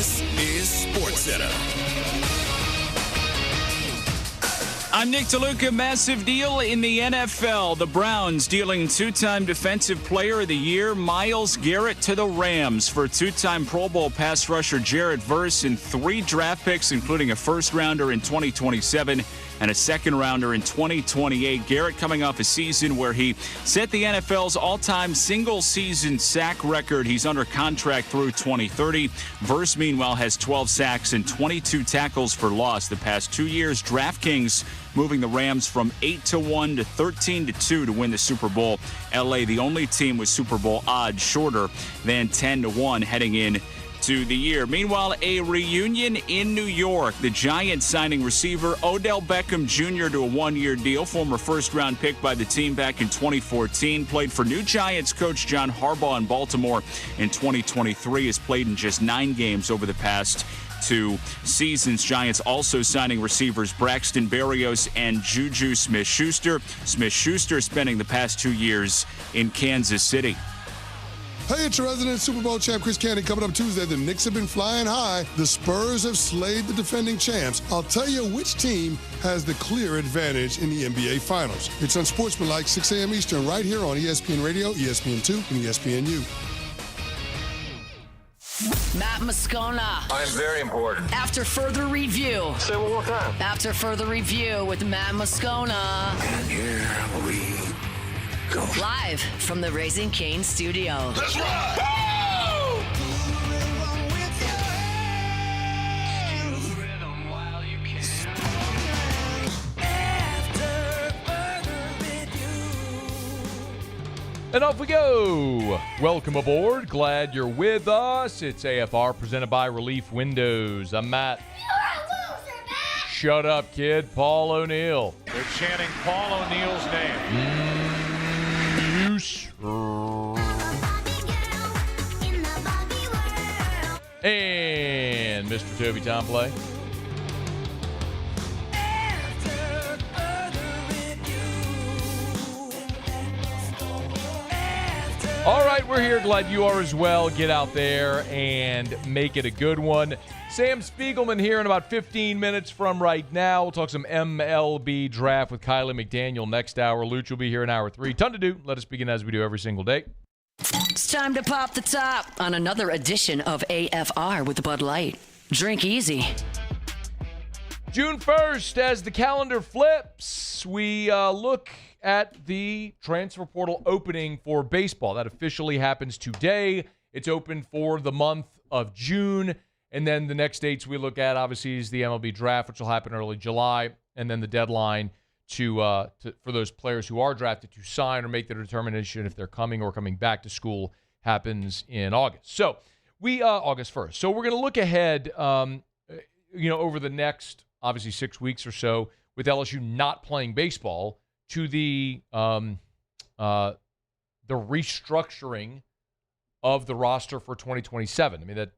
This is SportsCenter. I'm Nick DeLuca. Massive deal in the NFL. The Browns dealing two-time Defensive Player of the Year Myles Garrett to the Rams for two-time Pro Bowl pass rusher Jarrett Verse and 3 draft picks, including a first-rounder in 2027 and a second-rounder in 2028. Garrett coming off a season where he set the NFL's all-time single-season sack record. He's under contract through 2030. Verse, meanwhile, has 12 sacks and 22 tackles for loss the past 2 years. DraftKings moving the Rams from 8-1 to 13-2 to win the Super Bowl. LA, the only team with Super Bowl odds shorter than 10-1 heading in to the year. Meanwhile, a reunion in New York. The Giants signing receiver Odell Beckham Jr. to a 1-year deal. Former first-round pick by the team back in 2014. Played for new Giants coach John Harbaugh in Baltimore in 2023. Has played in just 9 games over the past 2 seasons. Giants also signing receivers Braxton Berrios and Juju Smith-Schuster. Smith-Schuster spending the past 2 years in Kansas City. Hey, it's your resident Super Bowl champ, Chris Candy. Coming up Tuesday, the Knicks have been flying high. The Spurs have slayed the defending champs. I'll tell you which team has the clear advantage in the NBA Finals. It's Unsportsmanlike, 6 a.m. Eastern, right here on ESPN Radio, ESPN2, and ESPNU. Matt Moscona. I'm very important. After further review. Say it one more time. After further review with Matt Moscona. And here we go. Live from the Raising Cane studio. Let's ride! And off we go. Welcome aboard. Glad you're with us. It's AFR presented by Relief Windows. I'm Matt. You're a loser, Matt. Shut up, kid. Paul O'Neill. They're chanting Paul O'Neill's name. And Mr. Toby Tomplay. All right, we're here. Glad you are as well. Get out there and make it a good one. Sam Spiegelman here in about 15 minutes from right now. We'll talk some MLB Draft with Kiley McDaniel next hour. Luch will be here in hour 3. Ton to do. Let us begin as we do every single day. It's time to pop the top on another edition of AFR with Bud Light. Drink easy. June 1st, as the calendar flips, we look at the transfer portal opening for baseball. That officially happens today. It's open for the month of June. And then the next dates we look at, obviously, is the MLB Draft, which will happen early July. And then the deadline for those players who are drafted to sign or make the determination if they're coming or coming back to school happens in August. So August 1st. So we're going to look ahead, over the next, obviously, 6 weeks or so with LSU not playing baseball to the restructuring of the roster for 2027. I mean, that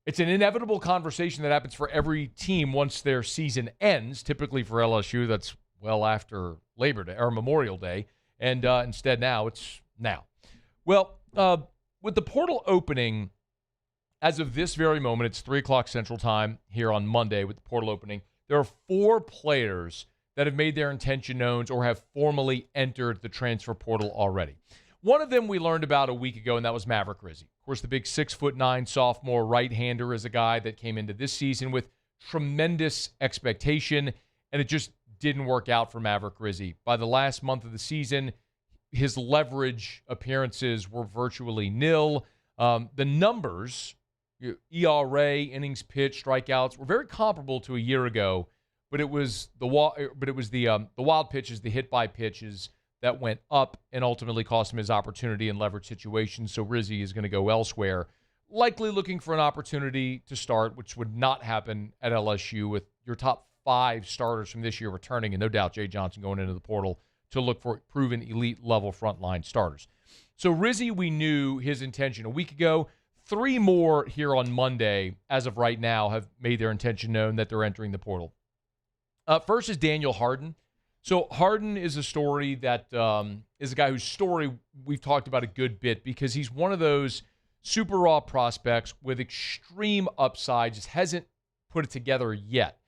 it's an inevitable conversation that happens for every team once their season ends. Typically for LSU, that's well after Labor Day or Memorial Day, and instead now it's now. Well, with the portal opening, as of this very moment, it's 3:00 Central Time here on Monday with the portal opening. There are 4 players that have made their intention known or have formally entered the transfer portal already. One of them we learned about a week ago, and that was Maverick Rizzi. Of course, the big 6'9" sophomore right-hander is a guy that came into this season with tremendous expectation, and it just didn't work out for Maverick Rizzi. By the last month of the season, his leverage appearances were virtually nil. The numbers, ERA, innings pitched, strikeouts, were very comparable to a year ago. But it was the wild pitches, the hit by pitches that went up and ultimately cost him his opportunity in leverage situations. So Rizzi is going to go elsewhere, likely looking for an opportunity to start, which would not happen at LSU with your top 5 starters from this year returning, and no doubt Jay Johnson going into the portal to look for proven elite level frontline starters. So Rizzi, we knew his intention a week ago. 3 more here on Monday, as of right now, have made their intention known that they're entering the portal. First is Daniel Harden. So Harden is a story that is a guy whose story we've talked about a good bit because he's one of those super raw prospects with extreme upside, just hasn't put it together yet.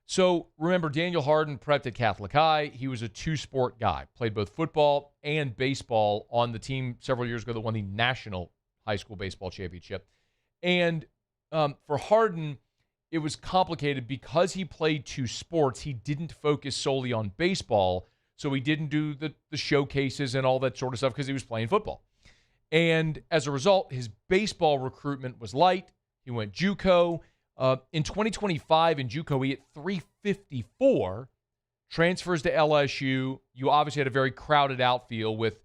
So remember, Daniel Harden prepped at Catholic High. He was a two-sport guy, played both football and baseball on the team several years ago that won the National High School Baseball Championship. And for Harden, it was complicated because he played two sports. He didn't focus solely on baseball, so he didn't do the showcases and all that sort of stuff because he was playing football. And as a result, his baseball recruitment was light. He went JUCO. In 2025 in JUCO, he hit 354, transfers to LSU. You obviously had a very crowded outfield with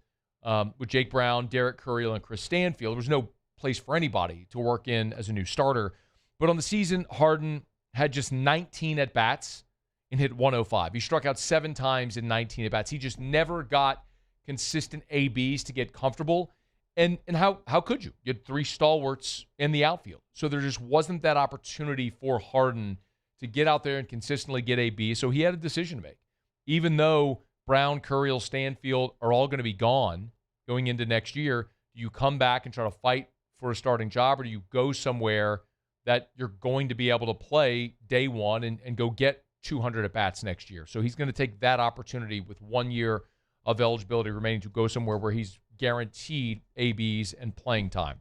Jake Brown, Derek Curriel, and Chris Stanfield. There was no place for anybody to work in as a new starter. But on the season, Harden had just 19 at-bats and hit 105. He struck out 7 times in 19 at-bats. He just never got consistent ABs to get comfortable. And how could you? You had 3 stalwarts in the outfield. So there just wasn't that opportunity for Harden to get out there and consistently get AB. So he had a decision to make. Even though Brown, Curriel, Stanfield are all going to be gone going into next year, do you come back and try to fight for a starting job, or do you go somewhere that you're going to be able to play day one and go get 200 at-bats next year? So he's going to take that opportunity with 1 year of eligibility remaining to go somewhere where he's guaranteed ABs and playing time.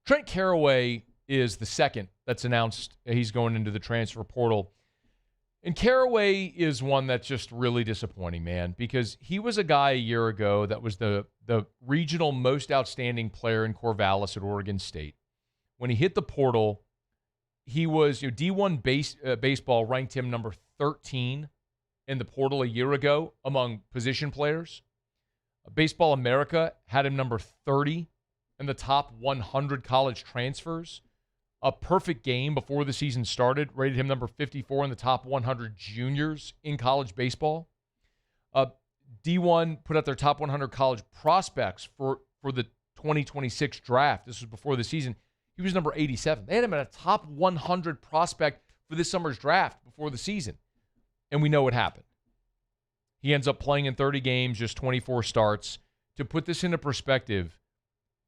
Trent Carraway is the second that's announced he's going into the transfer portal. And Carraway is one that's just really disappointing, man, because he was a guy a year ago that was the regional most outstanding player in Corvallis at Oregon State. When he hit the portal, he was D1 baseball ranked him number 13 in the portal a year ago among position players. Baseball America had him number 30 in the top 100 college transfers. A perfect game before the season started rated him number 54 in the top 100 juniors in college baseball. D1 put out their top 100 college prospects for the 2026 draft. This was before the season. He was number 87. They had him at a top 100 prospect for this summer's draft before the season. And we know what happened. He ends up playing in 30 games, just 24 starts. To put this into perspective,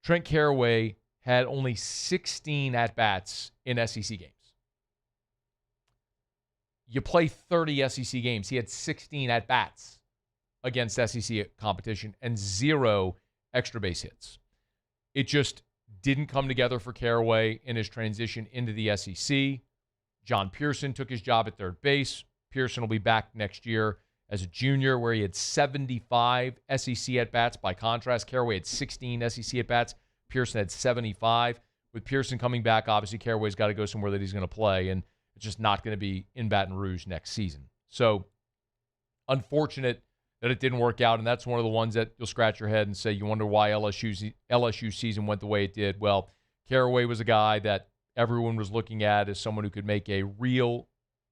Trent Carraway had only 16 at-bats in SEC games. You play 30 SEC games. He had 16 at-bats against SEC competition and 0 extra base hits. It just didn't come together for Carraway in his transition into the SEC. John Pearson took his job at third base. Pearson will be back next year as a junior, where he had 75 SEC at-bats. By contrast, Carraway had 16 SEC at-bats. Pearson had 75. With Pearson coming back, obviously Carraway's got to go somewhere that he's going to play, and it's just not going to be in Baton Rouge next season. So unfortunate that it didn't work out, and that's one of the ones that you'll scratch your head and say you wonder why LSU season went the way it did. Well, Carraway was a guy that everyone was looking at as someone who could make a real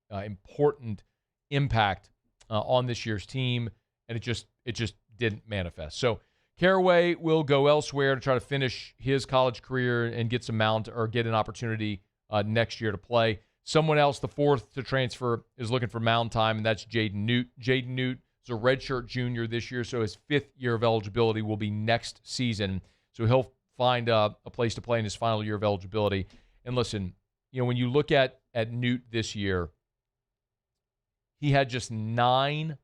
important impact on this year's team, and it just didn't manifest. So Carraway will go elsewhere to try to finish his college career and get some mount or get an opportunity next year to play. Someone else, the fourth to transfer, is looking for mound time, and that's Jaden Newt. Jaden Newt is a redshirt junior this year, so his 5th year of eligibility will be next season. So he'll find a place to play in his final year of eligibility. And listen, when you look at Newt this year, he had just 9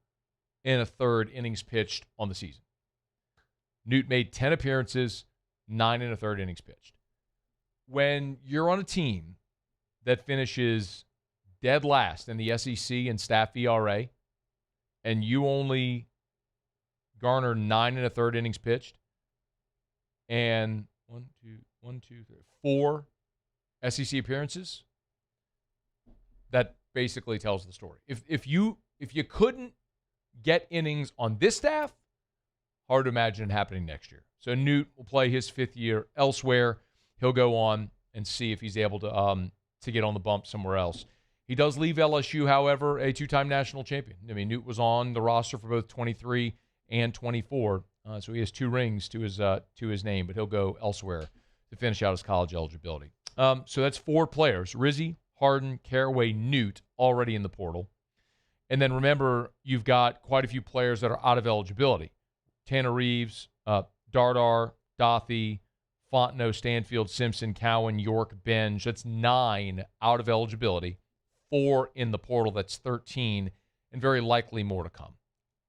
1/3 innings pitched on the season. Newt made 10 appearances, 9 1/3 innings pitched. When you're on a team that finishes dead last in the SEC in staff ERA, and you only garner 9 1/3 innings pitched, and 4 SEC appearances, that basically tells the story. If you couldn't get innings on this staff, hard to imagine it happening next year. So Newt will play his 5th year elsewhere. He'll go on and see if he's able to get on the bump somewhere else. He does leave LSU, however, a 2-time national champion. I mean, Newt was on the roster for both 23 and 24, so he has 2 rings to his name, but he'll go elsewhere to finish out his college eligibility. So that's 4 players: Rizzi, Harden, Carraway, Newt, already in the portal. And then remember, you've got quite a few players that are out of eligibility. Tanner Reeves, Dardar, Dothy, Fontenot, Stanfield, Simpson, Cowan, York, Benj. That's 9 out of eligibility, 4 in the portal. That's 13, and very likely more to come.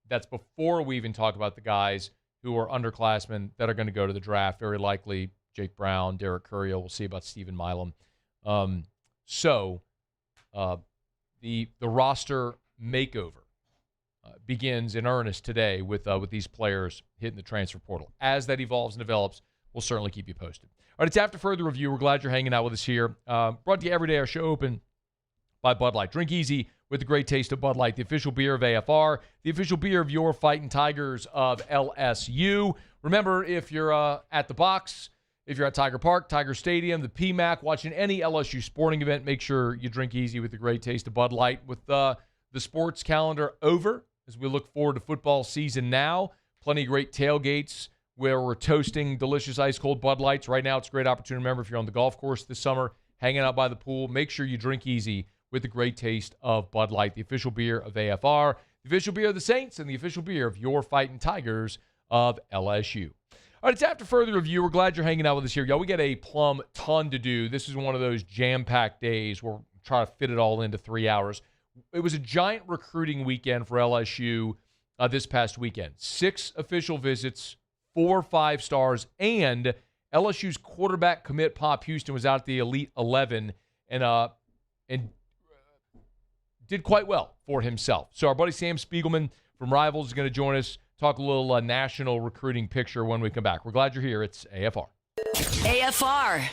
That's before we even talk about the guys who are underclassmen that are going to go to the draft. Very likely Jake Brown, Derek Courier. We'll see about Stephen Milam. The roster makeover begins in earnest today with these players hitting the transfer portal. As that evolves and develops, we'll certainly keep you posted. All right, it's After Further Review. We're glad you're hanging out with us here. Brought to you every day, our show open by Bud Light. Drink easy with the great taste of Bud Light, the official beer of AFR, the official beer of your Fighting Tigers of LSU. Remember, if you're at the box, if you're at Tiger Park, Tiger Stadium, the PMAC, watching any LSU sporting event, make sure you drink easy with the great taste of Bud Light. With the sports calendar over, as we look forward to football season now, plenty of great tailgates where we're toasting delicious ice-cold Bud Lights. Right now, it's a great opportunity. Remember, if you're on the golf course this summer, hanging out by the pool, make sure you drink easy with the great taste of Bud Light, the official beer of AFR, the official beer of the Saints, and the official beer of your Fighting Tigers of LSU. All right, it's After Further Review. We're glad you're hanging out with us here. Y'all, we got a plumb ton to do. This is one of those jam-packed days where we're trying to fit it all into 3 hours. It was a giant recruiting weekend for LSU this past weekend. 6 official visits, 4 5-stars, and LSU's quarterback commit, Pop Houston, was out at the Elite 11 and did quite well for himself. So our buddy Sam Spiegelman from Rivals is going to join us, talk a little national recruiting picture when we come back. We're glad you're here. It's AFR. AFR.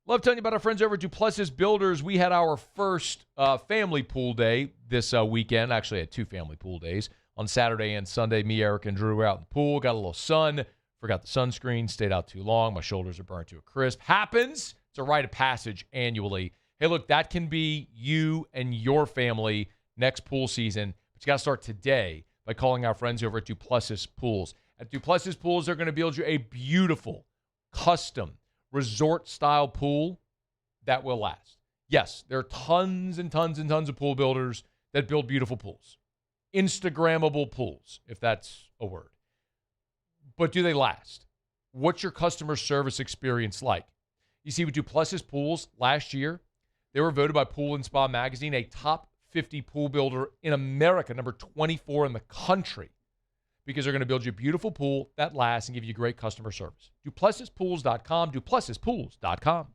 Love telling you about our friends over at Duplessis Builders. We had our first family pool day this weekend. Actually, I had 2 family pool days. On Saturday and Sunday, me, Eric, and Drew were out in the pool. Got a little sun. Forgot the sunscreen. Stayed out too long. My shoulders are burnt to a crisp. Happens. It's a rite of passage annually. Hey, look, that can be you and your family next pool season. But you got to start today by calling our friends over at Duplessis Pools. At Duplessis Pools, they're going to build you a beautiful, custom, resort-style pool that will last. Yes, there are tons and tons and tons of pool builders that build beautiful pools. Instagrammable pools, if that's a word. But do they last? What's your customer service experience like? You see, with Duplessis Pools last year, they were voted by Pool and Spa Magazine a top 50 pool builder in America, number 24 in the country, because they're going to build you a beautiful pool that lasts and give you great customer service. DuplessisPools.com, DuplessisPools.com.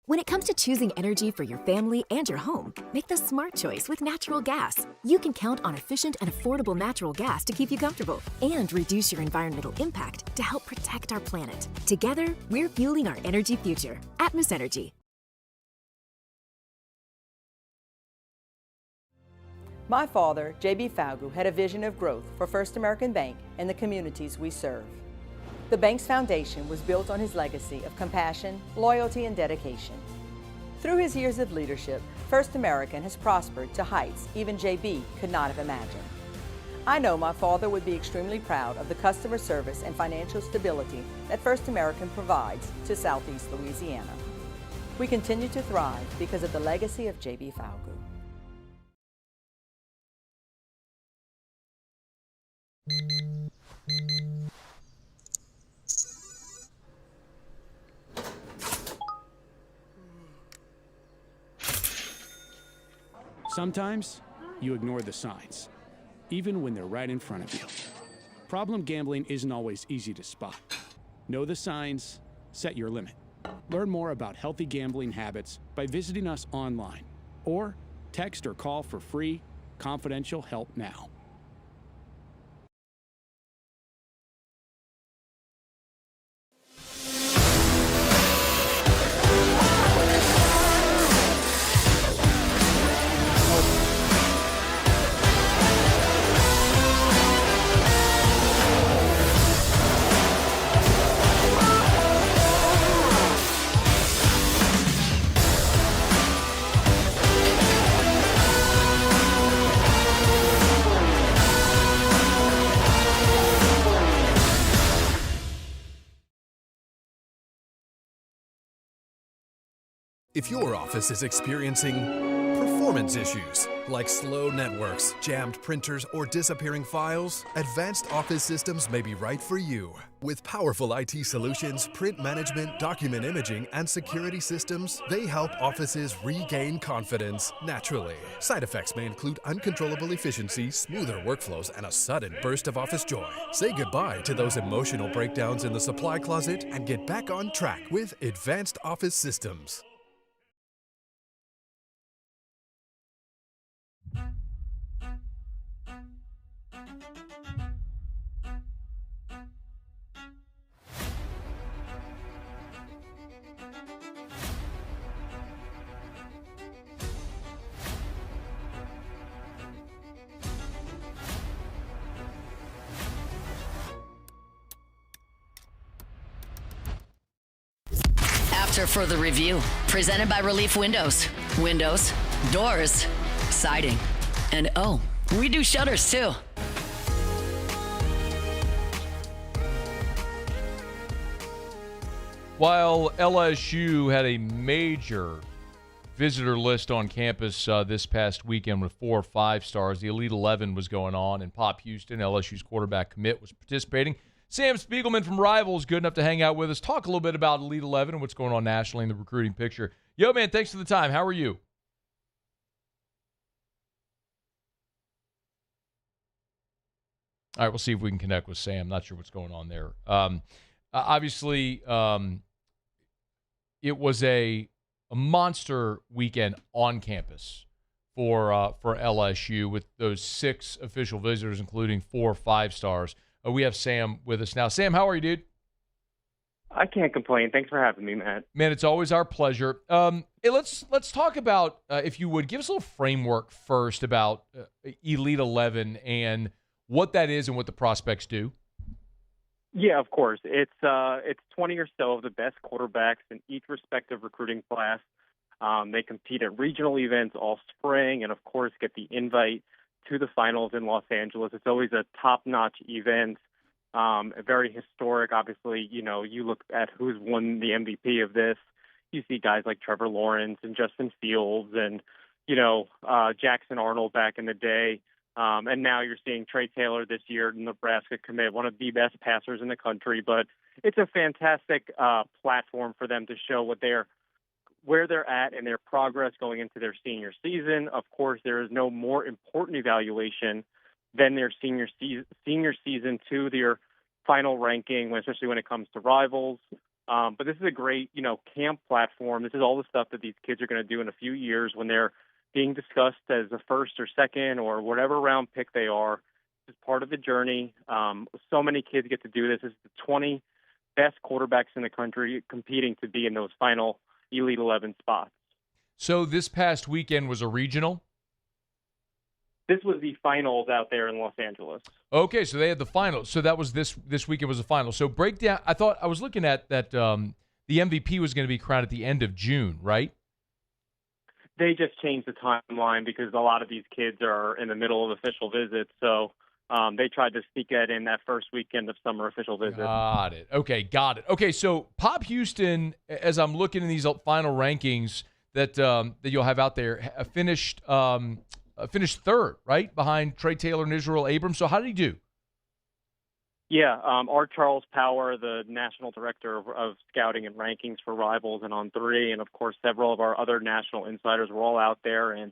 When it comes to choosing energy for your family and your home, make the smart choice with natural gas. You can count on efficient and affordable natural gas to keep you comfortable and reduce your environmental impact to help protect our planet. Together, we're fueling our energy future. Atmos Energy. My father, J.B. Falgu, had a vision of growth for First American Bank and the communities we serve. The bank's foundation was built on his legacy of compassion, loyalty, and dedication. Through his years of leadership, First American has prospered to heights even J.B. could not have imagined. I know my father would be extremely proud of the customer service and financial stability that First American provides to Southeast Louisiana. We continue to thrive because of the legacy of J.B. Falgu. Sometimes you ignore the signs, even when they're right in front of you. Problem gambling isn't always easy to spot. Know the signs, set your limit. Learn more about healthy gambling habits by visiting us online or text or call for free, confidential help now. If your office is experiencing performance issues like slow networks, jammed printers, or disappearing files, Advanced Office Systems may be right for you. With powerful IT solutions, print management, document imaging, and security systems, they help offices regain confidence naturally. Side effects may include uncontrollable efficiency, smoother workflows, and a sudden burst of office joy. Say goodbye to those emotional breakdowns in the supply closet and get back on track with Advanced Office Systems. After further review, presented by Relief Windows. Windows, doors, siding, and oh, we do shutters too. While LSU had a major visitor list on campus this past weekend with 4 5-stars, the Elite 11 was going on, and Pop Houston, LSU's quarterback commit, was participating. Sam Spiegelman from Rivals, good enough to hang out with us. Talk a little bit about Elite 11 and what's going on nationally in the recruiting picture. Yo, man, thanks for the time. How are you? All right, we'll see if we can connect with Sam. Not sure what's going on there. Obviously, it was a monster weekend on campus for LSU with those 6 official visitors, including 4 5-stars. We have Sam with us now. Sam, how are you, dude? I can't complain. Thanks for having me, Matt. Man, it's always our pleasure. Hey, let's talk about, if you would, give us a little framework first about Elite 11 and what that is and what the prospects do. Yeah, of course. It's 20 or so of the best quarterbacks in each respective recruiting class. They compete at regional events all spring and, of course, get the invite to the finals in Los Angeles. It's always a top-notch event, very historic. Obviously, you look at who's won the MVP of this. You see guys like Trevor Lawrence and Justin Fields and, Jackson Arnold back in the day. And now you're seeing Trey Taylor this year, Nebraska commit, one of the best passers in the country. But it's a fantastic platform for them to show where they're at in their progress going into their senior season. Of course, there is no more important evaluation than their senior season to their final ranking, especially when it comes to Rivals. But this is a great, camp platform. This is all the stuff that these kids are going to do in a few years when they're being discussed as a first or second or whatever round pick they are. This is part of the journey. So many kids get to do this. This is the 20 best quarterbacks in the country competing to be in those final Elite 11 spots. So this past weekend was a regional? This was the finals out there in Los Angeles. Okay, so they had the finals. So that was this weekend was the final. So break down. I was looking at that the MVP was going to be crowned at the end of June, right? They just changed the timeline because a lot of these kids are in the middle of official visits. So they tried to sneak that in that first weekend of summer official visits. Got it. Okay, so Pop Houston, as I'm looking in these final rankings that you'll have out there, finished third, right, behind Trey Taylor and Israel Abrams. So how did he do? Yeah, our Charles Power, the national director of scouting and rankings for Rivals and On 3, and of course several of our other national insiders were all out there. And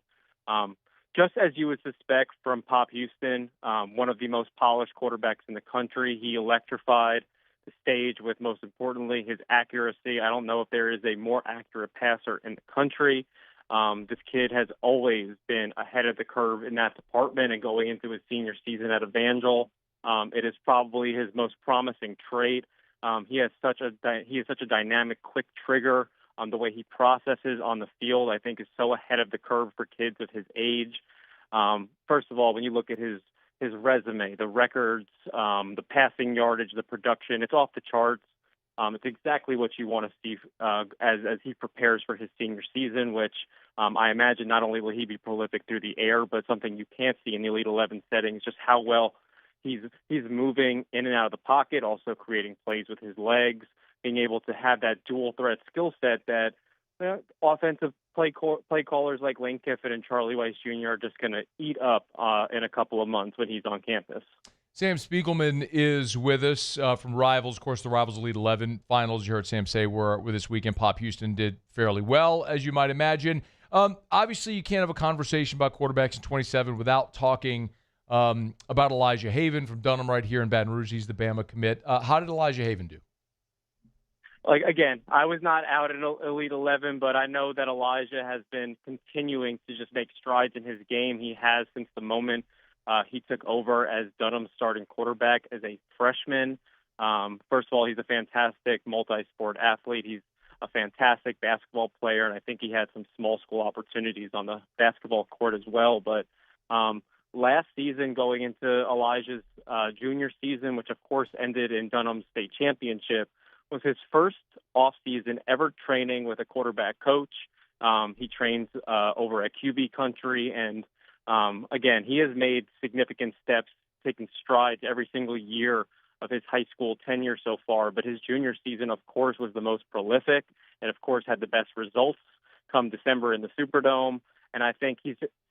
just as you would suspect from Pop Houston, one of the most polished quarterbacks in the country, he electrified the stage with, most importantly, his accuracy. I don't know if there is a more accurate passer in the country. This kid has always been ahead of the curve in that department, and going into his senior season at Evangel, it is probably his most promising trait. He is such a dynamic, quick trigger. The way he processes on the field, I think, is so ahead of the curve for kids of his age. First of all, when you look at his resume, the records, the passing yardage, the production, it's off the charts. It's exactly what you want to see as he prepares for his senior season, which I imagine not only will he be prolific through the air, but something you can't see in the Elite 11 settings, just how well he's moving in and out of the pocket, also creating plays with his legs, being able to have that dual threat skill set that offensive play callers like Lane Kiffin and Charlie Weiss Jr. are just going to eat up in a couple of months when he's on campus. Sam Spiegelman is with us from Rivals. Of course, the Rivals Elite 11 finals, you heard Sam say, were with this weekend. Pop Houston did fairly well, as you might imagine. Obviously, you can't have a conversation about quarterbacks in 27 without talking about Elijah Haven from Dunham right here in Baton Rouge. He's the Bama commit. How did Elijah Haven do? Like, again, I was not out in Elite 11, but I know that Elijah has been continuing to just make strides in his game. He has since the moment he took over as Dunham's starting quarterback as a freshman. First of all, he's a fantastic multi-sport athlete. He's a fantastic basketball player, and I think he had some small school opportunities on the basketball court as well. But last season, going into Elijah's junior season, which of course ended in Dunham's state championship, was his first off-season ever training with a quarterback coach. He trains over at QB country, and again, he has made significant steps, taking strides every single year of his high school tenure so far. But his junior season, of course, was the most prolific and, of course, had the best results come December in the Superdome. And I think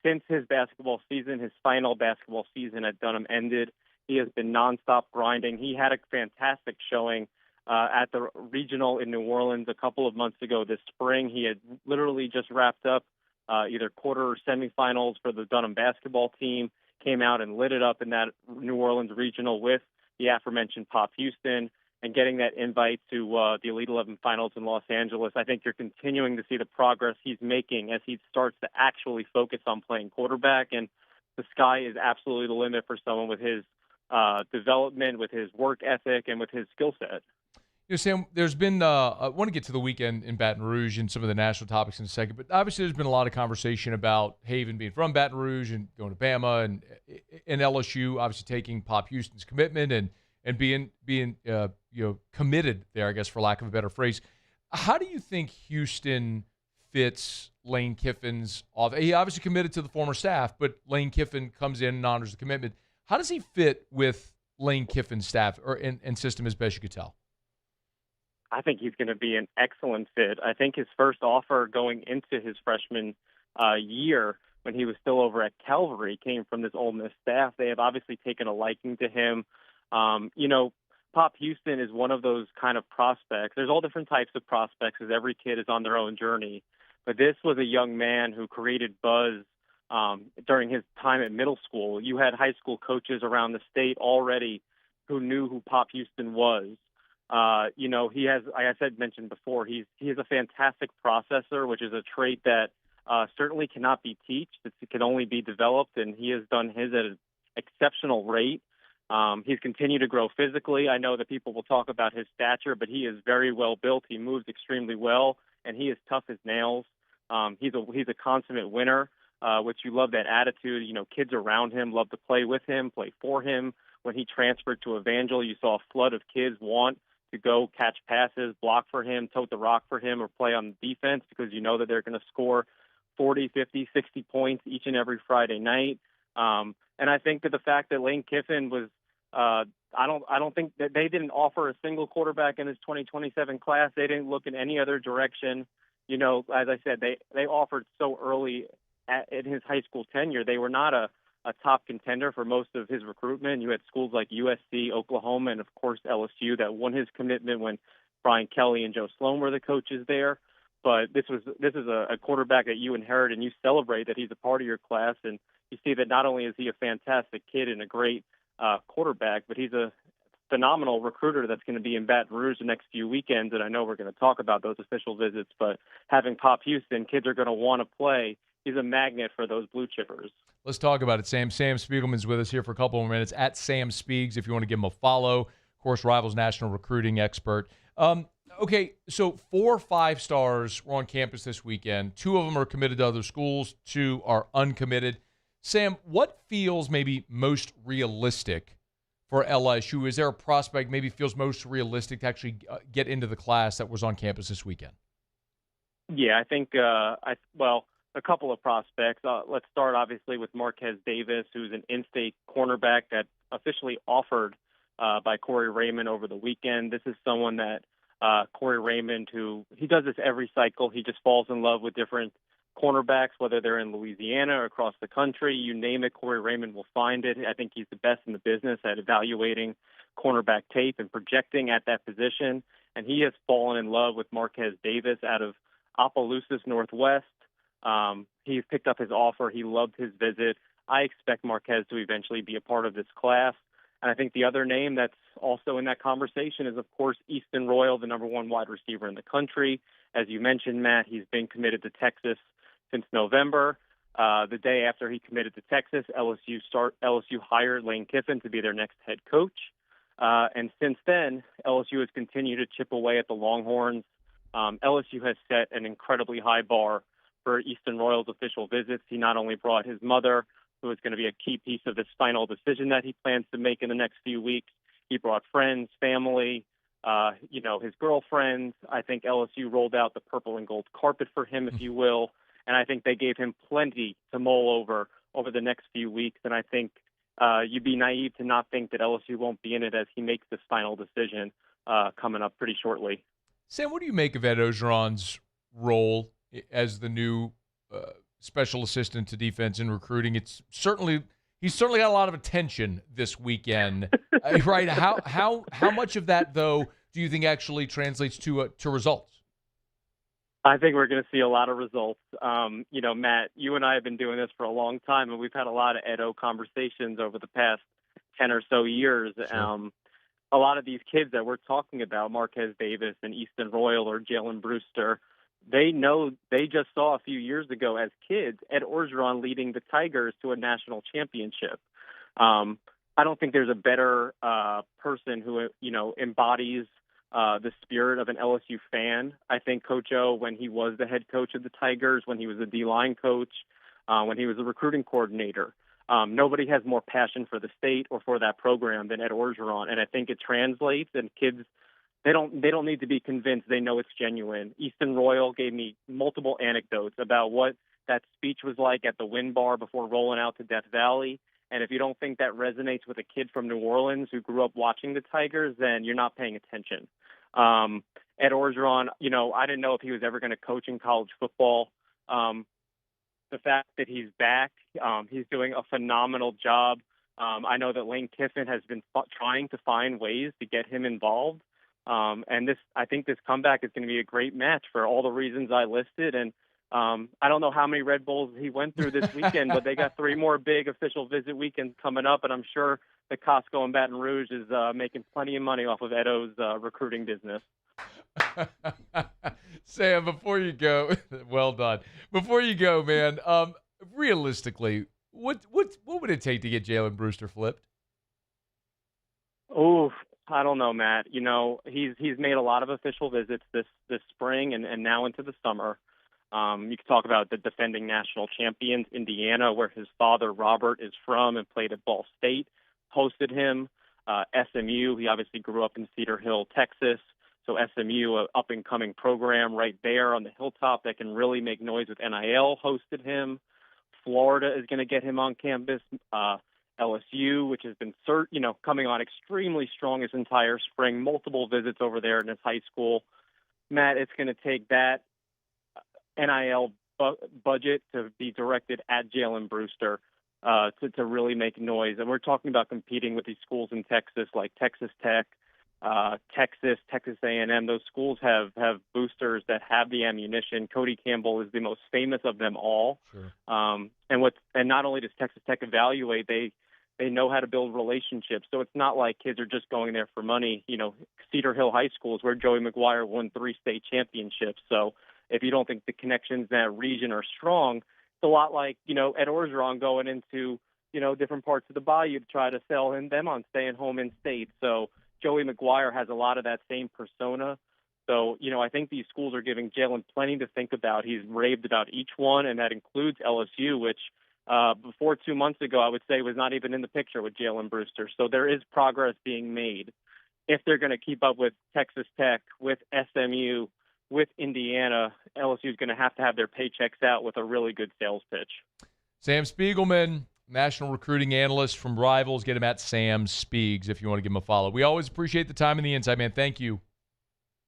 since his basketball season, his final basketball season at Dunham ended, he has been nonstop grinding. He had a fantastic showing at the regional in New Orleans a couple of months ago this spring. He had literally just wrapped up either quarter or semifinals for the Dunham basketball team, came out and lit it up in that New Orleans regional with the aforementioned Pop Houston, and getting that invite to the Elite 11 finals in Los Angeles. I think you're continuing to see the progress he's making as he starts to actually focus on playing quarterback, and the sky is absolutely the limit for someone with his development, with his work ethic, and with his skill set. You know, Sam, there's been, I want to get to the weekend in Baton Rouge and some of the national topics in a second, but obviously there's been a lot of conversation about Haven being from Baton Rouge and going to Bama and LSU, obviously taking Pop Houston's commitment and being committed there, I guess, for lack of a better phrase. How do you think Houston fits Lane Kiffin's off? He obviously committed to the former staff, but Lane Kiffin comes in and honors the commitment. How does he fit with Lane Kiffin's staff and system as best you could tell? I think he's going to be an excellent fit. I think his first offer going into his freshman year, when he was still over at Calvary, came from this Ole Miss staff. They have obviously taken a liking to him. Pop Houston is one of those kind of prospects. There's all different types of prospects, as every kid is on their own journey. But this was a young man who created buzz during his time at middle school. You had high school coaches around the state already who knew who Pop Houston was. He has, like I mentioned before, he is a fantastic processor, which is a trait that certainly cannot be taught. It can only be developed, and he has done his at an exceptional rate. He's continued to grow physically. I know that people will talk about his stature, but he is very well built. He moves extremely well, and he is tough as nails. He's a consummate winner, which you love that attitude. Kids around him love to play with him, play for him. When he transferred to Evangel, you saw a flood of kids want to go catch passes, block for him, tote the rock for him, or play on defense because you know that they're going to score 40, 50, 60 points each and every Friday night. And I think that the fact that Lane Kiffin was, I don't think that they didn't offer a single quarterback in his 2027 class. They didn't look in any other direction. As I said, they offered so early in his high school tenure. They were not a top contender for most of his recruitment. You had schools like USC, Oklahoma, and of course LSU that won his commitment when Brian Kelly and Joe Sloan were the coaches there. But this is a quarterback that you inherit, and you celebrate that he's a part of your class. And you see that not only is he a fantastic kid and a great quarterback, but he's a phenomenal recruiter that's going to be in Baton Rouge the next few weekends. And I know we're going to talk about those official visits, but having Pop Houston, kids are going to want to play. He's a magnet for those blue chippers. Let's talk about it, Sam. Sam Spiegelman's with us here for a couple more minutes at Sam Spiegs if you want to give him a follow. Of course, Rivals national recruiting expert. Okay, so 4 5-stars were on campus this weekend. 2 of them are committed to other schools. 2 are uncommitted. Sam, what feels maybe most realistic for LSU? Is there a prospect maybe feels most realistic to actually get into the class that was on campus this weekend? Yeah, I think, a couple of prospects. Let's start, obviously, with Marquez Davis, who's an in-state cornerback that officially offered by Corey Raymond over the weekend. This is someone that Corey Raymond, he does this every cycle. He just falls in love with different cornerbacks, whether they're in Louisiana or across the country, you name it, Corey Raymond will find it. I think he's the best in the business at evaluating cornerback tape and projecting at that position. And he has fallen in love with Marquez Davis out of Opelousas Northwest. He's picked up his offer. He loved his visit. I expect Marquez to eventually be a part of this class. And I think the other name that's also in that conversation is, of course, Easton Royal, the number one wide receiver in the country. As you mentioned, Matt, he's been committed to Texas since November. The day after he committed to Texas, LSU hired Lane Kiffin to be their next head coach. And since then, LSU has continued to chip away at the Longhorns. LSU has set an incredibly high bar for Easton Royal's official visits. He not only brought his mother, who is going to be a key piece of this final decision that he plans to make in the next few weeks. He brought friends, family, his girlfriends. I think LSU rolled out the purple and gold carpet for him, if you will. And I think they gave him plenty to mull over the next few weeks. And I think you'd be naive to not think that LSU won't be in it as he makes this final decision coming up pretty shortly. Sam, what do you make of Ed Orgeron's role as the new special assistant to defense and recruiting? He's certainly got a lot of attention this weekend, right? How much of that, though, do you think actually translates to results? I think we're going to see a lot of results. Matt, you and I have been doing this for a long time, and we've had a lot of Ed O conversations over the past 10 or so years. Sure. A lot of these kids that we're talking about, Marquez Davis and Easton Royal or Jalen Brewster, they just saw a few years ago as kids Ed Orgeron leading the Tigers to a national championship. I don't think there's a better person who embodies the spirit of an LSU fan. I think Coach O, when he was the head coach of the Tigers, when he was the D-line coach, when he was the recruiting coordinator, nobody has more passion for the state or for that program than Ed Orgeron, and I think it translates. And kids, they don't need to be convinced; they know it's genuine. Easton Royal gave me multiple anecdotes about what that speech was like at the Wynn Bar before rolling out to Death Valley. And if you don't think that resonates with a kid from New Orleans who grew up watching the Tigers, then you're not paying attention. Ed Orgeron, I didn't know if he was ever going to coach in college football. The fact that he's back, he's doing a phenomenal job. I know that Lane Kiffin has been trying to find ways to get him involved. And I think this comeback is going to be a great match for all the reasons I listed. And I don't know how many Red Bulls he went through this weekend, but they got 3 more big official visit weekends coming up, and I'm sure the Costco in Baton Rouge is making plenty of money off of Edo's recruiting business. Sam, before you go, well done. Before you go, man, realistically, what would it take to get Jalen Brewster flipped? Oh, I don't know, Matt. He's made a lot of official visits this spring and now into the summer. You can talk about the defending national champions, Indiana, where his father, Robert, is from and played at Ball State, hosted him. SMU, he obviously grew up in Cedar Hill, Texas. So SMU, an up-and-coming program right there on the hilltop that can really make noise with NIL, hosted him. Florida is going to get him on campus. LSU, which has been coming on extremely strong this entire spring, multiple visits over there in his high school. Matt, it's going to take that NIL budget to be directed at Jalen Brewster to really make noise. And we're talking about competing with these schools in Texas like Texas Tech, Texas A&M. Those schools have boosters that have the ammunition. Cody Campbell is the most famous of them all. Sure. And not only does Texas Tech evaluate, they know how to build relationships. So it's not like kids are just going there for money. Cedar Hill High School is where Joey McGuire won 3 state championships. So if you don't think the connections in that region are strong, it's a lot like, Ed Orgeron going into, different parts of the bayou to try to sell them on staying home in state. So Joey McGuire has a lot of that same persona. So, I think these schools are giving Jalen plenty to think about. He's raved about each one, and that includes LSU, which before 2 months ago, I would say was not even in the picture with Jalen Brewster. So there is progress being made. If they're going to keep up with Texas Tech, with SMU, with Indiana, LSU is going to have their paychecks out with a really good sales pitch. Sam Spiegelman, national recruiting analyst from Rivals. Get him at Sam Spiegs if you want to give him a follow. We always appreciate the time and the insight, man. Thank you.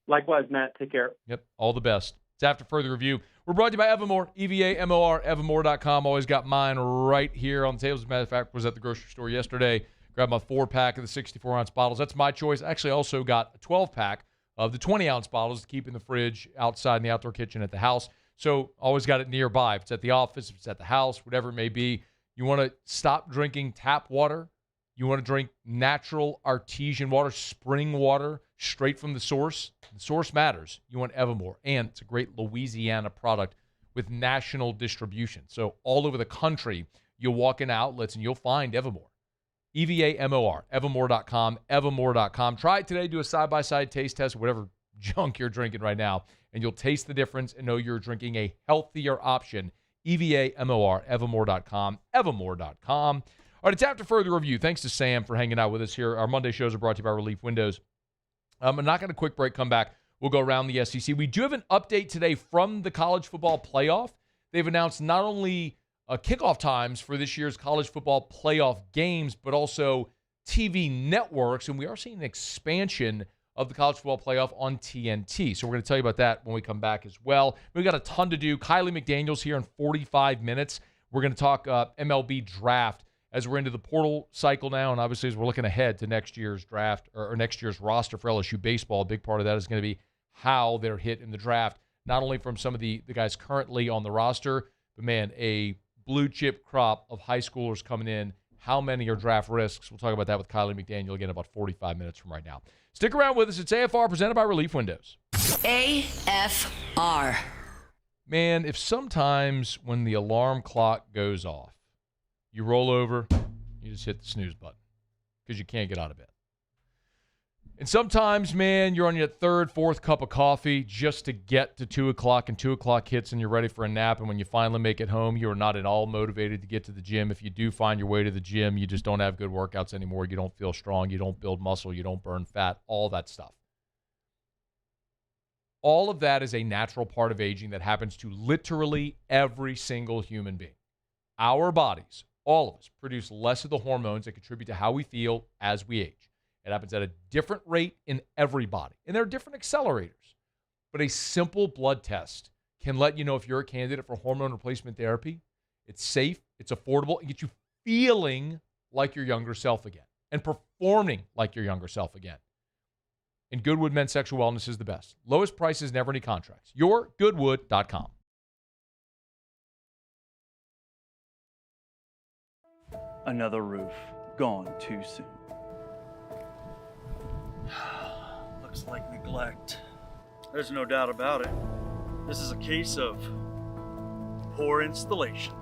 Likewise, Matt. Take care. Yep, all the best. It's After Further Review. We're brought to you by Evermore, EVAMOR, evermore.com. Always got mine right here on the table. As a matter of fact, was at the grocery store yesterday. Grabbed my 4-pack of the 64-ounce bottles. That's my choice. Actually, also got a 12-pack of the 20-ounce bottles to keep in the fridge, outside in the outdoor kitchen at the house. So always got it nearby. If it's at the office, if it's at the house, whatever it may be. You want to stop drinking tap water. You want to drink natural artesian water, spring water, straight from the source. The source matters. You want Evermore. And it's a great Louisiana product with national distribution. So all over the country, you'll walk in outlets and you'll find Evermore. EVAMOR, evermore.com, evermore.com. Try it today. Do a side-by-side taste test, whatever junk you're drinking right now, and you'll taste the difference and know you're drinking a healthier option. EVAMOR, evermore.com, evermore.com. All right, it's after further review. Thanks to Sam for hanging out with us here. Our Monday shows are brought to you by Relief Windows. I'm not going to quick break, come back. We'll go around the SEC. We do have an update today from the college football playoff. They've announced not only kickoff times for this year's college football playoff games, but also TV networks. And we are seeing an expansion of the college football playoff on TNT. So we're going to tell you about that when we come back as well. We've got a ton to do. Kiley McDaniel's here in 45 minutes. We're going to talk MLB Draft as we're into the portal cycle now, and obviously as we're looking ahead to next year's draft or next year's roster for LSU baseball. A big part of that is going to be how they're hit in the draft, not only from some of the guys currently on the roster, but, man, a blue-chip crop of high schoolers coming in. How many are draft risks? We'll talk about that with Kiley McDaniel again about 45 minutes from right now. Stick around with us. It's AFR presented by Relief Windows. AFR. Man, if sometimes when the alarm clock goes off, you roll over, you just hit the snooze button because you can't get out of bed. And sometimes, man, you're on your third, fourth cup of coffee just to get to 2 o'clock, and 2 o'clock hits and you're ready for a nap. And when you finally make it home, you are not at all motivated to get to the gym. If you do find your way to the gym, you just don't have good workouts anymore. You don't feel strong. You don't build muscle. You don't burn fat, all that stuff. All of that is a natural part of aging that happens to literally every single human being. Our bodies, all of us, produce less of the hormones that contribute to how we feel as we age. It happens at a different rate in everybody, and there are different accelerators. But a simple blood test can let you know if you're a candidate for hormone replacement therapy. It's safe, it's affordable, and gets you feeling like your younger self again and performing like your younger self again. And Goodwood Men's Sexual Wellness is the best. Lowest prices, never any contracts. YourGoodwood.com. Another roof gone too soon. Looks like neglect. There's no doubt about it. This is a case of poor installation.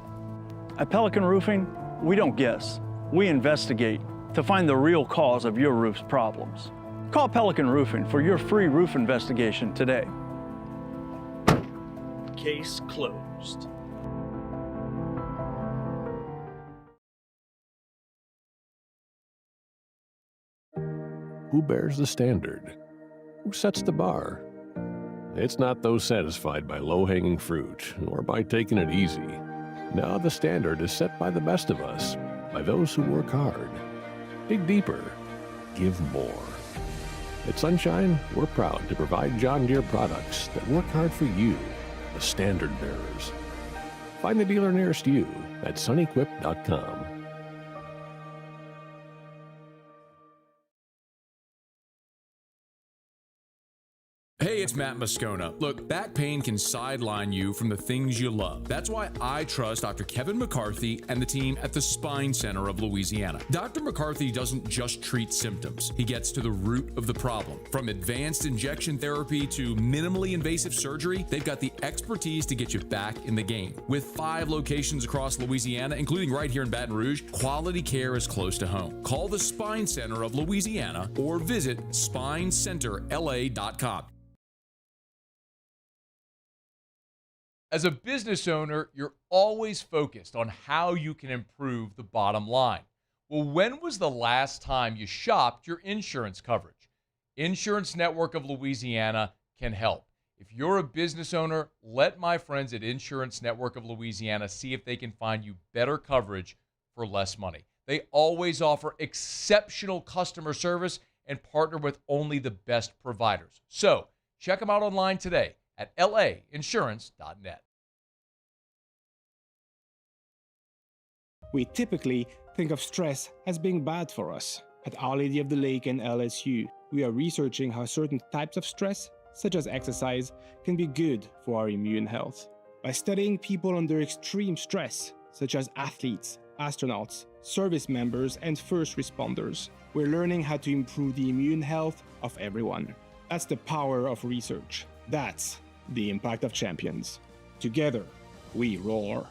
At Pelican Roofing, we don't guess. We investigate to find the real cause of your roof's problems. Call Pelican Roofing for your free roof investigation today. Case closed. Who bears the standard? Who sets the bar? It's not those satisfied by low-hanging fruit or by taking it easy. Now the standard is set by the best of us, by those who work hard. Dig deeper. Give more. At Sunshine, we're proud to provide John Deere products that work hard for you, the standard bearers. Find the dealer nearest you at sunequip.com. Hey, it's Matt Moscona. Look, back pain can sideline you from the things you love. That's why I trust Dr. Kevin McCarthy and the team at the Spine Center of Louisiana. Dr. McCarthy doesn't just treat symptoms. He gets to the root of the problem. From advanced injection therapy to minimally invasive surgery, they've got the expertise to get you back in the game. With 5 locations across Louisiana, including right here in Baton Rouge, quality care is close to home. Call the Spine Center of Louisiana or visit spinecenterla.com. As a business owner, you're always focused on how you can improve the bottom line. Well, when was the last time you shopped your insurance coverage? Insurance Network of Louisiana can help. If you're a business owner, let my friends at Insurance Network of Louisiana see if they can find you better coverage for less money. They always offer exceptional customer service and partner with only the best providers. So check them out online today at lainsurance.net. We typically think of stress as being bad for us. At Our Lady of the Lake and LSU, we are researching how certain types of stress, such as exercise, can be good for our immune health. By studying people under extreme stress, such as athletes, astronauts, service members, and first responders, we're learning how to improve the immune health of everyone. That's the power of research. That's the impact of champions. Together, we roar.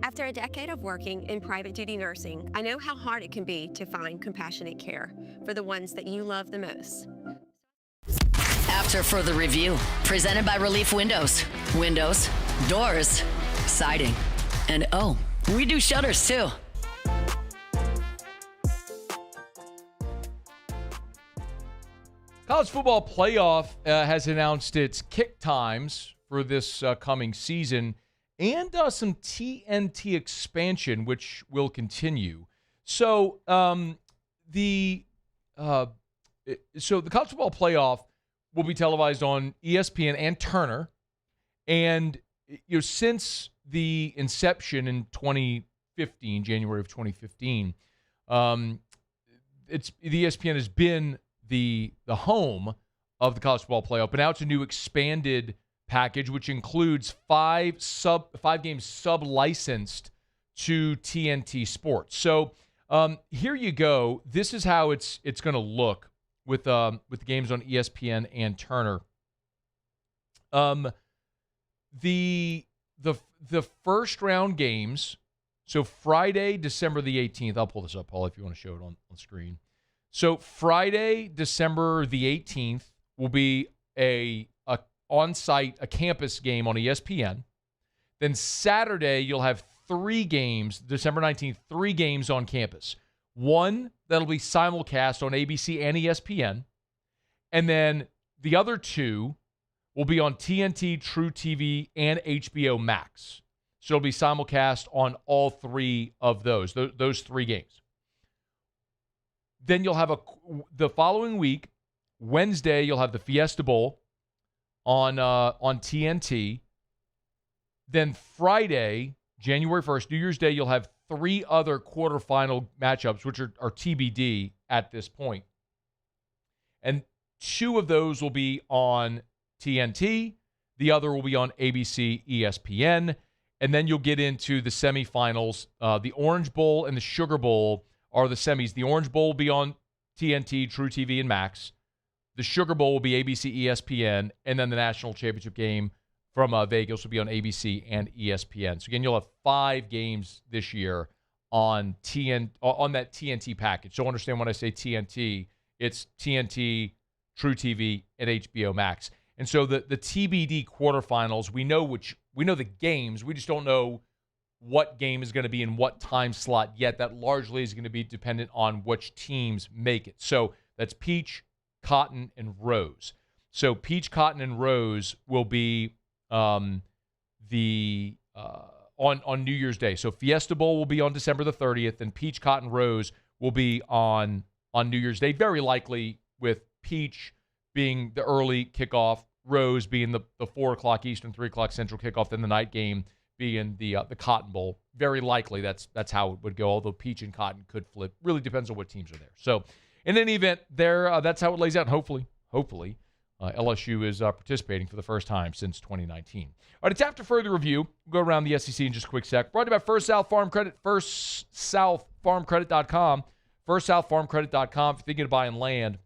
After a decade of working in private duty nursing, I know how hard it can be to find compassionate care for the ones that you love the most. After further review, presented by Relief Windows. Windows, doors, siding, and oh, we do shutters too. College football playoff has announced its kick times for this coming season and some TNT expansion, which will continue. So the college football playoff will be televised on ESPN and Turner, and since the inception in 2015, January of 2015, the ESPN has been the home of the college football playoff, but now it's a new expanded package, which includes five games sub-licensed to TNT Sports. So here you go. This is how it's going to look with the games on ESPN and Turner. The first round games. So Friday, December the 18th. I'll pull this up, Paul, if you want to show it on screen. So Friday, December the 18th will be a on-site, a campus game on ESPN. Then Saturday, you'll have 3 games, December 19th, 3 games on campus. One that'll be simulcast on ABC and ESPN. And then the other 2 will be on TNT, True TV, and HBO Max. So it'll be simulcast on all 3 of those 3 games. Then you'll have the following week, Wednesday, you'll have the Fiesta Bowl on TNT. Then Friday, January 1st, New Year's Day, you'll have 3 other quarterfinal matchups, which are TBD at this point. And 2 of those will be on TNT. The other will be on ABC, ESPN. And then you'll get into the semifinals. The Orange Bowl and the Sugar Bowl are the semis. The Orange Bowl will be on TNT, True TV, and Max. The Sugar Bowl will be ABC, ESPN, and then the national championship game from Vegas will be on ABC and ESPN. So again, you'll have 5 games this year on that TNT package. So understand when I say TNT, it's TNT, True TV, and HBO Max. And so the TBD quarterfinals, we know the games. We just don't know what game is going to be in what time slot yet. That largely is going to be dependent on which teams make it. So that's Peach, Cotton, and Rose. So Peach, Cotton, and Rose will be on New Year's Day. So Fiesta Bowl will be on December the 30th, and Peach, Cotton, Rose will be on New Year's Day. Very likely with Peach being the early kickoff, Rose being the 4 o'clock Eastern, 3 o'clock Central kickoff, then the night game being the Cotton Bowl. Very likely that's how it would go, although Peach and Cotton could flip. Really depends on what teams are there. So in any event, that's how it lays out. And hopefully, LSU is participating for the first time since 2019. All right, it's after further review. We'll go around the SEC in just a quick sec. Brought to you by First South Farm Credit, firstsouthfarmcredit.com. Firstsouthfarmcredit.com. If you're thinking of buying land,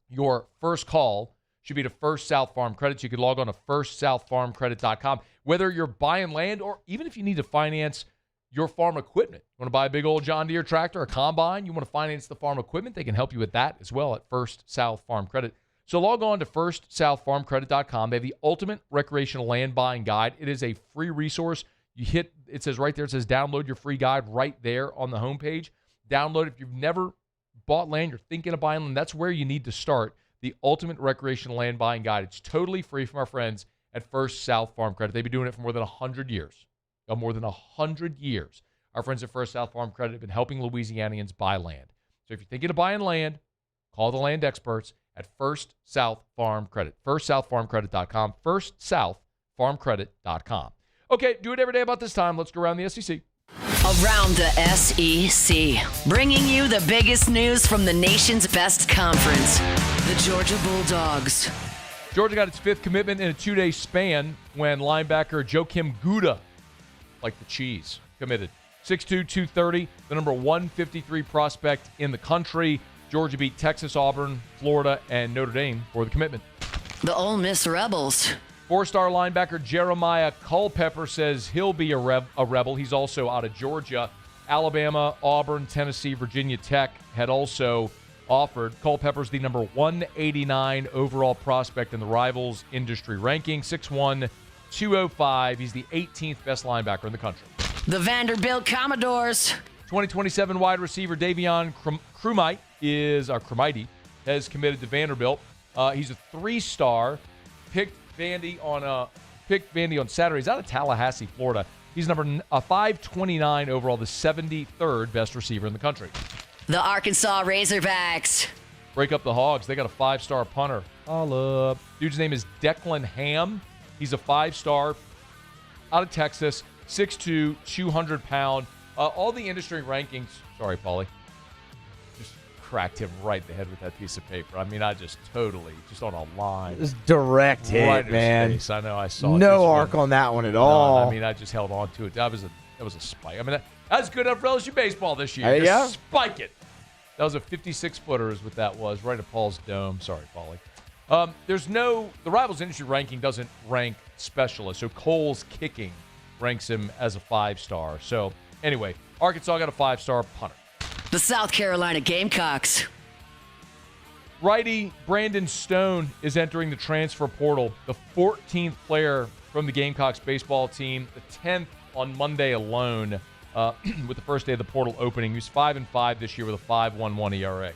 your first call should be to First South Farm Credit. So you can log on to firstsouthfarmcredit.com. Whether you're buying land or even if you need to finance your farm equipment. You want to buy a big old John Deere tractor, a combine, you want to finance the farm equipment, they can help you with that as well at First South Farm Credit. So log on to firstsouthfarmcredit.com. They have the ultimate recreational land buying guide. It is a free resource. It says right there, it says download your free guide right there on the homepage. Download it. If you've never bought land, you're thinking of buying land, that's where you need to start. The ultimate recreational land buying guide. It's totally free from our friends at First South Farm Credit. They've been doing it for more than 100 years. More than 100 years. Our friends at First South Farm Credit have been helping Louisianians buy land. So if you're thinking of buying land, call the land experts at First South Farm Credit. FirstSouthFarmCredit.com. FirstSouthFarmCredit.com. Okay, do it every day about this time. Let's go around the SEC. Around the SEC, bringing you the biggest news from the nation's best conference, the Georgia Bulldogs. Georgia got its 5th commitment in a 2-day span when linebacker Joakim Gouda, like the cheese, committed. 6'2", 230, the number 153 prospect in the country. Georgia beat Texas, Auburn, Florida, and Notre Dame for the commitment. The Ole Miss Rebels. 4-star linebacker Jeremiah Culpepper says he'll be a Rebel. He's also out of Georgia. Alabama, Auburn, Tennessee, Virginia Tech had also offered. Culpepper's the number 189 overall prospect in the Rivals industry ranking. 6'1", 205. He's the 18th best linebacker in the country. The Vanderbilt Commodores. 2027 wide receiver Davion Crumite has committed to Vanderbilt. He's a 3-star. Picked Vandy on Saturday. He's out of Tallahassee, Florida. He's number 529 overall, the 73rd best receiver in the country. The Arkansas Razorbacks. Break up the Hogs. They got a 5-star punter. Holla. Dude's name is Declan Ham. He's a 5-star out of Texas, 6'2", 200-pound. All the industry rankings. Sorry, Paulie. Just cracked him right in the head with that piece of paper. I mean, I just totally, just on a line. It was direct hit, right in man. His face. I know, I saw it. No arc on that one at all. I mean, I just held on to it. That was a spike. I mean, that's good enough for LSU baseball this year. There you go. Just spike it. That was a 56-footer is what that was, right at Paul's dome. Sorry, Paulie. The Rivals industry ranking doesn't rank specialists, so Cole's kicking ranks him as a 5-star. So, anyway, Arkansas got a 5-star punter. The South Carolina Gamecocks. Righty Brandon Stone is entering the transfer portal, the 14th player from the Gamecocks baseball team, the 10th on Monday alone with the first day of the portal opening. He was 5-5 this year with a 5.11 ERA.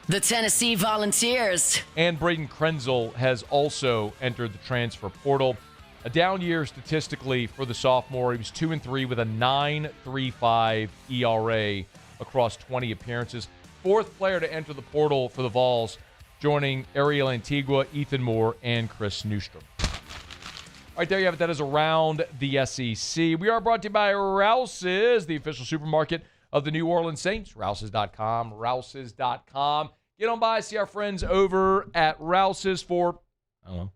The Tennessee Volunteers. And Braden Krenzel has also entered the transfer portal. A down year statistically for the sophomore. He was 2-3 with a 9.35 ERA across 20 appearances. 4th player to enter the portal for the Vols, joining Ariel Antigua, Ethan Moore, and Chris Newstrom. All right, there you have it. That is Around the SEC. We are brought to you by Rouse's, the official supermarket of the New Orleans Saints. Rouse's.com, Rouse's.com. Get on by, see our friends over at Rouse's for, I don't know,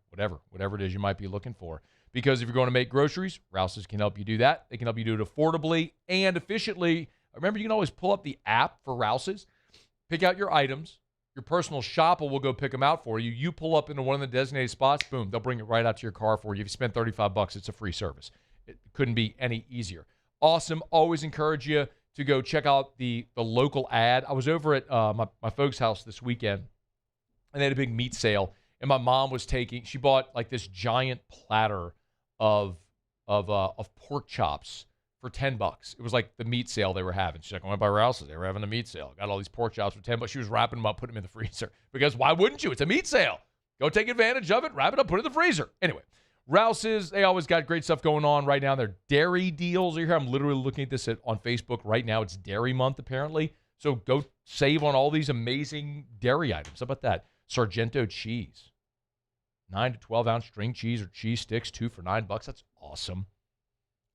whatever it is you might be looking for. Because if you're going to make groceries, Rouse's can help you do that. They can help you do it affordably and efficiently. Remember, you can always pull up the app for Rouse's, pick out your items. Your personal shopper will go pick them out for you. You pull up into one of the designated spots, boom, they'll bring it right out to your car for you. If you spend $35, it's a free service. It couldn't be any easier. Awesome. Always encourage you to go check out the local ad. I was over at my folks' house this weekend, and they had a big meat sale. And my mom was she bought like this giant platter of pork chops for $10. It was like the meat sale they were having. She's like, I went by Rouse's. They were having a meat sale. Got all these pork chops for $10. She was wrapping them up, putting them in the freezer. Because why wouldn't you? It's a meat sale. Go take advantage of it, wrap it up, put it in the freezer. Anyway, Rouse's, they always got great stuff going on right now. Their dairy deals are here. I'm literally looking at this on Facebook right now. It's Dairy Month, apparently. So go save on all these amazing dairy items. How about that? Sargento cheese. 9 to 12-ounce string cheese or cheese sticks, 2 for $9. That's awesome.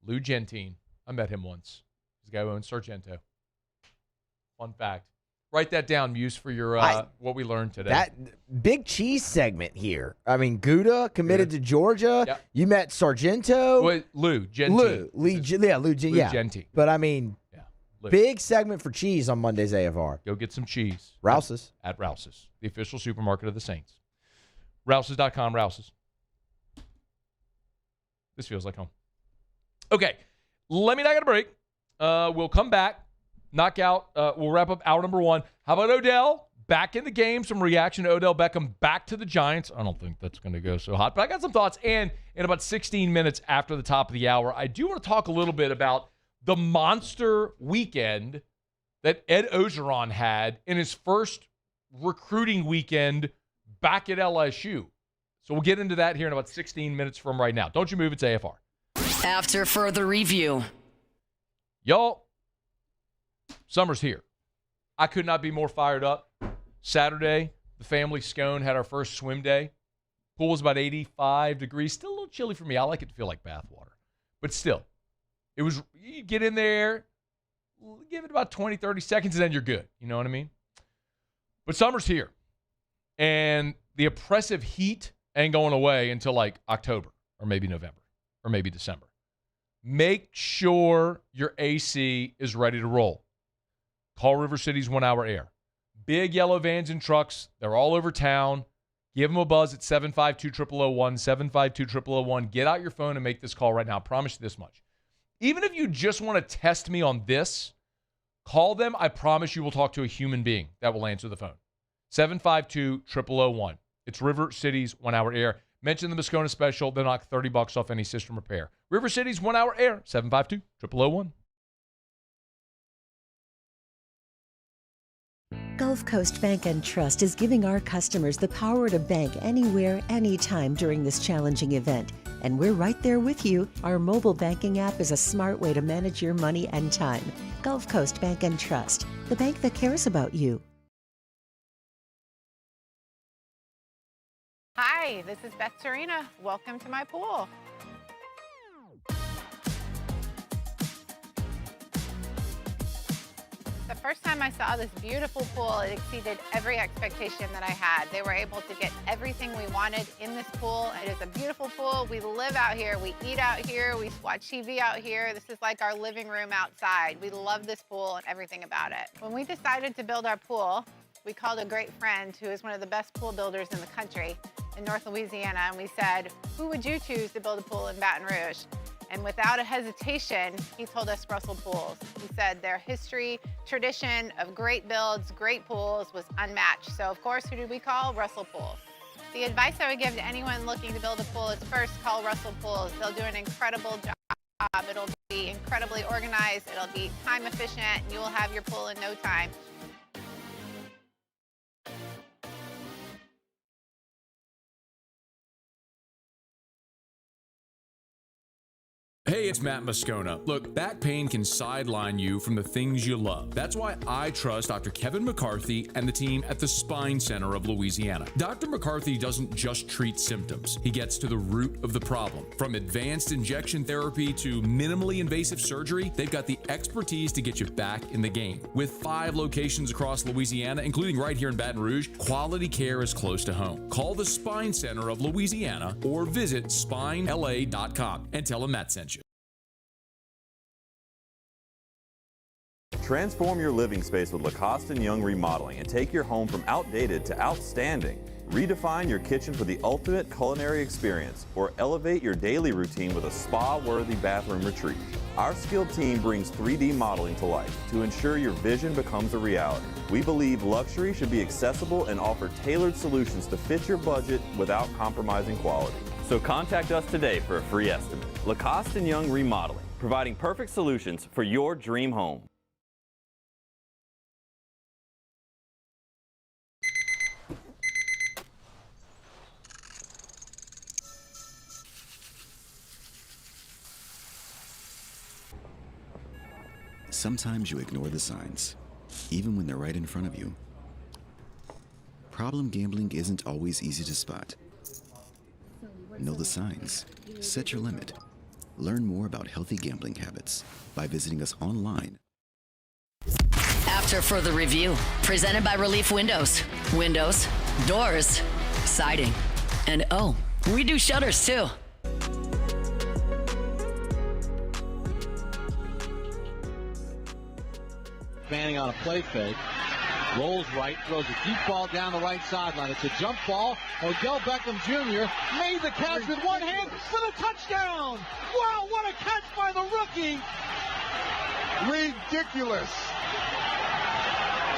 Lou Gentine. I met him once. He's the guy who owns Sargento. Fun fact. Write that down, Muse, for your what we learned today. That big cheese segment here. I mean, Gouda committed to Georgia. Yep. You met Sargento. Well, Lou Gentine. Lou Gentine. But, I mean, big segment for cheese on Monday's AFR. Go get some cheese. Rouse's. At Rouse's, the official supermarket of the Saints. Rouse's.com, Rouse's. This feels like home. Okay, let me knock out a break. We'll come back. Knockout. We'll wrap up hour number 1. How about Odell? Back in the game. Some reaction to Odell Beckham back to the Giants. I don't think that's going to go so hot, but I got some thoughts. And in about 16 minutes after the top of the hour, I do want to talk a little bit about the monster weekend that Ed Ogeron had in his first recruiting weekend back at LSU. So we'll get into that here in about 16 minutes from right now. Don't you move. It's AFR. After further review. Y'all, summer's here. I could not be more fired up. Saturday, the family Scone had our first swim day. Pool was about 85 degrees. Still a little chilly for me. I like it to feel like bath water. But still, you get in there, give it about 20, 30 seconds, and then you're good. You know what I mean? But summer's here. And the oppressive heat ain't going away until like October or maybe November or maybe December. Make sure your AC is ready to roll. Call River City's 1 Hour Air. Big yellow vans and trucks. They're all over town. Give them a buzz at 752-0001, 752-0001. Get out your phone and make this call right now. I promise you this much. Even if you just want to test me on this, call them. I promise you will talk to a human being that will answer the phone. 752-0001. It's River City's 1 Hour Air. Mention the Moscona special. They'll knock $30 off any system repair. River City's 1 Hour Air. 752-0001. Gulf Coast Bank and Trust is giving our customers the power to bank anywhere, anytime during this challenging event. And we're right there with you. Our mobile banking app is a smart way to manage your money and time. Gulf Coast Bank and Trust, the bank that cares about you. Hi, this is Beth Serena. Welcome to my pool. The first time I saw this beautiful pool, it exceeded every expectation that I had. They were able to get everything we wanted in this pool. It is a beautiful pool. We live out here. We eat out here. We watch TV out here. This is like our living room outside. We love this pool and everything about it. When we decided to build our pool, we called a great friend who is one of the best pool builders in the country in North Louisiana, and we said, who would you choose to build a pool in Baton Rouge? And without a hesitation, he told us Russell Pools. He said their history, tradition of great builds, great pools was unmatched. So of course, who did we call? Russell Pools. The advice I would give to anyone looking to build a pool is first call Russell Pools. They'll do an incredible job. It'll be incredibly organized. It'll be time efficient. And you will have your pool in no time. Hey, it's Matt Moscona. Look, back pain can sideline you from the things you love. That's why I trust Dr. Kevin McCarthy and the team at the Spine Center of Louisiana. Dr. McCarthy doesn't just treat symptoms. He gets to the root of the problem. From advanced injection therapy to minimally invasive surgery, they've got the expertise to get you back in the game. With 5 locations across Louisiana, including right here in Baton Rouge, quality care is close to home. Call the Spine Center of Louisiana or visit spinela.com and tell them Matt sent you. Transform your living space with Lacoste & Young Remodeling and take your home from outdated to outstanding. Redefine your kitchen for the ultimate culinary experience or elevate your daily routine with a spa-worthy bathroom retreat. Our skilled team brings 3D modeling to life to ensure your vision becomes a reality. We believe luxury should be accessible and offer tailored solutions to fit your budget without compromising quality. So contact us today for a free estimate. Lacoste & Young Remodeling, providing perfect solutions for your dream home. Sometimes you ignore the signs, even when they're right in front of you. Problem gambling isn't always easy to spot. Know the signs. Set your limit. Learn more about healthy gambling habits by visiting us online. After further review, presented by Relief Windows. Windows, doors, siding, and oh, we do shutters too. Manning on a play fake. Rolls right, throws a deep ball down the right sideline. It's a jump ball. Odell Beckham Jr. made the catch with one hand for the touchdown. Wow, what a catch by the rookie. Ridiculous.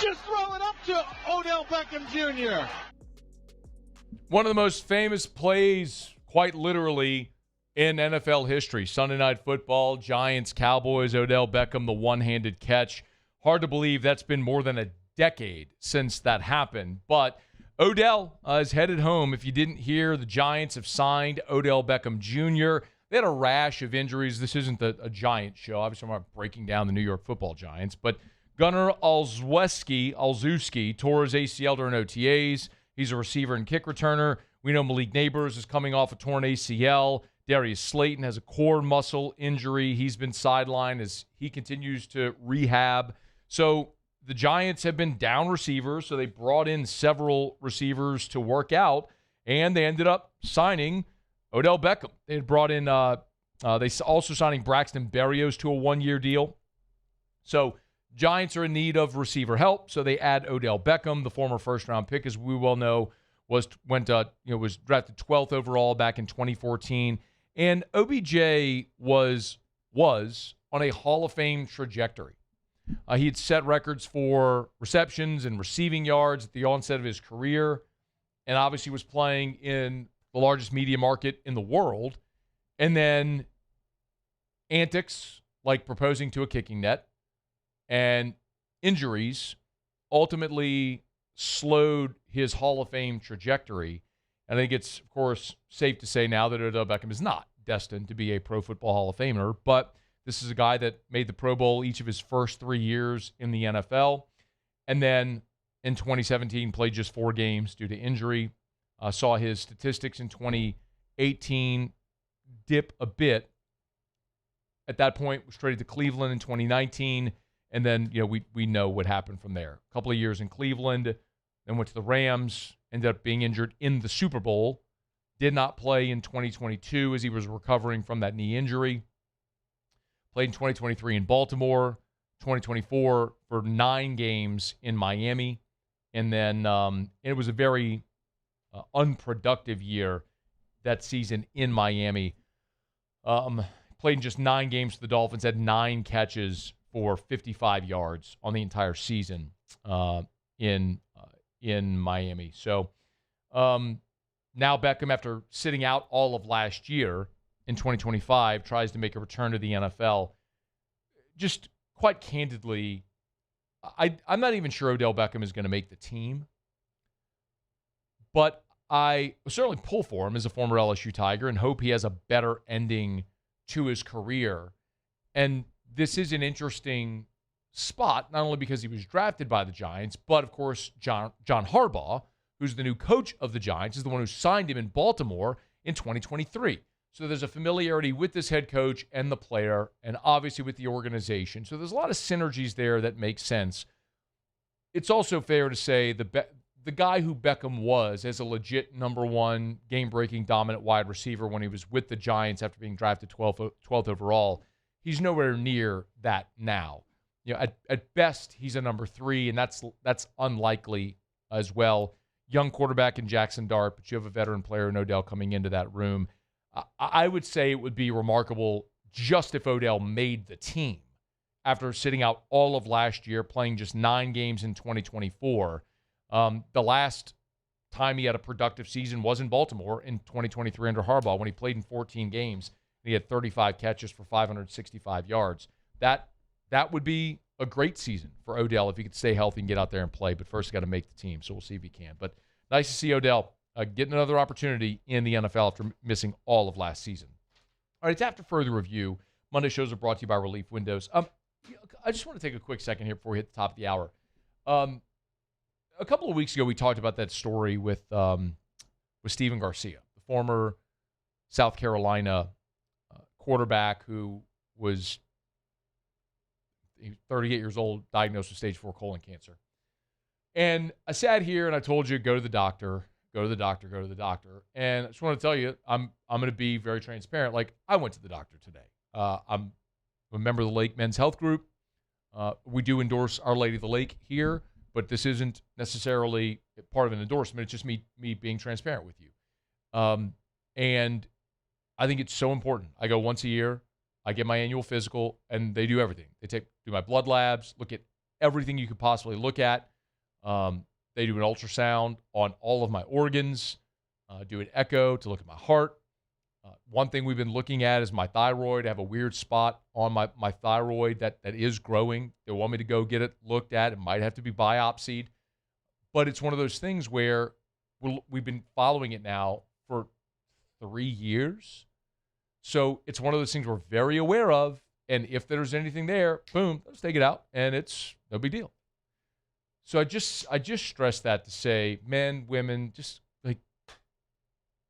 Just throw it up to Odell Beckham Jr. One of the most famous plays, quite literally, in NFL history. Sunday Night Football, Giants, Cowboys, Odell Beckham, the one-handed catch. Hard to believe that's been more than a decade since that happened. But Odell is headed home. If you didn't hear, the Giants have signed Odell Beckham Jr. They had a rash of injuries. This isn't a Giant show. Obviously, I'm not breaking down the New York Football Giants. But Gunnar Olszewski tore his ACL during OTAs. He's a receiver and kick returner. We know Malik Neighbors is coming off a torn ACL. Darius Slayton has a core muscle injury. He's been sidelined as he continues to rehab. So the Giants have been down receivers, so they brought in several receivers to work out, and they ended up signing Odell Beckham. They had brought in they also signing Braxton Berrios to a 1-year deal. So Giants are in need of receiver help, so they add Odell Beckham, the former first-round pick, as we well know, was drafted 12th overall back in 2014. And OBJ was on a Hall of Fame trajectory. He had set records for receptions and receiving yards at the onset of his career, and obviously was playing in the largest media market in the world. And then antics like proposing to a kicking net and injuries ultimately slowed his Hall of Fame trajectory. And I think it's, of course, safe to say now that Odell Beckham is not destined to be a Pro Football Hall of Famer, but this is a guy that made the Pro Bowl each of his first 3 years in the NFL, and then in 2017 played just 4 games due to injury. Saw his statistics in 2018 dip a bit. At that point, was traded to Cleveland in 2019, and then we know what happened from there. A couple of years in Cleveland, then went to the Rams, ended up being injured in the Super Bowl, did not play in 2022 as he was recovering from that knee injury. Played in 2023 in Baltimore, 2024 for 9 games in Miami, and then it was a very unproductive year that season in Miami. Played in just 9 games for the Dolphins, had 9 catches for 55 yards on the entire season in Miami. So now Beckham, after sitting out all of last year in 2025, tries to make a return to the NFL. Just quite candidly, I'm not even sure Odell Beckham is going to make the team, but I certainly pull for him as a former LSU Tiger and hope he has a better ending to his career. And this is an interesting spot, not only because he was drafted by the Giants, but, of course, John Harbaugh, who's the new coach of the Giants, is the one who signed him in Baltimore in 2023. So there's a familiarity with this head coach and the player, and obviously with the organization. So there's a lot of synergies there that make sense. It's also fair to say the guy who Beckham was as a legit number 1 game-breaking dominant wide receiver when he was with the Giants after being drafted 12th overall, he's nowhere near that now. At best, he's a number 3, and that's unlikely as well. Young quarterback in Jackson Dart, but you have a veteran player in Odell coming into that room. I would say it would be remarkable just if Odell made the team after sitting out all of last year, playing just 9 games in 2024. The last time he had a productive season was in Baltimore in 2023 under Harbaugh when he played in 14 games. And he had 35 catches for 565 yards. That would be a great season for Odell if he could stay healthy and get out there and play. But first, got to make the team, so we'll see if he can. But nice to see Odell getting another opportunity in the NFL after missing all of last season. All right, it's After Further Review. Monday shows are brought to you by Relief Windows. I just want to take a quick second here before we hit the top of the hour. A couple of weeks ago, we talked about that story with Steven Garcia, the former South Carolina quarterback who was 38 years old, diagnosed with stage 4 colon cancer. And I sat here and I told you, go to the doctor. And I just want to tell you, I'm going to be very transparent. Like, I went to the doctor today. I'm a member of the Lake Men's Health Group. We do endorse Our Lady of the Lake here, but this isn't necessarily part of an endorsement. It's just me being transparent with you. And I think it's so important. I go once a year. I get my annual physical, and they do everything. They do my blood labs, look at everything you could possibly look at. They do an ultrasound on all of my organs, do an echo to look at my heart. One thing we've been looking at is my thyroid. I have a weird spot on my thyroid that is growing. They want me to go get it looked at. It might have to be biopsied. But it's one of those things where we've been following it now for 3 years. So it's one of those things we're very aware of. And if there's anything there, boom, let's take it out. And it's no big deal. So I just stress that to say, men, women, just like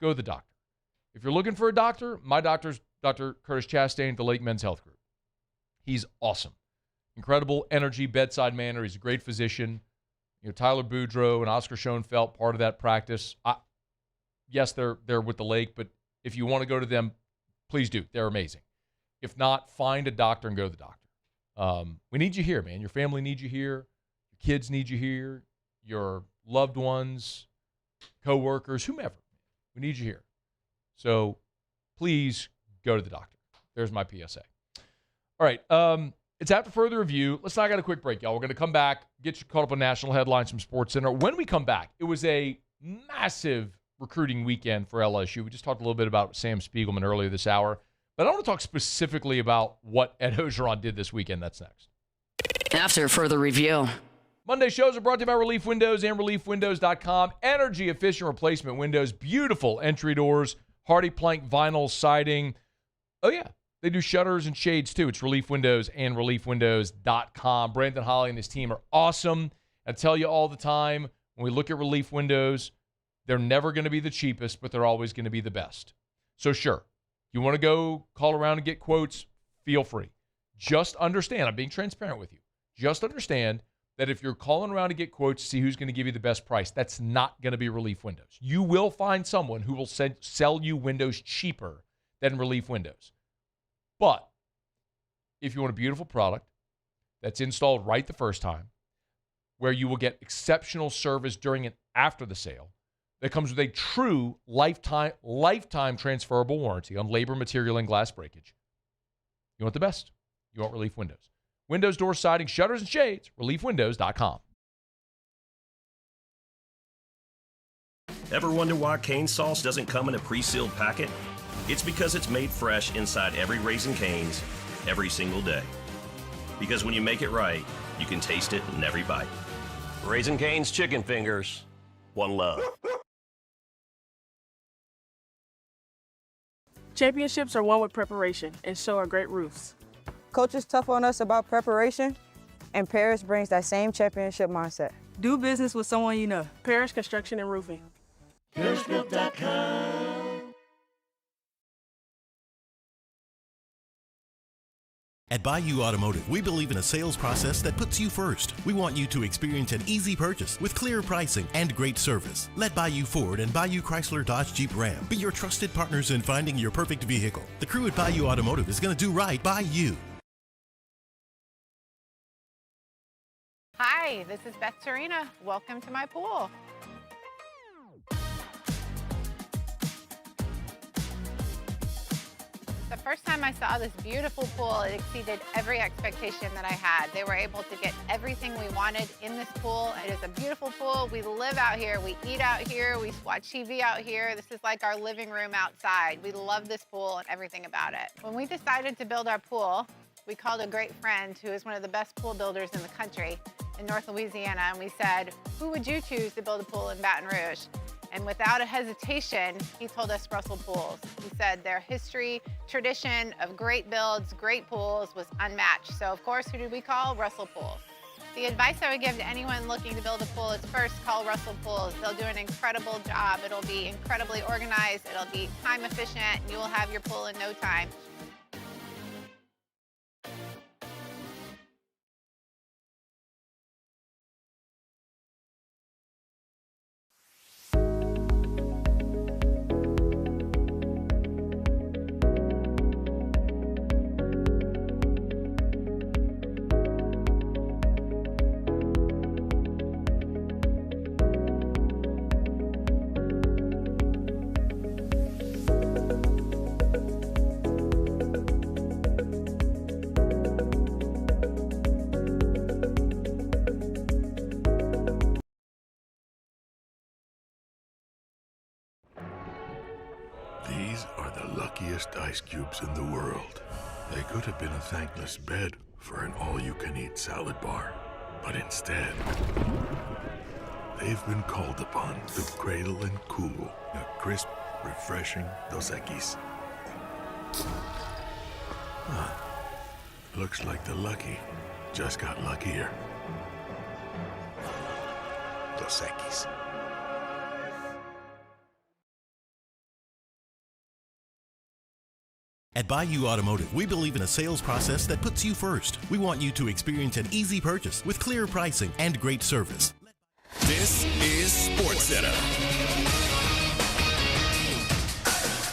go to the doctor. If you're looking for a doctor, my doctor's Dr. Curtis Chastain at the Lake Men's Health Group. He's awesome. Incredible energy, bedside manner. He's a great physician. You know, Tyler Boudreau and Oscar Schoenfeld, part of that practice. Yes, they're with the Lake, but if you want to go to them, please do. They're amazing. If not, find a doctor and go to the doctor. We need you here, man. Your family needs you here. Your kids need you here. Your loved ones, coworkers, whomever. We need you here. So please go to the doctor. There's my PSA. All right. It's after further review. Let's knock out a quick break, y'all. We're going to come back, get you caught up on national headlines from SportsCenter. When we come back, it was a massive recruiting weekend for LSU. We just talked a little bit about Sam Spiegelman earlier this hour. But I want to talk specifically about what Ed Ogeron did this weekend. That's next. After further review. Monday shows are brought to you by Relief Windows and ReliefWindows.com. Energy-efficient replacement windows, beautiful entry doors, hardy plank vinyl siding. Oh, yeah. They do shutters and shades, too. It's Relief Windows and ReliefWindows.com. Brandon Holly and his team are awesome. I tell you all the time, when we look at Relief Windows, they're never going to be the cheapest, but they're always going to be the best. So, sure, you want to go call around and get quotes, feel free. Just understand, I'm being transparent with you. Just understand that if you're calling around to get quotes to see who's going to give you the best price, that's not going to be Relief Windows. You will find someone who will sell you windows cheaper than Relief Windows. But if you want a beautiful product that's installed right the first time, where you will get exceptional service during and after the sale, that comes with a true lifetime transferable warranty on labor, material, and glass breakage, you want the best. You want Relief Windows. Windows, doors, siding, shutters, and shades, ReliefWindows.com. Ever wonder why cane sauce doesn't come in a pre-sealed packet? It's because it's made fresh inside every Raising Cane's every single day. Because when you make it right, you can taste it in every bite. Raising Cane's chicken fingers, one love. Championships are won with preparation, and so are great roofs. Coach is tough on us about preparation, and Paris brings that same championship mindset. Do business with someone you know. Paris Construction and Roofing. ParisBuilt.com. At Bayou Automotive, we believe in a sales process that puts you first. We want you to experience an easy purchase with clear pricing and great service. Let Bayou Ford and Bayou Chrysler Dodge Jeep Ram be your trusted partners in finding your perfect vehicle. The crew at Bayou Automotive is going to do right by you. Hi, this is Beth Serena. Welcome to my pool. The first time I saw this beautiful pool, it exceeded every expectation that I had. They were able to get everything we wanted in this pool. It is a beautiful pool. We live out here. We eat out here. We watch TV out here. This is like our living room outside. We love this pool and everything about it. When we decided to build our pool, we called a great friend who is one of the best pool builders in the country in North Louisiana, and we said, who would you choose to build a pool in Baton Rouge? And without a hesitation, he told us Russell Pools. He said their history, tradition of great builds, great pools was unmatched. So of course, who did we call? Russell Pools. The advice I would give to anyone looking to build a pool is first call Russell Pools. They'll do an incredible job. It'll be incredibly organized. It'll be time efficient. And you will have your pool in no time. These are the luckiest ice cubes in the world. They could have been a thankless bed for an all-you-can-eat salad bar. But instead, they've been called upon to cradle and cool a crisp, refreshing Dos Equis. Huh. Looks like the lucky just got luckier. Dos Equis. At Bayou Automotive, we believe in a sales process that puts you first. We want you to experience an easy purchase with clear pricing and great service. This is SportsCenter.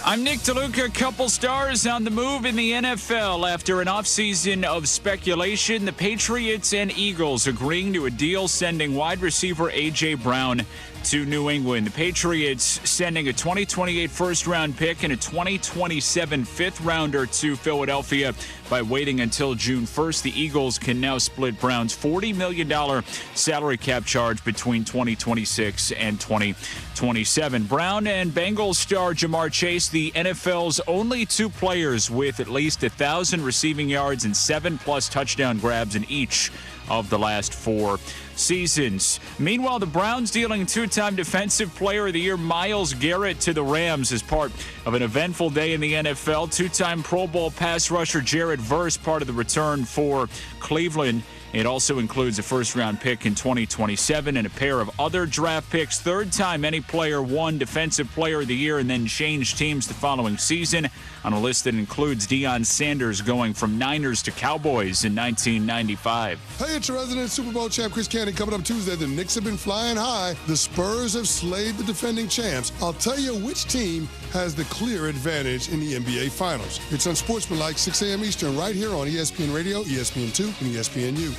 I'm Nick DeLuca. A couple stars on the move in the NFL after an offseason of speculation. The Patriots and Eagles agreeing to a deal sending wide receiver A.J. Brown to New England. The Patriots sending a 2028 first-round pick and a 2027 fifth-rounder to Philadelphia by waiting until June 1st. The Eagles can now split Brown's $40 million salary cap charge between 2026 and 2027. Brown and Bengals star Jamar Chase, the NFL's only two players with at least 1,000 receiving yards and 7+ touchdown grabs in each of the last 4 seasons. Meanwhile, the Browns dealing two-time Defensive Player of the Year Myles Garrett to the Rams as part of an eventful day in the NFL. Two-time Pro Bowl pass rusher Jared Verse part of the return for Cleveland. It also includes a first-round pick in 2027 and a pair of other draft picks. Third time any player won Defensive Player of the Year and then changed teams the following season on a list that includes Deion Sanders going from Niners to Cowboys in 1995. Hey, it's your resident Super Bowl champ Chris Candy. Coming up Tuesday, the Knicks have been flying high. The Spurs have slayed the defending champs. I'll tell you which team has the clear advantage in the NBA Finals. It's Unsportsmanlike, 6 a.m. Eastern, right here on ESPN Radio, ESPN2, and ESPNU.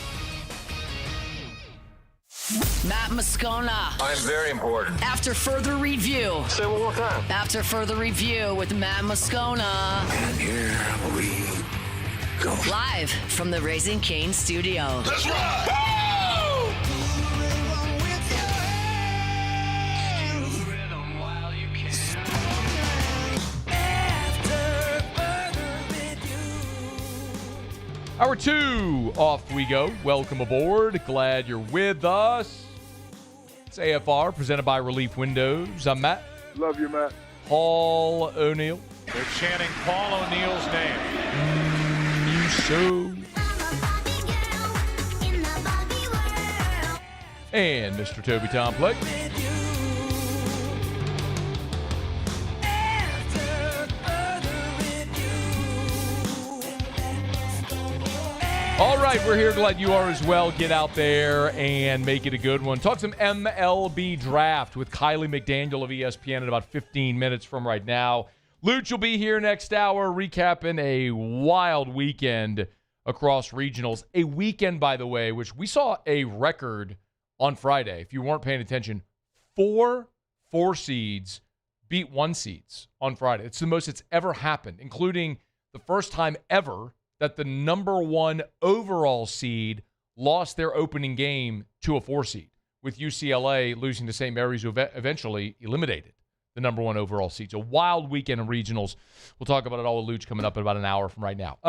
Matt Moscona. I'm very important. After further review. Say it one more time. After further review with Matt Moscona. And here we go. Live from the Raising Cane studio. Let's ride! Hour 2, off we go. Welcome aboard. Glad you're with us. It's AFR, presented by Relief Windows. I'm Matt. Love you, Matt. Paul O'Neill. They're chanting Paul O'Neill's name. You so. And Mr. Toby Tomplake. All right, we're here. Glad you are as well. Get out there and make it a good one. Talk some MLB Draft with Kiley McDaniel of ESPN in about 15 minutes from right now. Luch will be here next hour recapping a wild weekend across regionals. A weekend, by the way, which we saw a record on Friday. If you weren't paying attention, 4 seeds beat 1 seeds on Friday. It's the most it's ever happened, including the first time ever that the number 1 overall seed lost their opening game to a 4 seed, with UCLA losing to St. Mary's, who eventually eliminated the number 1 overall seed. So wild weekend of regionals. We'll talk about it all with Luch coming up in about an hour from right now.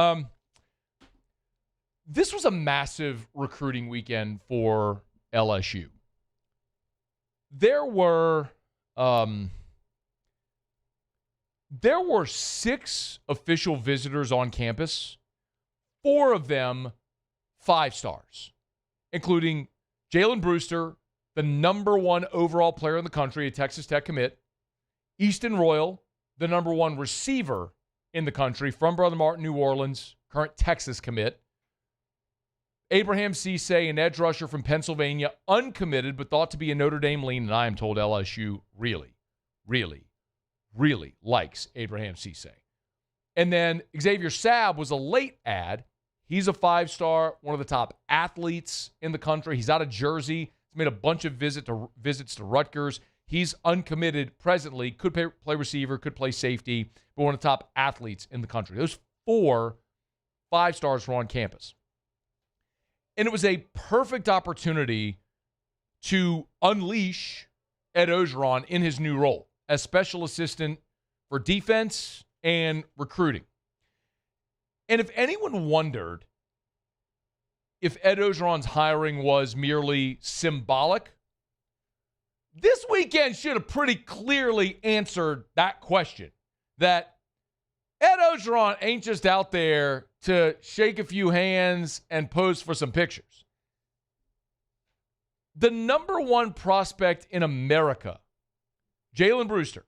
This was a massive recruiting weekend for LSU. There were 6 official visitors on campus. 4 of them 5 stars, including Jalen Brewster, the number 1 overall player in the country, a Texas Tech commit, Easton Royal, the number 1 receiver in the country from Brother Martin, New Orleans, current Texas commit, Abraham Cisse, an edge rusher from Pennsylvania, uncommitted but thought to be a Notre Dame lean, and I am told LSU really, really, really likes Abraham Cisse. And then Xavier Sabb was a late add. He's a 5-star, one of the top athletes in the country. He's out of Jersey. He's made a bunch of visits to Rutgers. He's uncommitted presently, could play receiver, could play safety, but one of the top athletes in the country. Those 4 5-stars were on campus. And it was a perfect opportunity to unleash Ed Ogeron in his new role as special assistant for defense and recruiting. And if anyone wondered if Ed Ogeron's hiring was merely symbolic, this weekend should have pretty clearly answered that question. That Ed Ogeron ain't just out there to shake a few hands and pose for some pictures. The number one prospect in America, Jalen Brewster,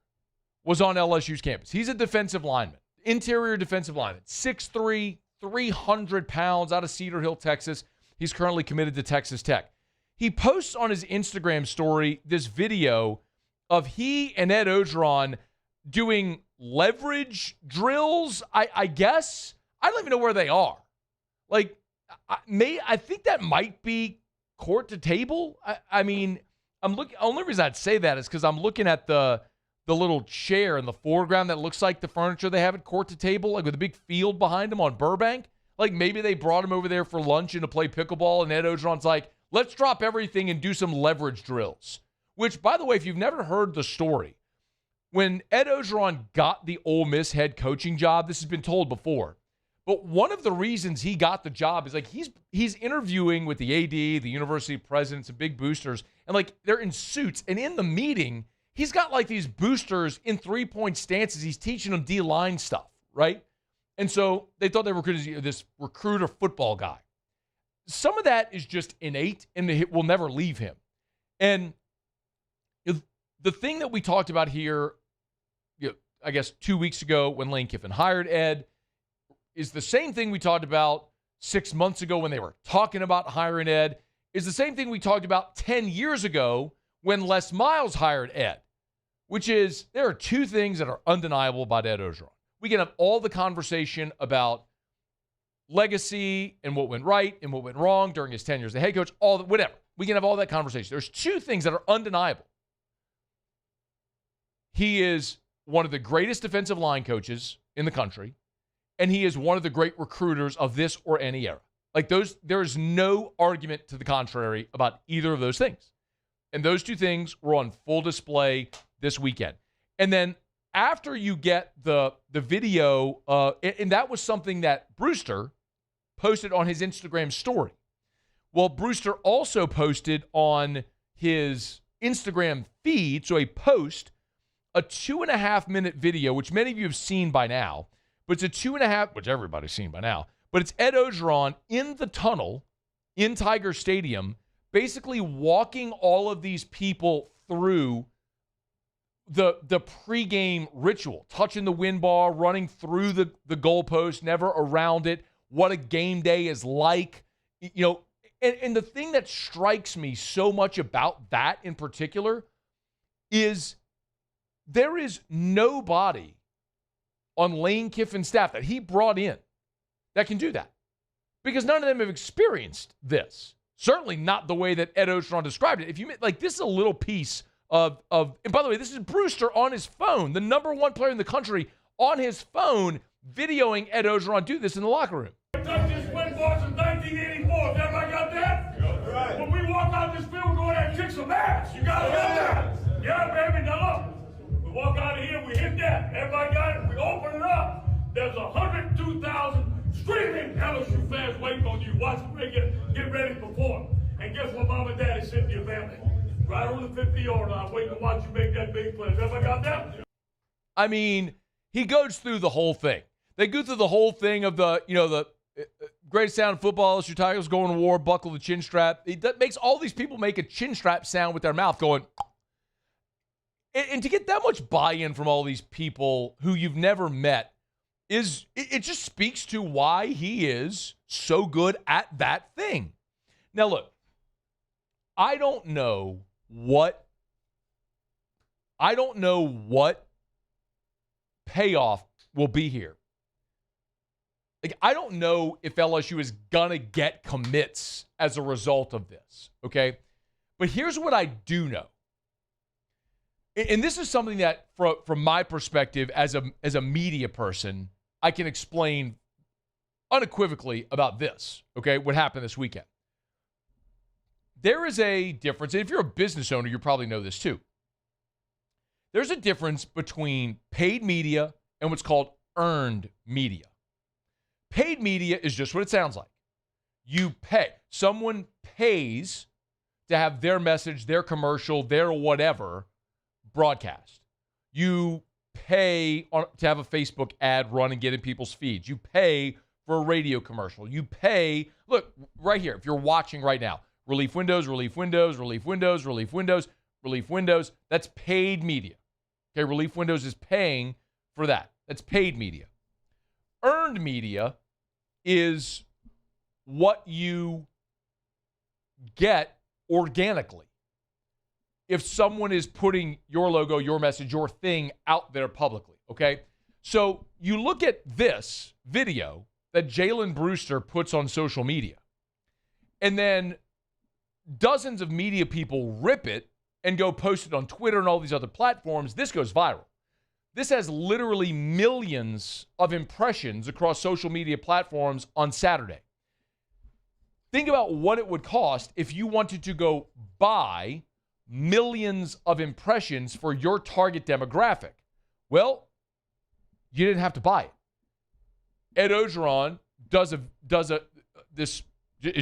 was on LSU's campus. He's a defensive lineman, interior defensive lineman, 6'3", 300 pounds, out of Cedar Hill, Texas. He's currently committed to Texas Tech. He posts on his Instagram story this video of he and Ed Ogeron doing leverage drills, I guess. I don't even know where they are. Like, I think that might be court to table. I mean, only reason I'd say that is because I'm looking at the little chair in the foreground that looks like the furniture they have at court to table, like with a big field behind them on Burbank. Like maybe they brought him over there for lunch and to play pickleball, and Ed Ogeron's like, let's drop everything and do some leverage drills. Which, by the way, if you've never heard the story, when Ed Ogeron got the Ole Miss head coaching job, this has been told before, but one of the reasons he got the job is like he's interviewing with the AD, the university presidents, and big boosters, and like they're in suits, and in the meeting, he's got like these boosters in three-point stances. He's teaching them D-line stuff, right? And so they thought they recruited this recruiter football guy. Some of that is just innate, and it will never leave him. And the thing that we talked about here, I guess 2 weeks ago when Lane Kiffin hired Ed, is the same thing we talked about 6 months ago when they were talking about hiring Ed, is the same thing we talked about 10 years ago when Les Miles hired Ed, which is there are two things that are undeniable about Ed Ogeron. We can have all the conversation about legacy and what went right and what went wrong during his tenure as the head coach, whatever. We can have all that conversation. There's two things that are undeniable. He is one of the greatest defensive line coaches in the country, and he is one of the great recruiters of this or any era. Like there is no argument to the contrary about either of those things. And those two things were on full display this weekend. And then after you get the video, and that was something that Brewster posted on his Instagram story. Well, Brewster also posted on his Instagram feed, so a post, a 2.5-minute video, which many of you have seen by now, but it's a 2.5, which everybody's seen by now, but it's Ed Ogeron in the tunnel in Tiger Stadium, basically walking all of these people through the pregame ritual, touching the wind bar, running through the goalpost, never around it, what a game day is like. And the thing that strikes me so much about that in particular is there is nobody on Lane Kiffin's staff that he brought in that can do that, because none of them have experienced this. Certainly not the way that Ed Ogeron described it. If you like, this is a little piece of, and by the way, this is Brewster on his phone, the number one player in the country on his phone, videoing Ed Ogeron do this in the locker room. This win bar since 1984. Everybody got that? Right. When we walk out this field, go there and kick some ass. You got that? Yeah, baby. Now look, we walk out of here, we hit that. Everybody got it. We open it up. There's 102,000 screaming LSU fans waiting on you. Watch them get ready to perform. And guess what, Mom and Daddy sitting in your family? Right on the 50-yard line, waiting to watch you make that big play. Everybody got that? I mean, he goes through the whole thing. They go through the whole thing of the greatest sound in football, LSU Tigers going to war, buckle the chin strap. That makes all these people make a chin strap sound with their mouth going. And to get that much buy-in from all these people who you've never met it just speaks to why he is so good at that thing. Now, look, I don't know what payoff will be here. Like, I don't know if LSU is going to get commits as a result of this, okay? But here's what I do know. And this is something that, from my perspective as a media person, I can explain unequivocally about this, okay, what happened this weekend. There is a difference, and if you're a business owner, you probably know this too. There's a difference between paid media and what's called earned media. Paid media is just what it sounds like. You pay. Someone pays to have their message, their commercial, their whatever broadcast. You pay to have a Facebook ad run and get in people's feeds. You pay for a radio commercial. You pay, look, right here, if you're watching right now, Relief windows, relief windows, relief windows, relief windows, relief windows. That's paid media. Okay, Relief Windows is paying for that. That's paid media. Earned media is what you get organically. If someone is putting your logo, your message, your thing out there publicly, okay? So you look at this video that Jalen Brewster puts on social media, and then dozens of media people rip it and go post it on Twitter and all these other platforms. This goes viral. This has literally millions of impressions across social media platforms on Saturday. Think about what it would cost if you wanted to go buy millions of impressions for your target demographic. Well, you didn't have to buy it. Ed Ogeron is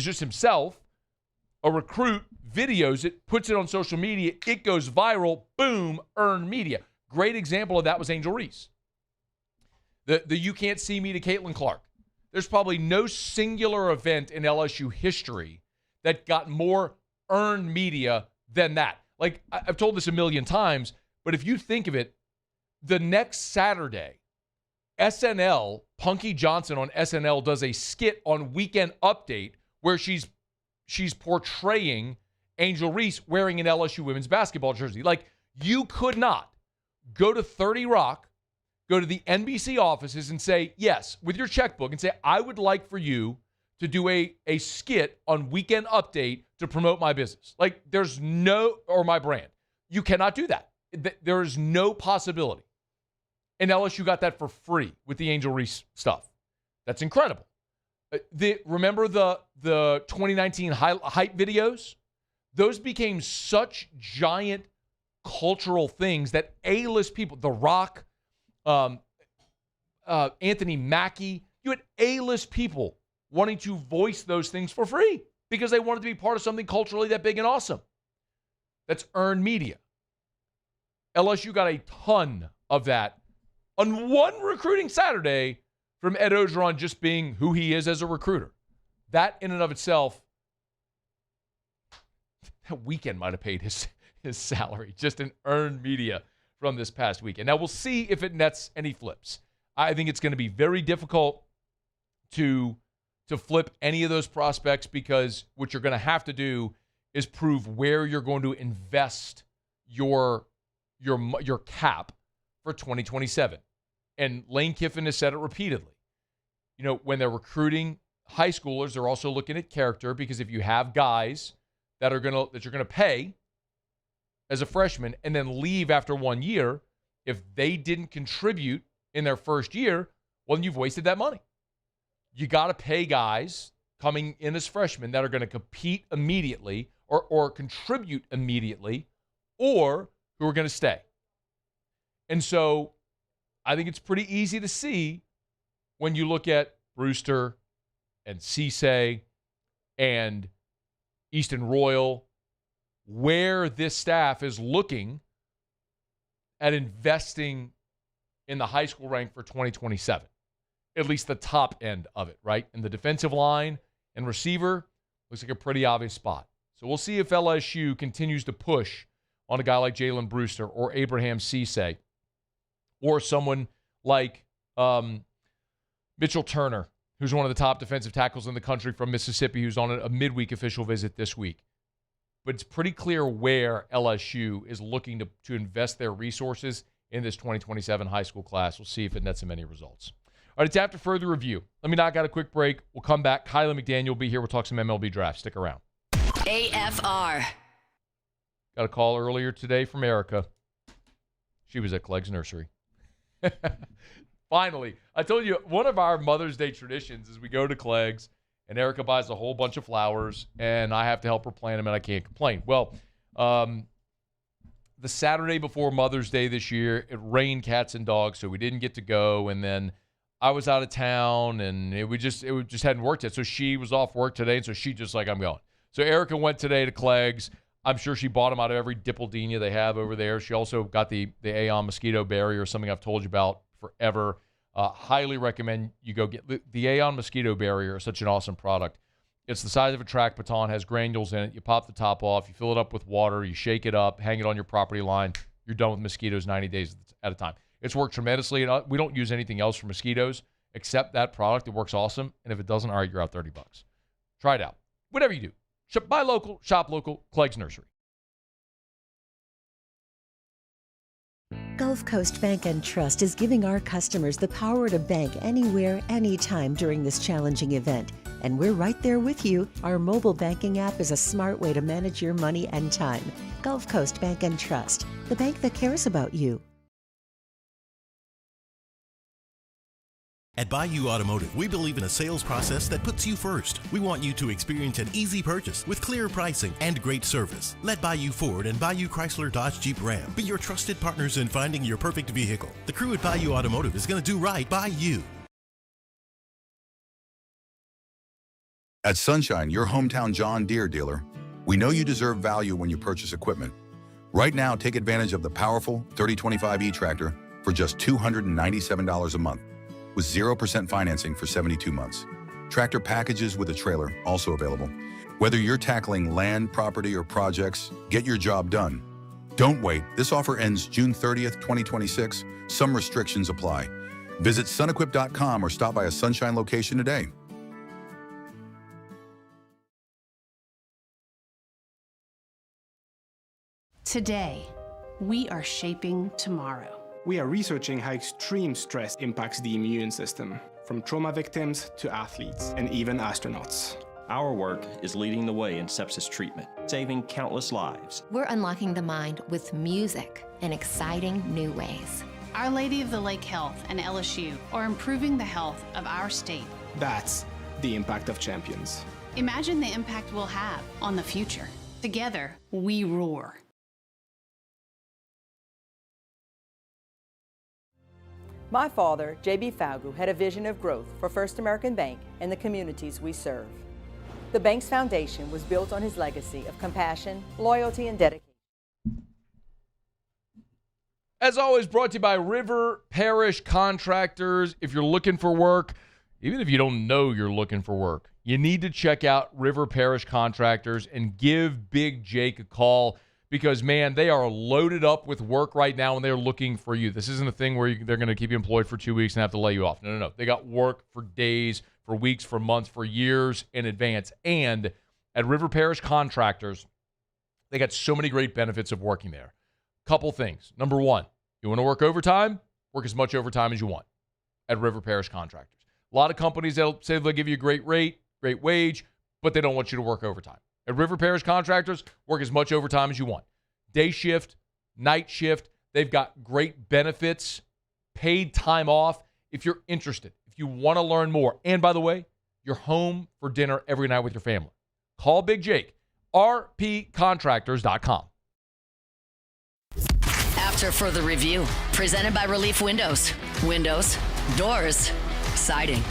just himself, a recruit, videos it, puts it on social media, it goes viral, boom, earned media. Great example of that was Angel Reese. The You Can't See Me to Caitlin Clark. There's probably no singular event in LSU history that got more earned media than that. Like, I've told this a million times, but if you think of it, the next Saturday, SNL, Punky Johnson on SNL does a skit on Weekend Update where she's portraying Angel Reese wearing an LSU women's basketball jersey. Like, you could not go to 30 Rock, go to the NBC offices and say, yes, with your checkbook, and say, I would like for you to do a skit on Weekend Update to promote my business. Like, there's no, or my brand. You cannot do that. There is no possibility. And LSU got that for free with the Angel Reese stuff. That's incredible. Remember the 2019 hype videos? Those became such giant cultural things that A-list people, The Rock, Anthony Mackie, you had A-list people wanting to voice those things for free because they wanted to be part of something culturally that big and awesome. That's earned media. LSU got a ton of that on one recruiting Saturday from Ed Ogeron just being who he is as a recruiter. That in and of itself, that weekend might have paid his salary, just in earned media from this past weekend. Now, we'll see if it nets any flips. I think it's going to be very difficult to flip any of those prospects because what you're going to have to do is prove where you're going to invest your cap for 2027. And Lane Kiffin has said it repeatedly. You know, when they're recruiting high schoolers, they're also looking at character because if you have guys that you're going to pay as a freshman and then leave after 1 year, if they didn't contribute in their first year, well, then you've wasted that money. You got to pay guys coming in as freshmen that are going to compete immediately or contribute immediately or who are going to stay. And so I think it's pretty easy to see when you look at Brewster and Cisse and Easton Royal, where this staff is looking at investing in the high school rank for 2027. At least the top end of it, right? And the defensive line and receiver looks like a pretty obvious spot. So we'll see if LSU continues to push on a guy like Jalen Brewster or Abraham Cisse or someone like Mitchell Turner, who's one of the top defensive tackles in the country from Mississippi, who's on a midweek official visit this week. But it's pretty clear where LSU is looking to invest their resources in this 2027 high school class. We'll see if it nets them any results. All right, it's after further review. Let me knock out a quick break. We'll come back. Kiley McDaniel will be here. We'll talk some MLB Draft. Stick around. AFR. Got a call earlier today from Erica. She was at Clegg's nursery. Finally, I told you, one of our Mother's Day traditions is we go to Clegg's, and Erica buys a whole bunch of flowers, and I have to help her plant them, and I can't complain. Well, the Saturday before Mother's Day this year, it rained cats and dogs, so we didn't get to go, and then I was out of town, and it just hadn't worked yet. So she was off work today, and so she just like, I'm going. So Erica went today to Clegg's. I'm sure she bought them out of every dippledinia they have over there. She also got the Aeon mosquito barrier, something I've told you about forever. Highly recommend you go get the Aeon mosquito barrier. Such an awesome product. It's the size of a track baton, has granules in it. You pop the top off, you fill it up with water, you shake it up, hang it on your property line. You're done with mosquitoes 90 days at a time. It's worked tremendously. We don't use anything else for mosquitoes except that product. It works awesome. And if it doesn't, all right, you're out $30. Try it out. Whatever you do. Buy local, shop local, Clegg's Nursery. Gulf Coast Bank and Trust is giving our customers the power to bank anywhere, anytime during this challenging event. And we're right there with you. Our mobile banking app is a smart way to manage your money and time. Gulf Coast Bank and Trust, the bank that cares about you. At Bayou Automotive, we believe in a sales process that puts you first. We want you to experience an easy purchase with clear pricing and great service. Let Bayou Ford and Bayou Chrysler Dodge Jeep Ram be your trusted partners in finding your perfect vehicle. The crew at Bayou Automotive is going to do right by you. At Sunshine, your hometown John Deere dealer, we know you deserve value when you purchase equipment. Right now, take advantage of the powerful 3025E tractor for just $297 a month, with 0% financing for 72 months. Tractor packages with a trailer also available. Whether you're tackling land, property, or projects, get your job done. Don't wait. This offer ends June 30th, 2026. Some restrictions apply. Visit sunequip.com or stop by a Sunshine location today. Today, we are shaping tomorrow. We are researching how extreme stress impacts the immune system, from trauma victims to athletes and even astronauts. Our work is leading the way in sepsis treatment, saving countless lives. We're unlocking the mind with music in exciting new ways. Our Lady of the Lake Health and LSU are improving the health of our state. That's the impact of champions. Imagine the impact we'll have on the future. Together, we roar. My father, J.B. Falgu, had a vision of growth for First American Bank and the communities we serve. The bank's foundation was built on his legacy of compassion, loyalty, and dedication. As always, brought to you by River Parish Contractors. If you're looking for work, even if you don't know you're looking for work, you need to check out River Parish Contractors and give Big Jake a call. Because, man, they are loaded up with work right now, and they're looking for you. This isn't a thing where they're going to keep you employed for 2 weeks and have to lay you off. No. They got work for days, for weeks, for months, for years in advance. And at River Parish Contractors, they got so many great benefits of working there. Couple things. Number one, you want to work overtime? Work as much overtime as you want at River Parish Contractors. A lot of companies, they'll say they'll give you a great rate, great wage, but they don't want you to work overtime. At River Parish Contractors, work as much overtime as you want. Day shift, night shift, they've got great benefits, paid time off. If you're interested, if you want to learn more, and by the way, you're home for dinner every night with your family. Call Big Jake, rpcontractors.com. After further review, presented by Relief Windows. Windows, doors, siding,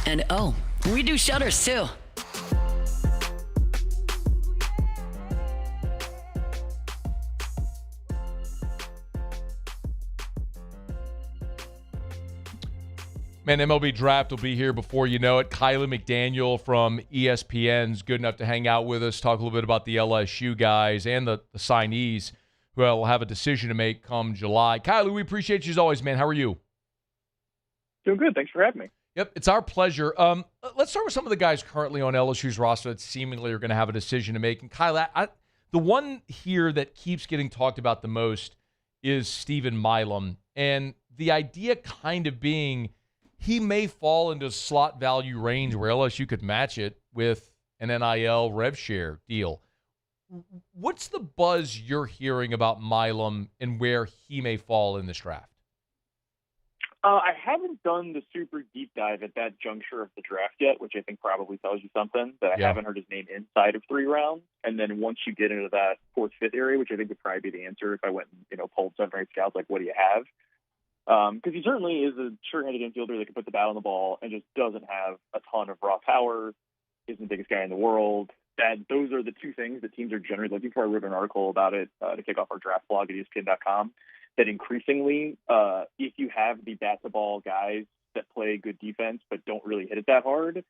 and oh, we do shutters too. Man, MLB Draft will be here before you know it. Kiley McDaniel from ESPN's good enough to hang out with us, talk a little bit about the LSU guys and the signees who will have a decision to make come July. Kiley, we appreciate you as always, man. How are you? Doing good. Thanks for having me. Yep, it's our pleasure. Let's start with some of the guys currently on LSU's roster that seemingly are going to have a decision to make. And Kiley, the one here that keeps getting talked about the most is Stephen Milam. And the idea kind of being he may fall into slot value range where LSU could match it with an NIL rev share deal. What's the buzz you're hearing about Milam and where he may fall in this draft? I haven't done the super deep dive at that juncture of the draft yet, which I think probably tells you something, that I haven't heard his name inside of 3 rounds. And then once you get into that 4th, 5th area, which I think would probably be the answer if I went and polled 7 or 8 scouts, like, what do you have? Because he certainly is a sure-handed infielder that can put the bat on the ball and just doesn't have a ton of raw power, isn't the biggest guy in the world. Those are the 2 things that teams are generally looking for. I wrote an article about it to kick off our draft blog at ESPN.com, that increasingly, if you have the bat-to-ball guys that play good defense but don't really hit it that hard,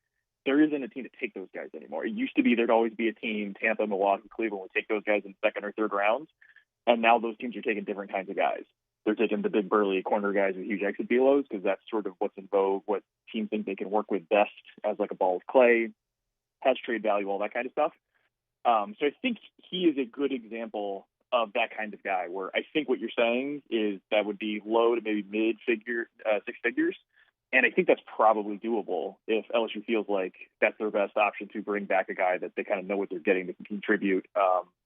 there isn't a team to take those guys anymore. It used to be there'd always be a team, Tampa, Milwaukee, Cleveland, would take those guys in second or third rounds. And now those teams are taking different kinds of guys. They're taking the big burly corner guys with huge exit velos because that's sort of what's in vogue, what teams think they can work with best as like a ball of clay, has trade value, all that kind of stuff. So I think he is a good example of that kind of guy where I think what you're saying is that would be low to maybe mid-figure, six figures. And I think that's probably doable if LSU feels like that's their best option to bring back a guy that they kind of know what they're getting that can contribute.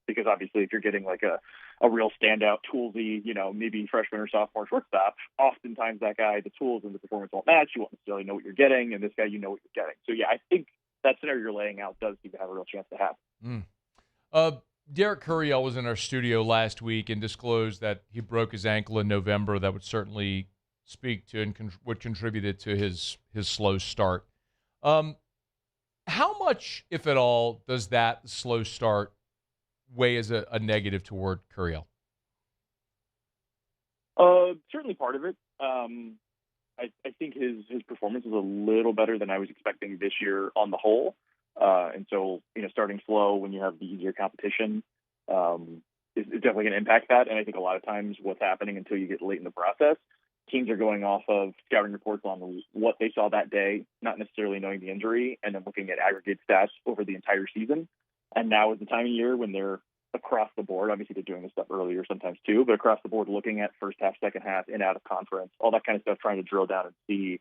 Because obviously if you're getting like a real standout, toolsy, maybe freshman or sophomore shortstop, oftentimes that guy, the tools and the performance won't match. You won't necessarily know what you're getting. And this guy, you know what you're getting. So yeah, I think that scenario you're laying out does seem to have a real chance to happen. Derek Curiel was in our studio last week and disclosed that he broke his ankle in November. That would certainly speak to and what contributed to his slow start. How much, if at all, does that slow start weigh as a negative toward Curiel? Certainly part of it. I think his performance is a little better than I was expecting this year on the whole. And so, starting slow when you have the easier competition is definitely going to impact that. And I think a lot of times what's happening until you get late in the process, teams are going off of scouting reports on what they saw that day, not necessarily knowing the injury, and then looking at aggregate stats over the entire season. And now is the time of year when they're across the board. Obviously, they're doing this stuff earlier sometimes too, but across the board, looking at first half, second half, in, out of conference, all that kind of stuff, trying to drill down and see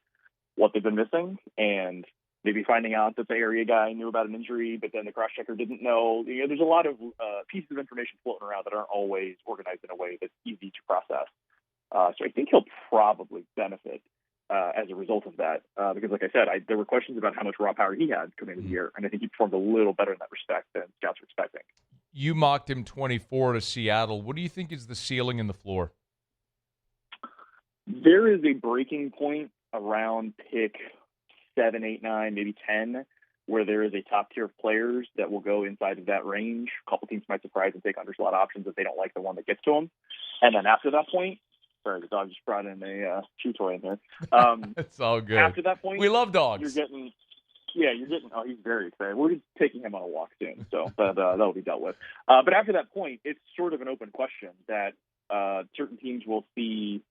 what they've been missing, and maybe finding out that the area guy knew about an injury, but then the cross-checker didn't know. There's a lot of pieces of information floating around that aren't always organized in a way that's easy to process. So I think he'll probably benefit as a result of that, because like I said, there were questions about how much raw power he had coming into the year, and I think he performed a little better in that respect than scouts were expecting. You mocked him 24 to Seattle. What do you think is the ceiling and the floor? There is a breaking point around pick 7, 8, 9, maybe 10, where there is a top tier of players that will go inside of that range. A couple teams might surprise and take underslot options if they don't like the one that gets to them. And then after that point, sorry, the dog just brought in a chew toy in there. It's all good. After that point, we love dogs. You're getting, oh, he's very excited. We're taking him on a walk soon, so that'll be dealt with. But after that point, it's sort of an open question that certain teams will see,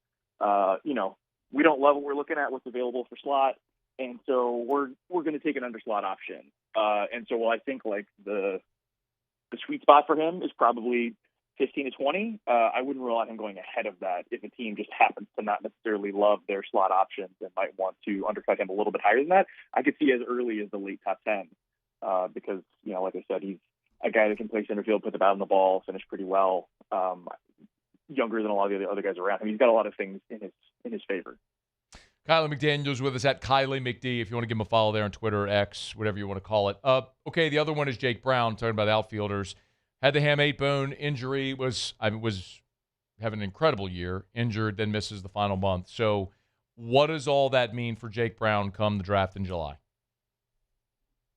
we don't love what we're looking at, what's available for slot. And so we're going to take an underslot option. And so I think like the sweet spot for him is probably 15 to 20. I wouldn't rule out him going ahead of that if a team just happens to not necessarily love their slot options and might want to undercut him a little bit higher than that. I could see as early as the late top 10 because, like I said, he's a guy that can play center field, put the bat on the ball, finish pretty well, younger than a lot of the other guys around him. He's got a lot of things in his favor. Kiley McDaniel is with us at Kiley McD, if you want to give him a follow there on Twitter or X, whatever you want to call it. Okay, the other one is Jake Brown, talking about outfielders. Had the ham 8-bone injury, was having an incredible year, injured, then misses the final month. So what does all that mean for Jake Brown come the draft in July?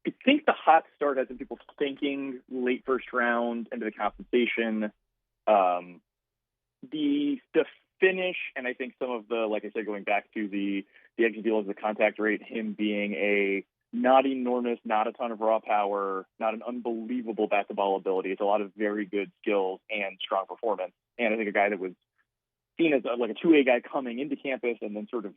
I think the hot start has been people thinking late first round into the compensation. The finish, and I think some of the, like I said, going back to the exit deal of the contact rate, him being a not enormous, not a ton of raw power, not an unbelievable bat-to-ball ability. It's a lot of very good skills and strong performance. And I think a guy that was seen as like a 2A guy coming into campus and then sort of,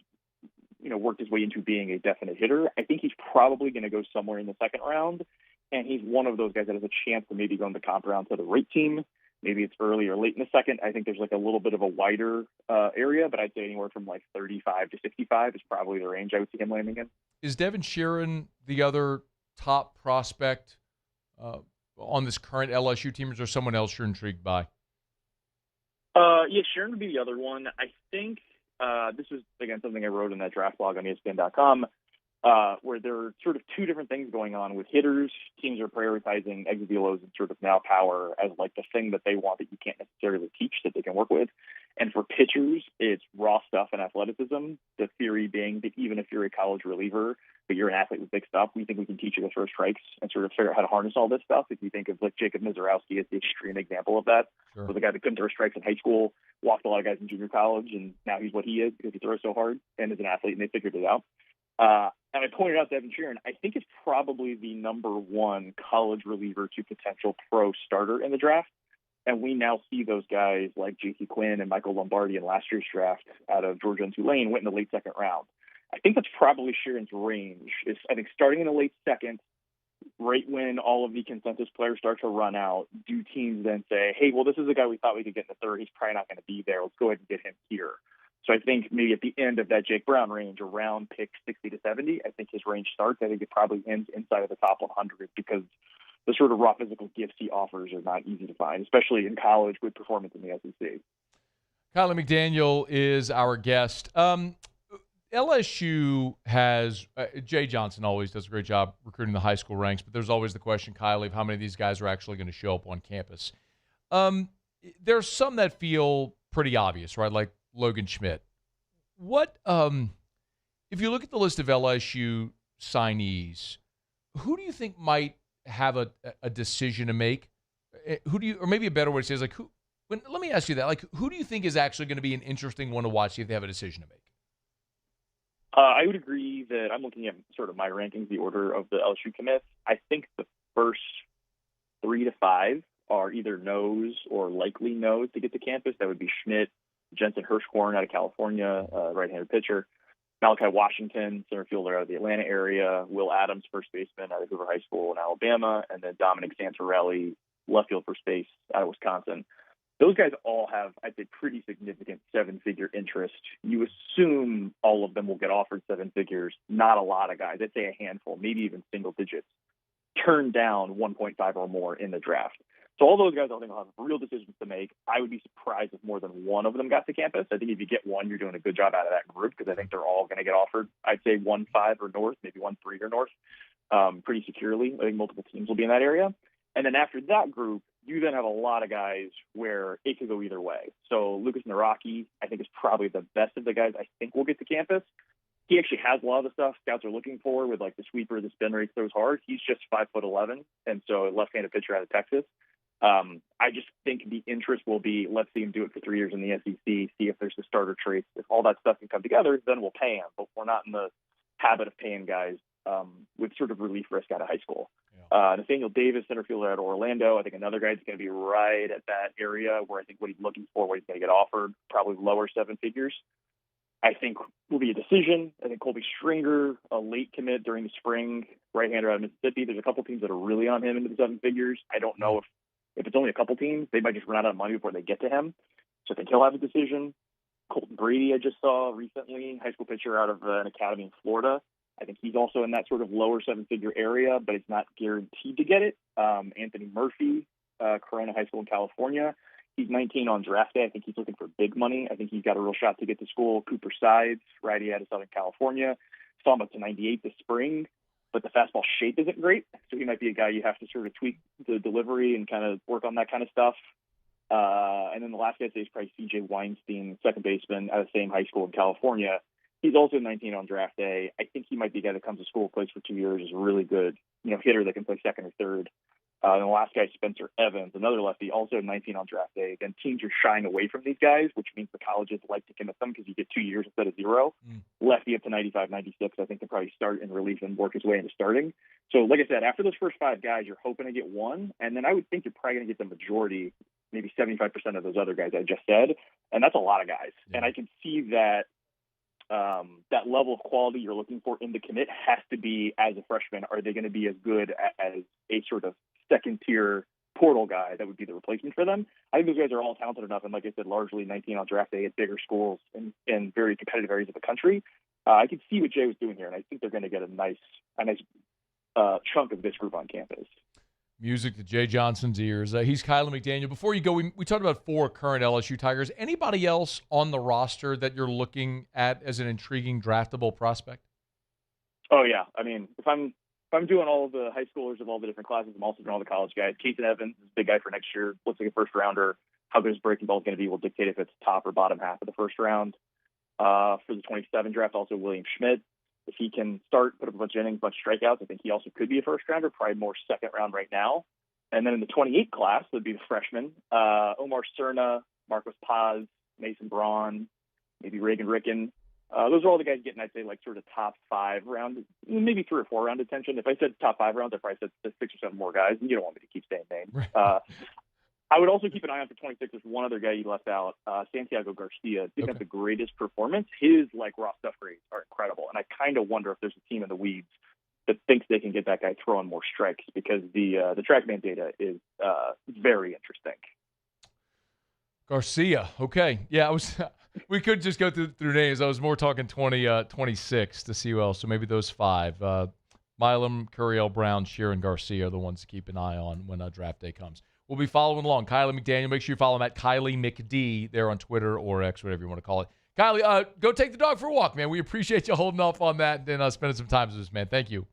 worked his way into being a definite hitter. I think he's probably going to go somewhere in the second round. And he's one of those guys that has a chance to maybe go in the comp round to the right team. Maybe it's early or late in the second. I think there's like a little bit of a wider area, but I'd say anywhere from like 35 to 65 is probably the range I would see him landing in. Is Devin Sheeran the other top prospect on this current LSU team, or is there someone else you're intrigued by? Yeah, Sheeran would be the other one. I think this was, again, something I wrote in that draft blog on ESPN.com, where there are sort of two different things going on with hitters. Teams are prioritizing exit velos and sort of now power as like the thing that they want that you can't necessarily teach that they can work with. And for pitchers, it's raw stuff and athleticism. The theory being that even if you're a college reliever, but you're an athlete with big stuff, we think we can teach you the first strikes and sort of figure out how to harness all this stuff. If you think of like Jacob Mizorowski as the extreme example of that, Sure. was a guy that couldn't throw strikes in high school, walked a lot of guys in junior college, and now he's what he is because he throws so hard and is an athlete, and they figured it out. And I pointed out to Evan Sheeran, I think it's probably the number one college reliever to potential pro starter in the draft. And we now see those guys like J.C. Quinn and Michael Lombardi in last year's draft out of Georgia and Tulane went in the late second round. I think that's probably Sheeran's range. I think starting in the late second, right when all of the consensus players start to run out, do teams then say, hey, well, this is the guy we thought we could get in the third. He's probably not going to be there. Let's go ahead and get him here. So I think maybe at the end of that Jake Brown range, around pick 60 to 70, I think his range starts. I think it probably ends inside of the top 100 because the sort of raw physical gifts he offers are not easy to find, especially in college with performance in the SEC. Kiley McDaniel is our guest. LSU has Jay Johnson always does a great job recruiting the high school ranks, but there's always the question, Kiley, of how many of these guys are actually going to show up on campus. There's some that feel pretty obvious, right? Like Logan Schmidt. What if you look at the list of LSU signees, who do you think might have a decision to make? Or maybe a better way to say is like let me ask you that. Like, who do you think is actually going to be an interesting one to watch, see if they have a decision to make? I would agree that I'm looking at sort of my rankings, the order of the LSU commits. I think the first 3 to 5 are either no's or likely no's to get to campus. That would be Schmidt, Jensen Hirschhorn out of California, right-handed pitcher, Malachi Washington, center fielder out of the Atlanta area, Will Adams, first baseman out of Hoover High School in Alabama, and then Dominic Santorelli, left field first base out of Wisconsin. Those guys all have, I'd say, pretty significant seven-figure interest. You assume all of them will get offered seven figures. Not a lot of guys, I'd say a handful, maybe even single digits, turn down 1.5 or more in the draft. So all those guys, I think, will have real decisions to make. I would be surprised if more than one of them got to campus. I think if you get one, you're doing a good job out of that group because I think they're all going to get offered, I'd say 1.5 or north, maybe 1.3 or north, pretty securely. I think multiple teams will be in that area. And then after that group, you then have a lot of guys where it could go either way. So Lucas Naraki, I think, is probably the best of the guys I think will get to campus. He actually has a lot of the stuff scouts are looking for with like the sweeper, the spin rate, throws hard. He's just 5'11", and so a left-handed pitcher out of Texas. I just think the interest will be, let's see him do it for 3 years in the SEC, see if there's the starter traits. If all that stuff can come together, then we'll pay him. But we're not in the habit of paying guys with sort of relief risk out of high school. Nathaniel Davis, center fielder out of Orlando, I think another guy that's going to be right at that area where I think what he's looking for, what he's going to get offered, probably lower seven figures. I think will be a decision. I think Colby Stringer, a late commit during the spring, right-hander out of Mississippi. There's a couple teams that are really on him into the seven figures. I don't know if it's only a couple teams, they might just run out of money before they get to him. So I think he'll have a decision. Colton Brady, I just saw recently, high school pitcher out of an academy in Florida. I think he's also in that sort of lower seven-figure area, but it's not guaranteed to get it. Anthony Murphy, Corona High School in California. He's 19 on draft day. I think he's looking for big money. I think he's got a real shot to get to school. Cooper Sides, righty out of Southern California. Saw him up to 98 this spring, but the fastball shape isn't great. So he might be a guy you have to sort of tweak the delivery and kind of work on that kind of stuff. And then the last guy I'd say is probably C.J. Weinstein, second baseman out of the same high school in California. He's also 19 on draft day. I think he might be a guy that comes to school, plays for 2 years, is a really good, hitter that can play second or third. And the last guy, Spencer Evans, another lefty, also 19 on draft day. Again, teams are shying away from these guys, which means the colleges like to commit them because you get 2 years instead of 0. Lefty up to 95, 96, I think can probably start in relief and work his way into starting. So, like I said, after those first 5 guys, you're hoping to get one, and then I would think you're probably going to get the majority, maybe 75% of those other guys I just said, and that's a lot of guys. Yeah. And I can see that that level of quality you're looking for in the commit has to be, as a freshman, are they going to be as good as a sort of second-tier portal guy that would be the replacement for them? I think those guys are all talented enough, and like I said, largely 19 on draft day at bigger schools in very competitive areas of the country. I can see what Jay was doing here, and I think they're going to get a nice chunk of this group on campus. Music to Jay Johnson's ears. He's Kiley McDaniel. Before you go, we talked about 4 current LSU Tigers. Anybody else on the roster that you're looking at as an intriguing draftable prospect? Oh yeah, I mean, if I'm doing all of the high schoolers of all the different classes, I'm also doing all the college guys. Casey Evans is a big guy for next year. Looks like a first rounder. How good his breaking ball is going to be will dictate if it's top or bottom half of the first round. For the 27 draft, also William Schmidt. If he can start, put up a bunch of innings, bunch of strikeouts, I think he also could be a first rounder, probably more second round right now. And then in the 28 class, would be the freshmen, Omar Cerna, Marcos Paz, Mason Braun, maybe Reagan Ricken. Those are all the guys getting, I'd say, like sort of top 5 round, maybe 3 or 4 round attention. If I said top 5 rounds, I probably said 6 or 7 more guys, and you don't want me to keep saying names. I would also keep an eye on for 26. There's one other guy you left out, Santiago Garcia. Didn't have the greatest performance. His raw stuff grades are incredible, and I kind of wonder if there's a team in the weeds that thinks they can get that guy throwing more strikes, because the TrackMan data is very interesting. Garcia. Okay. Yeah, we could just go through names. I was more talking 26 to see who else. So maybe those 5. Milam, Curiel, Brown, Sheeran, Garcia are the ones to keep an eye on when draft day comes. We'll be following along. Kiley McDaniel, make sure you follow him at Kiley McD there on Twitter or X, whatever you want to call it. Kiley, go take the dog for a walk, man. We appreciate you holding off on that and spending some time with us, man. Thank you.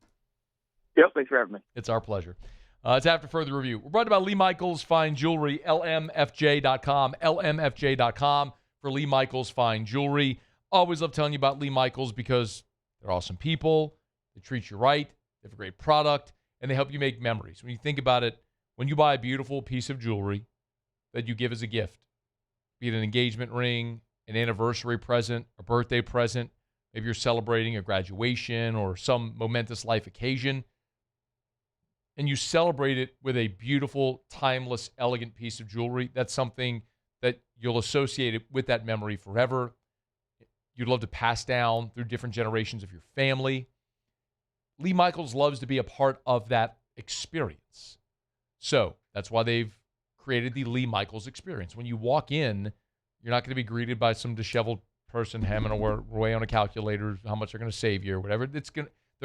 Yep, thanks for having me. It's our pleasure. It's After Further Review. We're brought to you by Lee Michaels Fine Jewelry, lmfj.com, lmfj.com for Lee Michaels Fine Jewelry. Always love telling you about Lee Michaels because they're awesome people. They treat you right. They have a great product, and they help you make memories. When you think about it, when you buy a beautiful piece of jewelry that you give as a gift, be it an engagement ring, an anniversary present, a birthday present, maybe you're celebrating a graduation or some momentous life occasion, and you celebrate it with a beautiful, timeless, elegant piece of jewelry, that's something that you'll associate it with that memory forever. You'd love to pass down through different generations of your family. Lee Michaels loves to be a part of that experience. So that's why they've created the Lee Michaels experience. When you walk in, you're not going to be greeted by some disheveled person hammering away on a calculator how much they're going to save you or whatever. They're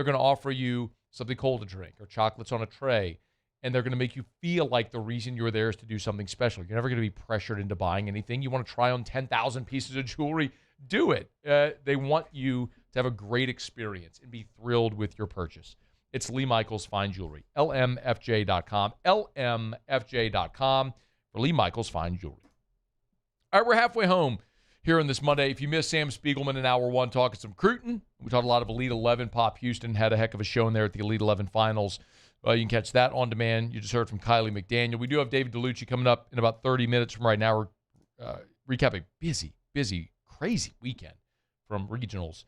going to offer you something cold to drink or chocolates on a tray, and they're going to make you feel like the reason you're there is to do something special. You're never going to be pressured into buying anything. You want to try on 10,000 pieces of jewelry, do it. They want you to have a great experience and be thrilled with your purchase. It's Lee Michaels Fine Jewelry, lmfj.com, lmfj.com for Lee Michaels Fine Jewelry. All right, we're halfway home here on this Monday. If you missed Sam Spiegelman in Hour 1 talking some Cruton, we talked a lot of Elite 11. Pop Houston had a heck of a show in there at the Elite 11 finals. You can catch that on demand. You just heard from Kiley McDaniel. We do have David Dellucci coming up in about 30 minutes from right now. We're recapping busy, crazy weekend from regionals.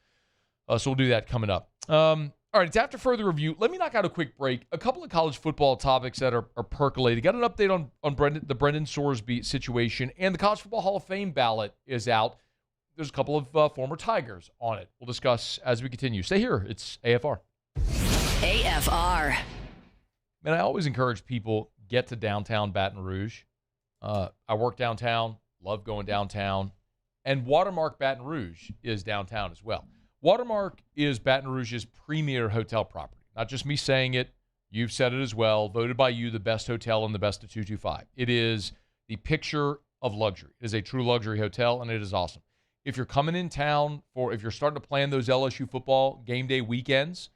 So we'll do that coming up. All right, it's After Further Review. Let me knock out a quick break. A couple of college football topics that are percolating. Got an update on the Brendan Sorsby situation, and the College Football Hall of Fame ballot is out. There's a couple of former Tigers on it. We'll discuss as we continue. Stay here. It's AFR. AFR. Man, I always encourage people, get to downtown Baton Rouge. I work downtown, love going downtown. And Watermark Baton Rouge is downtown as well. Watermark is Baton Rouge's premier hotel property. Not just me saying it. You've said it as well. Voted by you the best hotel in the best of 225. It is the picture of luxury. It is a true luxury hotel, and it is awesome. If you're coming in town if you're starting to plan those LSU football game day weekends,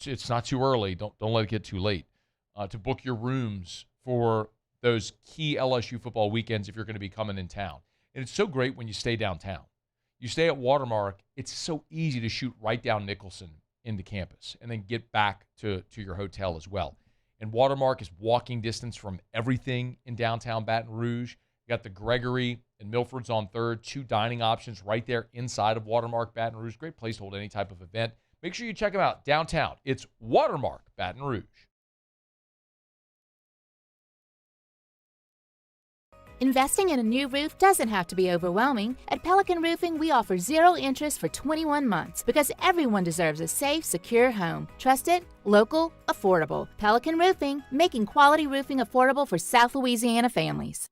it's not too early. Don't let it get too late to book your rooms for those key LSU football weekends if you're going to be coming in town. And it's so great when you stay downtown. You stay at Watermark, it's so easy to shoot right down Nicholson into campus and then get back to your hotel as well. And Watermark is walking distance from everything in downtown Baton Rouge. You got the Gregory and Milford's on 3rd, 2 dining options right there inside of Watermark Baton Rouge. Great place to hold any type of event. Make sure you check them out downtown. It's Watermark Baton Rouge. Investing in a new roof doesn't have to be overwhelming. At Pelican Roofing, we offer 0 interest for 21 months because everyone deserves a safe, secure home. Trusted, local, affordable. Pelican Roofing, making quality roofing affordable for South Louisiana families.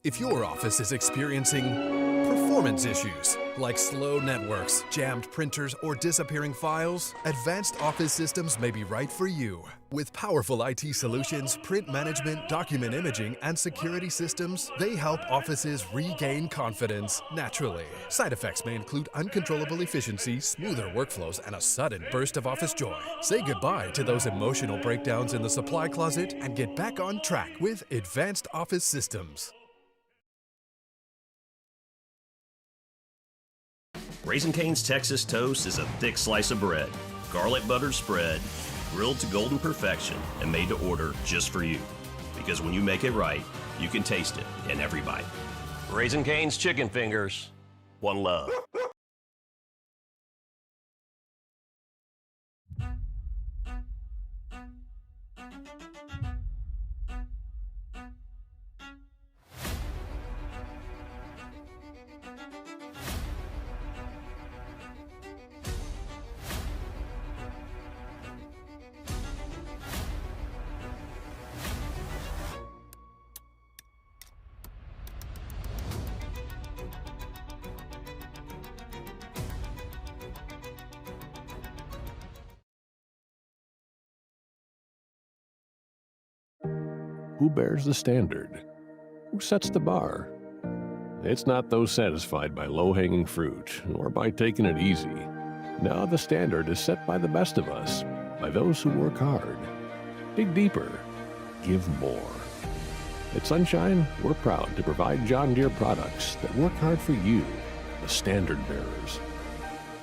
If your office is experiencing performance issues like slow networks, jammed printers, or disappearing files? Advanced Office Systems may be right for you. With powerful IT solutions, print management, document imaging, and security systems, they help offices regain confidence naturally. Side effects may include uncontrollable efficiency, smoother workflows, and a sudden burst of office joy. Say goodbye to those emotional breakdowns in the supply closet and get back on track with Advanced Office Systems. Raising Cane's Texas Toast is a thick slice of bread, garlic buttered spread, grilled to golden perfection, and made to order just for you. Because when you make it right, you can taste it in every bite. Raising Cane's Chicken Fingers, one love. Who bears the standard? Who sets the bar? It's not those satisfied by low-hanging fruit or by taking it easy. No, the standard is set by the best of us, by those who work hard. Dig deeper. Give more. At Sunshine, we're proud to provide John Deere products that work hard for you, the standard bearers.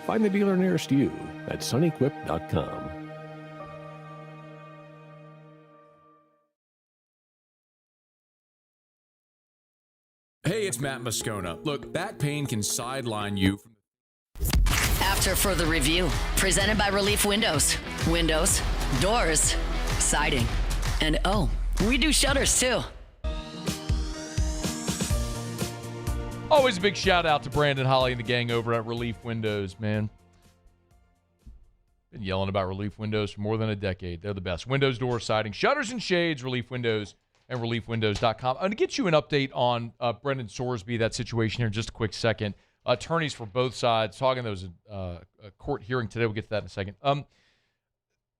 Find the dealer nearest you at sunequip.com. Hey, it's Matt Moscona. Look, back pain can sideline you. After further review, presented by Relief Windows. Windows, doors, siding, and oh, we do shutters too. Always a big shout out to Brandon Holly and the gang over at Relief Windows, man. Been yelling about Relief Windows for more than a decade. They're the best. Windows, doors, siding, shutters, and shades. Relief Windows and reliefwindows.com. I'm going to get you an update on Brendan Sorsby, that situation here in just a quick second. Attorneys for both sides talking. There was a court hearing today. We'll get to that in a second.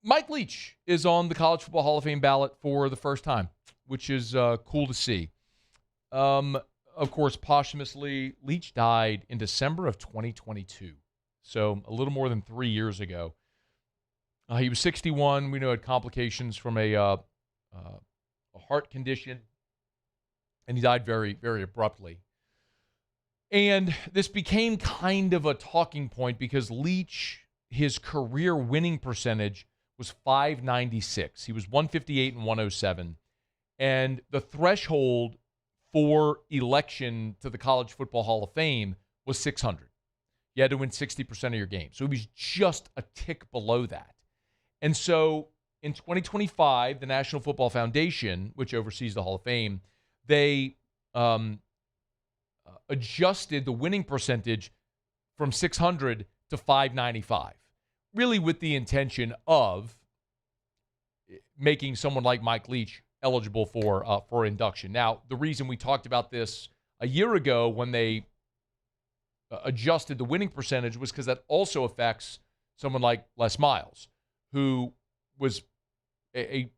Mike Leach is on the College Football Hall of Fame ballot for the first time, which is cool to see. Of course, posthumously, Leach died in December of 2022, so a little more than 3 years ago. He was 61. We know had complications from a heart condition, and he died very, very abruptly. And this became kind of a talking point because Leach, his career winning percentage was .596. He was 158 and 107. And the threshold for election to the College Football Hall of Fame was 600. You had to win 60% of your games. So he was just a tick below that. And so in 2025, the National Football Foundation, which oversees the Hall of Fame, they adjusted the winning percentage from 600 to 595, really with the intention of making someone like Mike Leach eligible for induction. Now, the reason we talked about this a year ago when they adjusted the winning percentage was because that also affects someone like Les Miles, who was a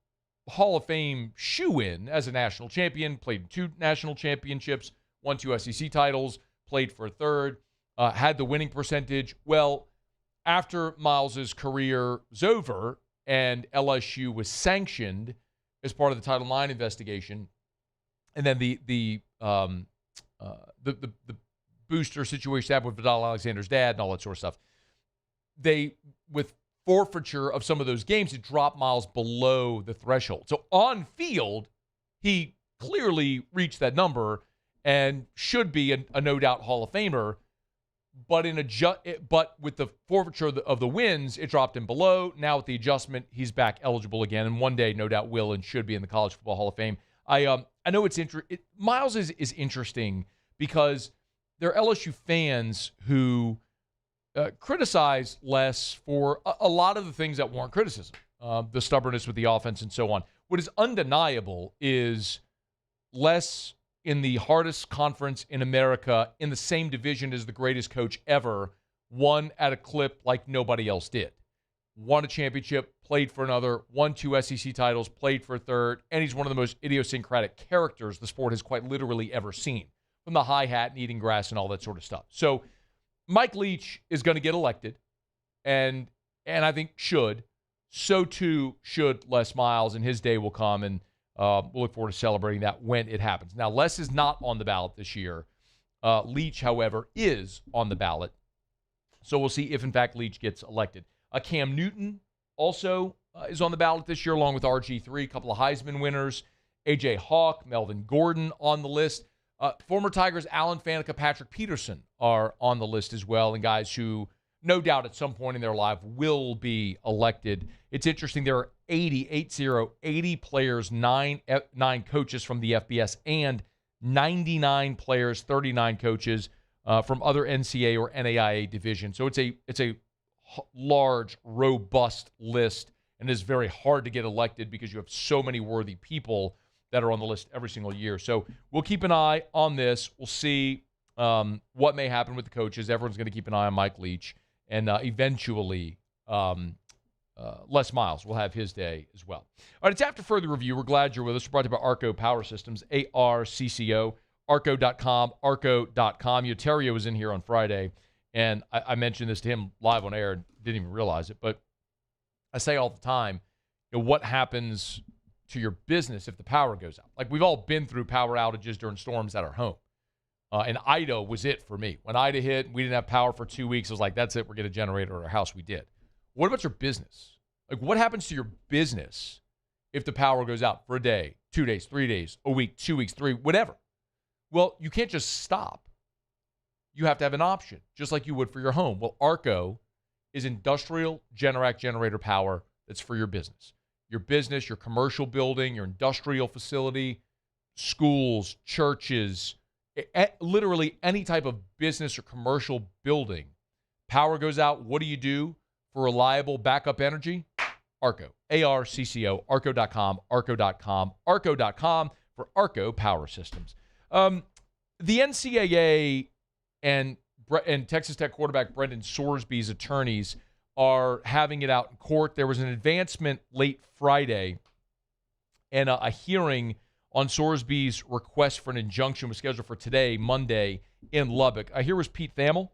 Hall of Fame shoo-in as a national champion, played in 2 national championships, won 2 SEC titles, played for a third, had the winning percentage. Well, after Miles's career was over and LSU was sanctioned as part of the Title IX investigation, and then the booster situation happened with Vidal Alexander's dad and all that sort of stuff, they, with forfeiture of some of those games, it dropped Miles below the threshold. So on field, he clearly reached that number and should be a no doubt Hall of Famer. But with the forfeiture of the wins, it dropped him below. Now with the adjustment, he's back eligible again, and one day, no doubt, will and should be in the College Football Hall of Fame. I know it's Miles is interesting because there are LSU fans who criticize Les for a lot of the things that warrant criticism, the stubbornness with the offense and so on. What is undeniable is Les in the hardest conference in America in the same division as the greatest coach ever, won at a clip like nobody else did. Won a championship, played for another, won 2 SEC titles, played for a third, and he's one of the most idiosyncratic characters the sport has quite literally ever seen, from the high hat and eating grass and all that sort of stuff. So Mike Leach is going to get elected, and I think should. So too should Les Miles, and his day will come, and we'll look forward to celebrating that when it happens. Now, Les is not on the ballot this year. Leach, however, is on the ballot. So we'll see if, in fact, Leach gets elected. Cam Newton also is on the ballot this year, along with RG3, a couple of Heisman winners. A.J. Hawk, Melvin Gordon on the list. Former Tigers Alan Faneca, Patrick Peterson are on the list as well, and guys who no doubt at some point in their life will be elected. It's interesting. There are 80 players, nine coaches from the FBS, and 99 players, 39 coaches from other NCAA or NAIA divisions. So it's a large, robust list, and it's very hard to get elected because you have so many worthy people that are on the list every single year. So we'll keep an eye on this. We'll see what may happen with the coaches. Everyone's going to keep an eye on Mike Leach, and eventually Les Miles will have his day as well. All right, it's After Further Review. We're glad you're with us. We're brought to you by Arco Power Systems, ARCCO, arco.com, arco.com. Yoterio was in here on Friday, and I mentioned this to him live on air, didn't even realize it, but I say all the time, what happens to your business if the power goes out? Like, we've all been through power outages during storms at our home. And Ida was it for me. When Ida hit, we didn't have power for 2 weeks. I was like, that's it. We're getting a generator at our house. We did. What about your business? Like, what happens to your business if the power goes out for a day, 2 days, 3 days, a week, 2 weeks, 3, whatever? Well, you can't just stop. You have to have an option, just like you would for your home. Well, Arco is industrial Generac generator power that's for your business. Your business, your commercial building, your industrial facility, schools, churches, literally any type of business or commercial building. Power goes out. What do you do for reliable backup energy? Arco, ARCCO, arco.com, arco.com, arco.com for Arco Power Systems. The NCAA and Texas Tech quarterback Brendan Sorsby's attorneys are having it out in court. There was an advancement late Friday, and a hearing on Sorsby's request for an injunction was scheduled for today, Monday, in Lubbock. Here was Pete Thamel.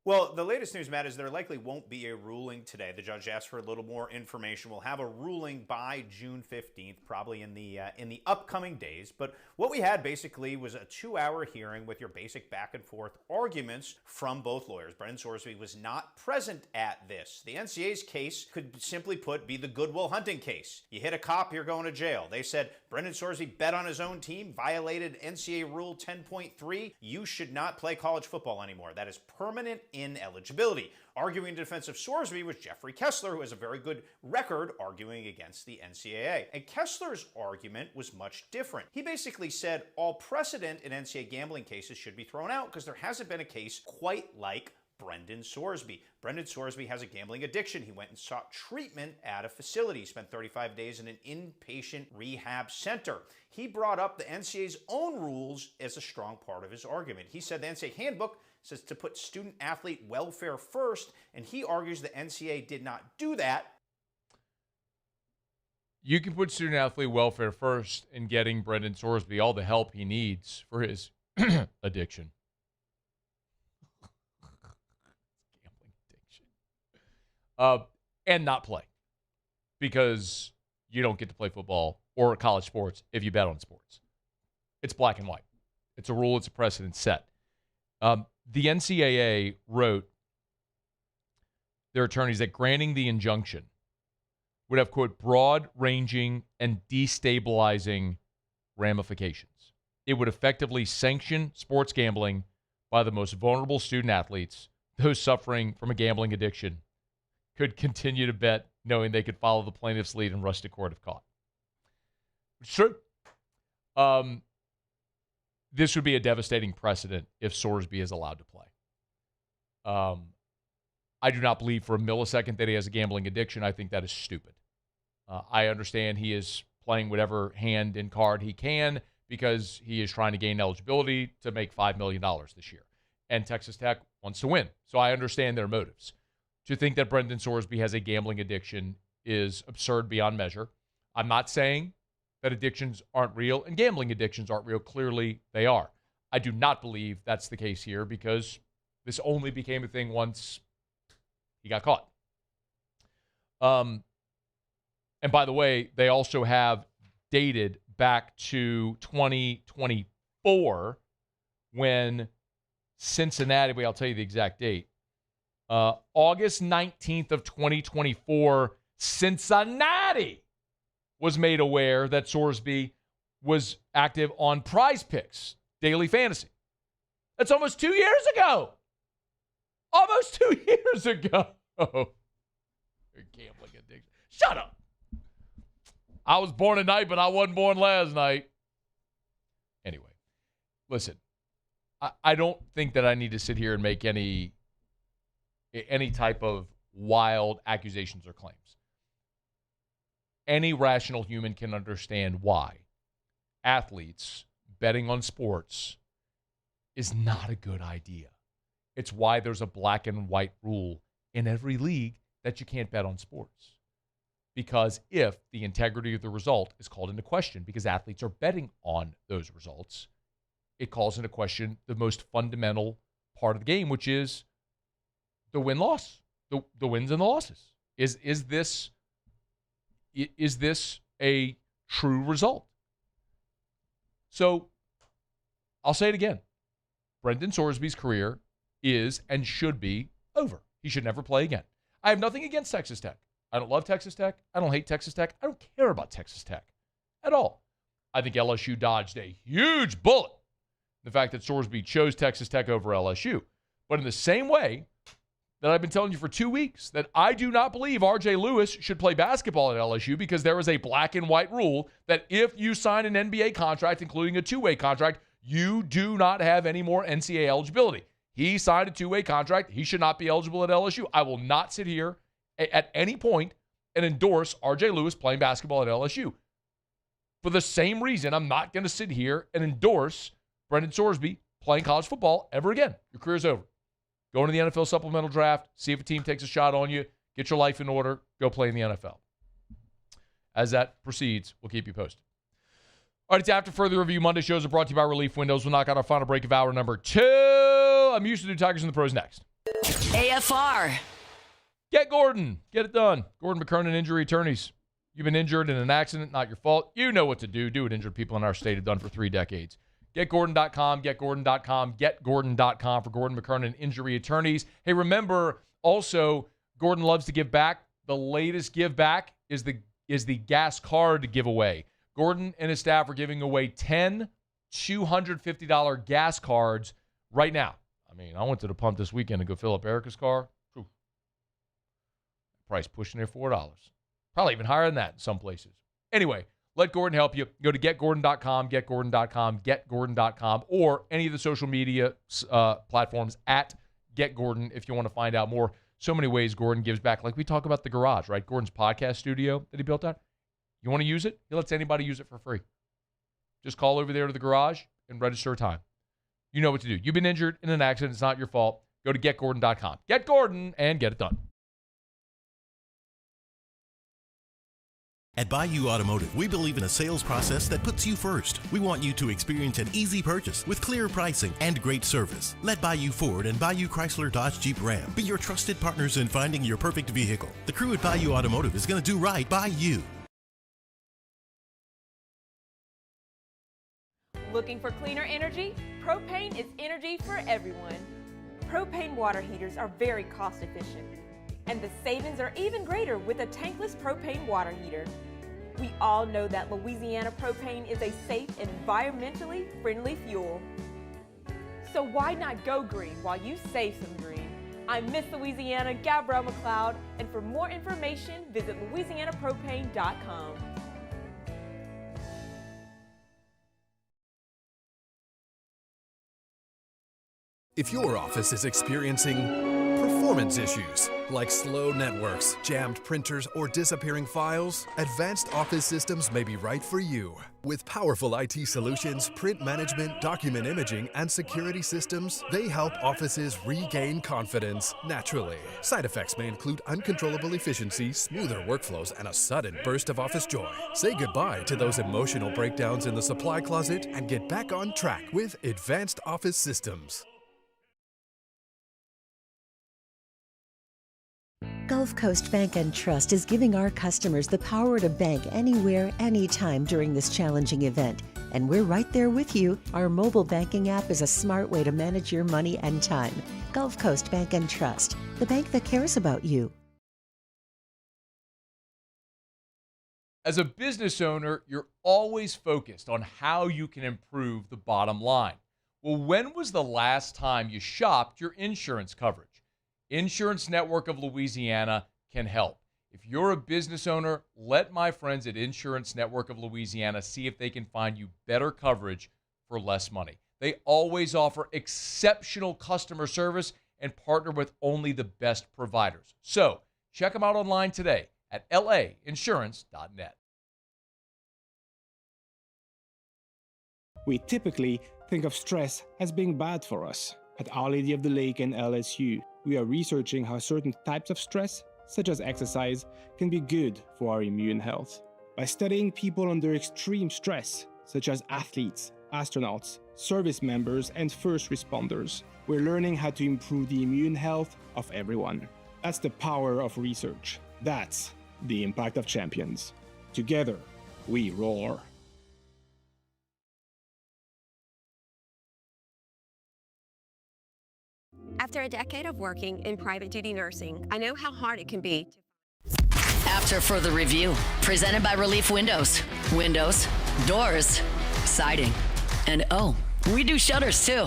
Well, the latest news, Matt, is there likely won't be a ruling today. The judge asked for a little more information. We'll have a ruling by June 15th, probably in the upcoming days. But what we had basically was a 2-hour hearing with your basic back and forth arguments from both lawyers. Brendan Sorsby was not present at this. The NCAA's case could simply put be the Goodwill Hunting case. You hit a cop, you're going to jail. They said Brendan Sorsby bet on his own team, violated NCAA Rule 10.3. You should not play college football anymore. That is permanent ineligibility. Arguing in defense of Sorsby was Jeffrey Kessler, who has a very good record arguing against the NCAA. And Kessler's argument was much different. He basically said all precedent in NCAA gambling cases should be thrown out because there hasn't been a case quite like Brendan Sorsby. Brendan Sorsby has a gambling addiction. He went and sought treatment at a facility. He spent 35 days in an inpatient rehab center. He brought up the NCAA's own rules as a strong part of his argument. He said the NCAA handbook says to put student-athlete welfare first, and he argues the NCAA did not do that. You can put student-athlete welfare first in getting Brendan Sorsby all the help he needs for his addiction. Gambling addiction. And not play, because you don't get to play football or college sports if you bet on sports. It's black and white. It's a rule. It's a precedent set. The NCAA wrote their attorneys that granting the injunction would have, quote, broad-ranging and destabilizing ramifications. It would effectively sanction sports gambling by the most vulnerable student-athletes. Those suffering from a gambling addiction could continue to bet knowing they could follow the plaintiff's lead and rush to court if caught. It's true. This would be a devastating precedent if Sorsby is allowed to play. I do not believe for a millisecond that he has a gambling addiction. I think that is stupid. I understand he is playing whatever hand and card he can because he is trying to gain eligibility to make $5 million this year. And Texas Tech wants to win. So I understand their motives. To think that Brendan Sorsby has a gambling addiction is absurd beyond measure. I'm not saying that addictions aren't real and gambling addictions aren't real. Clearly, they are. I do not believe that's the case here because this only became a thing once he got caught. And by the way, they also have dated back to 2024 when Cincinnati, wait, I'll tell you the exact date. August 19th of 2024, Cincinnati was made aware that Sorsby was active on Prize Picks, daily fantasy. That's almost 2 years ago. Almost 2 years ago. Gambling addiction. Shut up. I was born tonight, but I wasn't born last night. Anyway, listen, I don't think that I need to sit here and make any type of wild accusations or claims. Any rational human can understand why athletes betting on sports is not a good idea. It's why there's a black and white rule in every league that you can't bet on sports. Because if the integrity of the result is called into question because athletes are betting on those results, it calls into question the most fundamental part of the game, which is the win-loss, the wins and the losses. Is this a true result? So I'll say it again. Brendan Sorsby's career is and should be over. He should never play again. I have nothing against Texas Tech. I don't love Texas Tech. I don't hate Texas Tech. I don't care about Texas Tech at all. I think LSU dodged a huge bullet. The fact that Sorsby chose Texas Tech over LSU. But in the same way that I've been telling you for 2 weeks that I do not believe R.J. Lewis should play basketball at LSU because there is a black and white rule that if you sign an NBA contract, including a two-way contract, you do not have any more NCAA eligibility. He signed a two-way contract. He should not be eligible at LSU. I will not sit here at any point and endorse R.J. Lewis playing basketball at LSU. For the same reason, I'm not going to sit here and endorse Brendan Sorsby playing college football ever again. Your career's over. Go into the NFL supplemental draft, see if a team takes a shot on you, get your life in order, go play in the NFL. As that proceeds, we'll keep you posted. All right, it's After Further Review. Monday shows are brought to you by Relief Windows. We'll knock out our final break of hour number 2. I'm used to do Tigers and the Pros next. AFR. Get Gordon. Get it done. Gordon McKernan Injury Attorneys. You've been injured in an accident, not your fault. You know what to do. Do what injured people in our state have done for 3 decades. GetGordon.com, GetGordon.com, GetGordon.com for Gordon McKernan Injury Attorneys. Hey, remember, also, Gordon loves to give back. The latest give back is the gas card giveaway. Gordon and his staff are giving away 10 $250 gas cards right now. I mean, I went to the pump this weekend to go fill up Erica's car. Whew. Price pushing there $4. Probably even higher than that in some places. Anyway, let Gordon help you. Go to GetGordon.com, GetGordon.com, GetGordon.com, or any of the social media platforms at GetGordon if you want to find out more. So many ways Gordon gives back. Like we talk about the garage, right? Gordon's podcast studio that he built out. You want to use it? He lets anybody use it for free. Just call over there to the garage and register a time. You know what to do. You've been injured in an accident. It's not your fault. Go to GetGordon.com. Get Gordon and get it done. At Bayou Automotive, we believe in a sales process that puts you first. We want you to experience an easy purchase with clear pricing and great service. Let Bayou Ford and Bayou Chrysler Dodge Jeep Ram be your trusted partners in finding your perfect vehicle. The crew at Bayou Automotive is going to do right by you. Looking for cleaner energy? Propane is energy for everyone. Propane water heaters are very cost efficient, and the savings are even greater with a tankless propane water heater. We all know that Louisiana propane is a safe and environmentally friendly fuel. So why not go green while you save some green? I'm Miss Louisiana, Gabrielle McLeod, and for more information, visit louisianapropane.com. If your office is experiencing performance performance issues like slow networks, jammed printers, or disappearing files, Advanced Office Systems may be right for you. With powerful IT solutions, print management, document imaging, and security systems, they help offices regain confidence naturally. Side effects may include uncontrollable efficiency, smoother workflows, and a sudden burst of office joy. Say goodbye to those emotional breakdowns in the supply closet and get back on track with Advanced Office Systems. Gulf Coast Bank and Trust is giving our customers the power to bank anywhere, anytime during this challenging event. And we're right there with you. Our mobile banking app is a smart way to manage your money and time. Gulf Coast Bank and Trust, the bank that cares about you. As a business owner, you're always focused on how you can improve the bottom line. Well, when was the last time you shopped your insurance coverage? Insurance Network of Louisiana can help. If you're a business owner, let my friends at Insurance Network of Louisiana see if they can find you better coverage for less money. They always offer exceptional customer service and partner with only the best providers. So check them out online today at lainsurance.net. We typically think of stress as being bad for us. At Our Lady of the Lake and LSU, we are researching how certain types of stress, such as exercise, can be good for our immune health. By studying people under extreme stress, such as athletes, astronauts, service members, and first responders, we're learning how to improve the immune health of everyone. That's the power of research. That's the impact of champions. Together, we roar. After a decade of working in private duty nursing, I know how hard it can be. After further review, presented by Relief Windows. Windows, doors, siding, and oh, we do shutters too.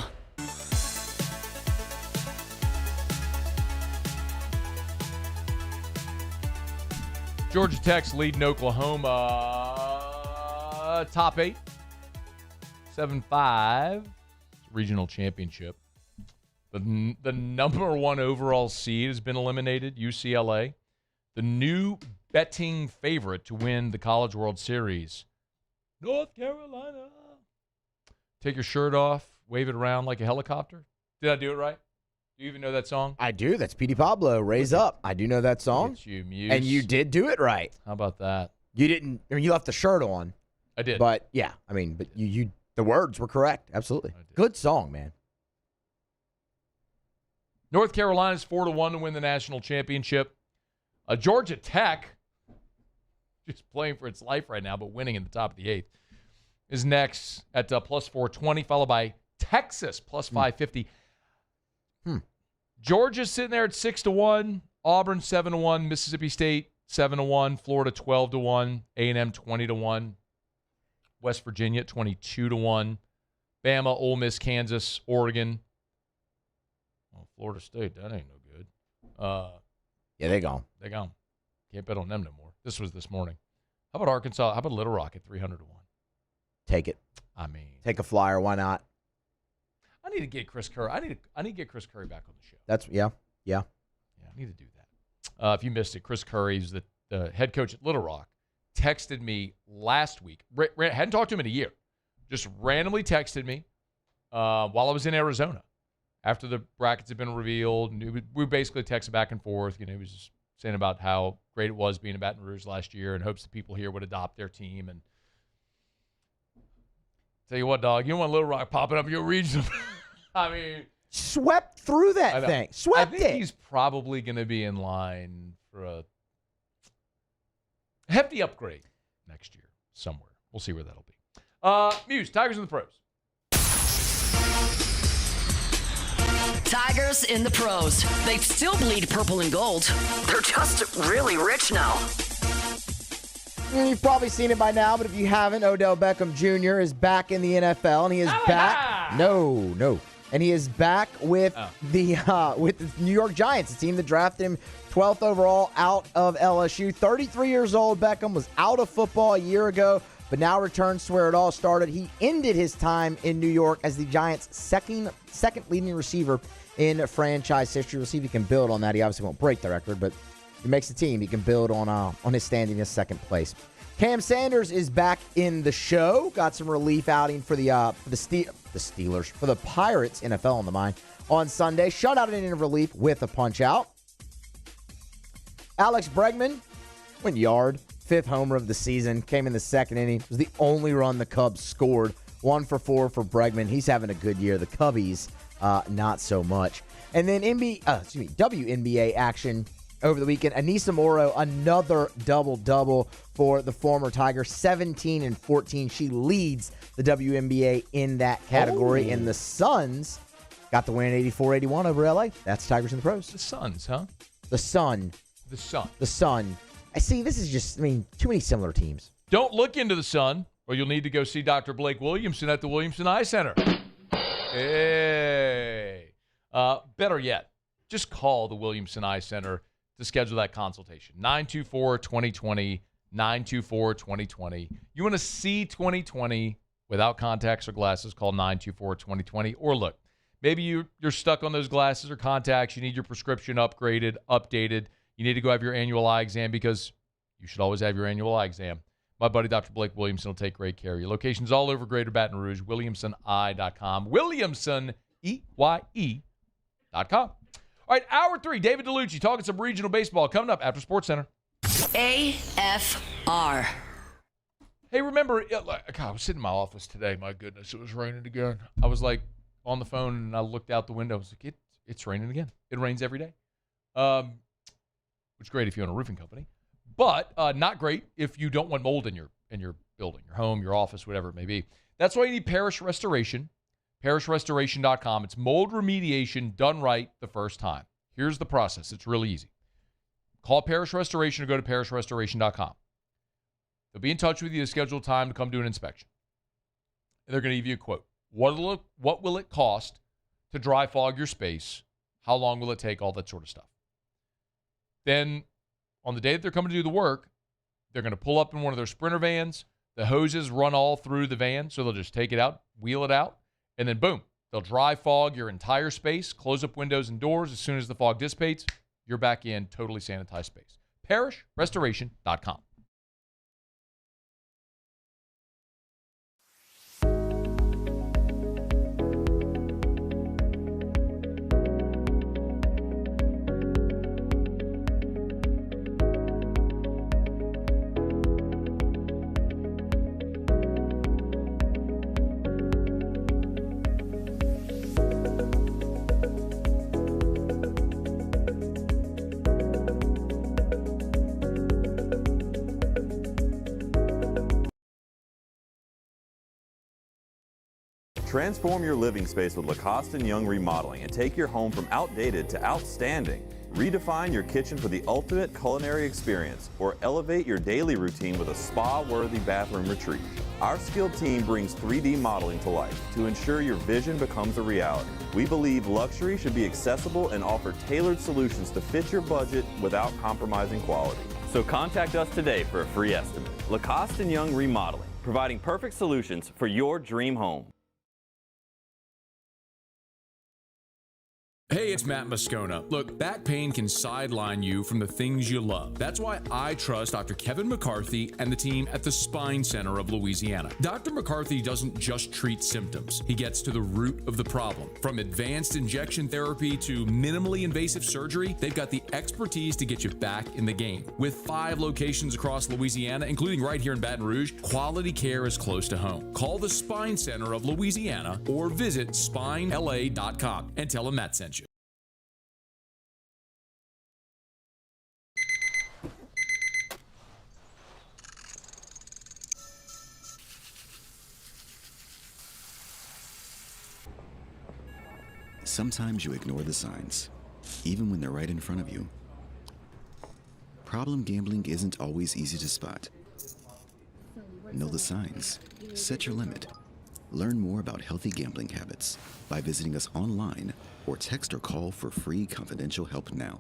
Georgia Tech's leading Oklahoma top 8, 7-5, regional championship. The number 1 overall seed has been eliminated, UCLA. The new betting favorite to win the College World Series, North Carolina. Take your shirt off, wave it around like a helicopter. Did I do it right? Do you even know that song? I do. That's Petey Pablo, Raise Up. I do know that song. It's you, Muse. And you did do it right. How about that? You didn't, I mean, you left the shirt on. I did. But, yeah, I mean, but you the words were correct. Absolutely. Good song, man. North Carolina's 4-1 to win the national championship. Georgia Tech, just playing for its life right now, but winning in the top of the 8th, is next at plus 420, followed by Texas plus 550. Georgia's sitting there at 6-1, Auburn 7-1, Mississippi State 7-1, Florida 12-1, A&M 20-1, West Virginia 22-1, Bama, Ole Miss, Kansas, Oregon. Oh, Florida State, that ain't no good. Yeah, they gone. They gone. Can't bet on them no more. This was this morning. How about Arkansas? How about Little Rock at 300-1? Take it. I mean, take a flyer. Why not? I need to get Chris Curry. I need to get Chris Curry back on the show. That's yeah. I need to do that. If you missed it, Chris Curry, who's the head coach at Little Rock, texted me last week. Hadn't talked to him in a year. Just randomly texted me while I was in Arizona after the brackets had been revealed. And we basically texted back and forth. You know, he was just saying about how great it was being in Baton Rouge last year and hopes the people here would adopt their team. And tell you what, dog, you don't want Little Rock popping up in your region. I mean, swept through that thing. Swept I think he's probably going to be in line for a hefty upgrade next year somewhere. We'll see where that'll be. Muse, Tigers in the pros. Tigers in the pros. They still bleed purple and gold. They're just really rich now. You've probably seen it by now, but if you haven't, Odell Beckham Jr. is back in the NFL, and he is back. No. And he is back with the New York Giants, the team that drafted him 12th overall out of LSU. 33 years old, Beckham was out of football a year ago, but now returns to where it all started. He ended his time in New York as the Giants' second leading receiver in franchise history. We'll see if he can build on that. He obviously won't break the record, but if he makes the team, he can build on his standing in second place. Cam Sanders is back in the show. Got some relief outing for the Steelers, for the Pirates, NFL on the mind, on Sunday. Shutout inning of relief with a punch-out. Alex Bregman went yard. 5th homer of the season. Came in the second inning. It was the only run the Cubs scored. 1 for 4 for Bregman. He's having a good year. The Cubbies, not so much. And then WNBA action over the weekend. Anissa Morrow, another double-double for the former Tiger. 17 and 14. She leads the WNBA in that category. And the Suns got the win 84-81 over LA. That's Tigers in the pros. The Suns, huh? The Sun. I see, this is just, too many similar teams. Don't look into the Sun, or you'll need to go see Dr. Blake Williamson at the Williamson Eye Center. Hey. Better yet, just call the Williamson Eye Center to schedule that consultation. 924-2020, 924-2020. You want to see 2020 without contacts or glasses, call 924-2020. Or look, maybe you're stuck on those glasses or contacts. You need your prescription upgraded, updated. You need to go have your annual eye exam because you should always have your annual eye exam. My buddy, Dr. Blake Williamson, will take great care of you. Locations all over Greater Baton Rouge, WilliamsonEye.com. Williamson, EYE.com. All right, hour 3, David Dellucci talking some regional baseball coming up after SportsCenter. AFR. Hey, remember, I was sitting in my office today. My goodness, it was raining again. I was like on the phone and I looked out the window. I was like, it's raining again. It rains every day. Which is great if you own a roofing company, but not great if you don't want mold in your building, your home, your office, whatever it may be. That's why you need Parish Restoration, parishrestoration.com. It's mold remediation done right the first time. Here's the process. It's really easy. Call Parish Restoration or go to parishrestoration.com. They'll be in touch with you to schedule time to come do an inspection. And they're going to give you a quote. What will it cost to dry fog your space? How long will it take? All that sort of stuff. Then on the day that they're coming to do the work, they're going to pull up in one of their Sprinter vans. The hoses run all through the van, so they'll just take it out, wheel it out, and then boom, they'll dry fog your entire space, close up windows and doors. As soon as the fog dissipates, you're back in totally sanitized space. ParishRestoration.com. Transform your living space with Lacoste & Young Remodeling and take your home from outdated to outstanding. Redefine your kitchen for the ultimate culinary experience or elevate your daily routine with a spa-worthy bathroom retreat. Our skilled team brings 3D modeling to life to ensure your vision becomes a reality. We believe luxury should be accessible and offer tailored solutions to fit your budget without compromising quality. So contact us today for a free estimate. Lacoste & Young Remodeling, providing perfect solutions for your dream home. Hey, it's Matt Moscona. Look, back pain can sideline you from the things you love. That's why I trust Dr. Kevin McCarthy and the team at the Spine Center of Louisiana. Dr. McCarthy doesn't just treat symptoms. He gets to the root of the problem. From advanced injection therapy to minimally invasive surgery, they've got the expertise to get you back in the game. With 5 locations across Louisiana, including right here in Baton Rouge, quality care is close to home. Call the Spine Center of Louisiana or visit spinela.com and tell them Matt sent you. Sometimes you ignore the signs, even when they're right in front of you. Problem gambling isn't always easy to spot. Know the signs. Set your limit. Learn more about healthy gambling habits by visiting us online or text or call for free confidential help now.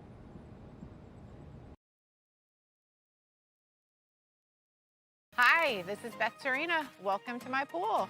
Hi, this is Beth Serena. Welcome to my pool.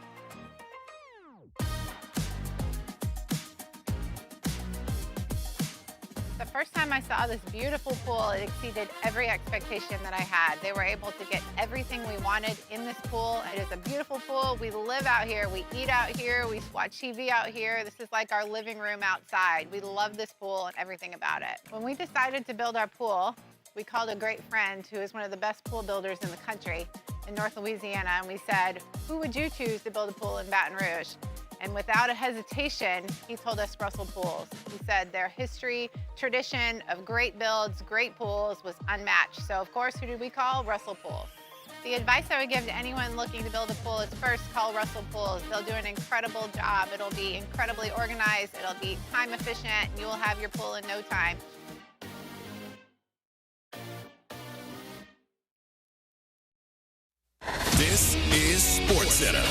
First time I saw this beautiful pool, it exceeded every expectation that I had. They were able to get everything we wanted in this pool. It is a beautiful pool. We live out here. We eat out here. We watch TV out here. This is like our living room outside. We love this pool and everything about it. When we decided to build our pool, we called a great friend who is one of the best pool builders in the country in North Louisiana, and we said, who would you choose to build a pool in Baton Rouge? And without a hesitation, he told us Russell Pools. He said their history, tradition of great builds, great pools was unmatched. So of course, who did we call? Russell Pools. The advice I would give to anyone looking to build a pool is first call Russell Pools. They'll do an incredible job. It'll be incredibly organized. It'll be time efficient, and you will have your pool in no time. This is SportsCenter.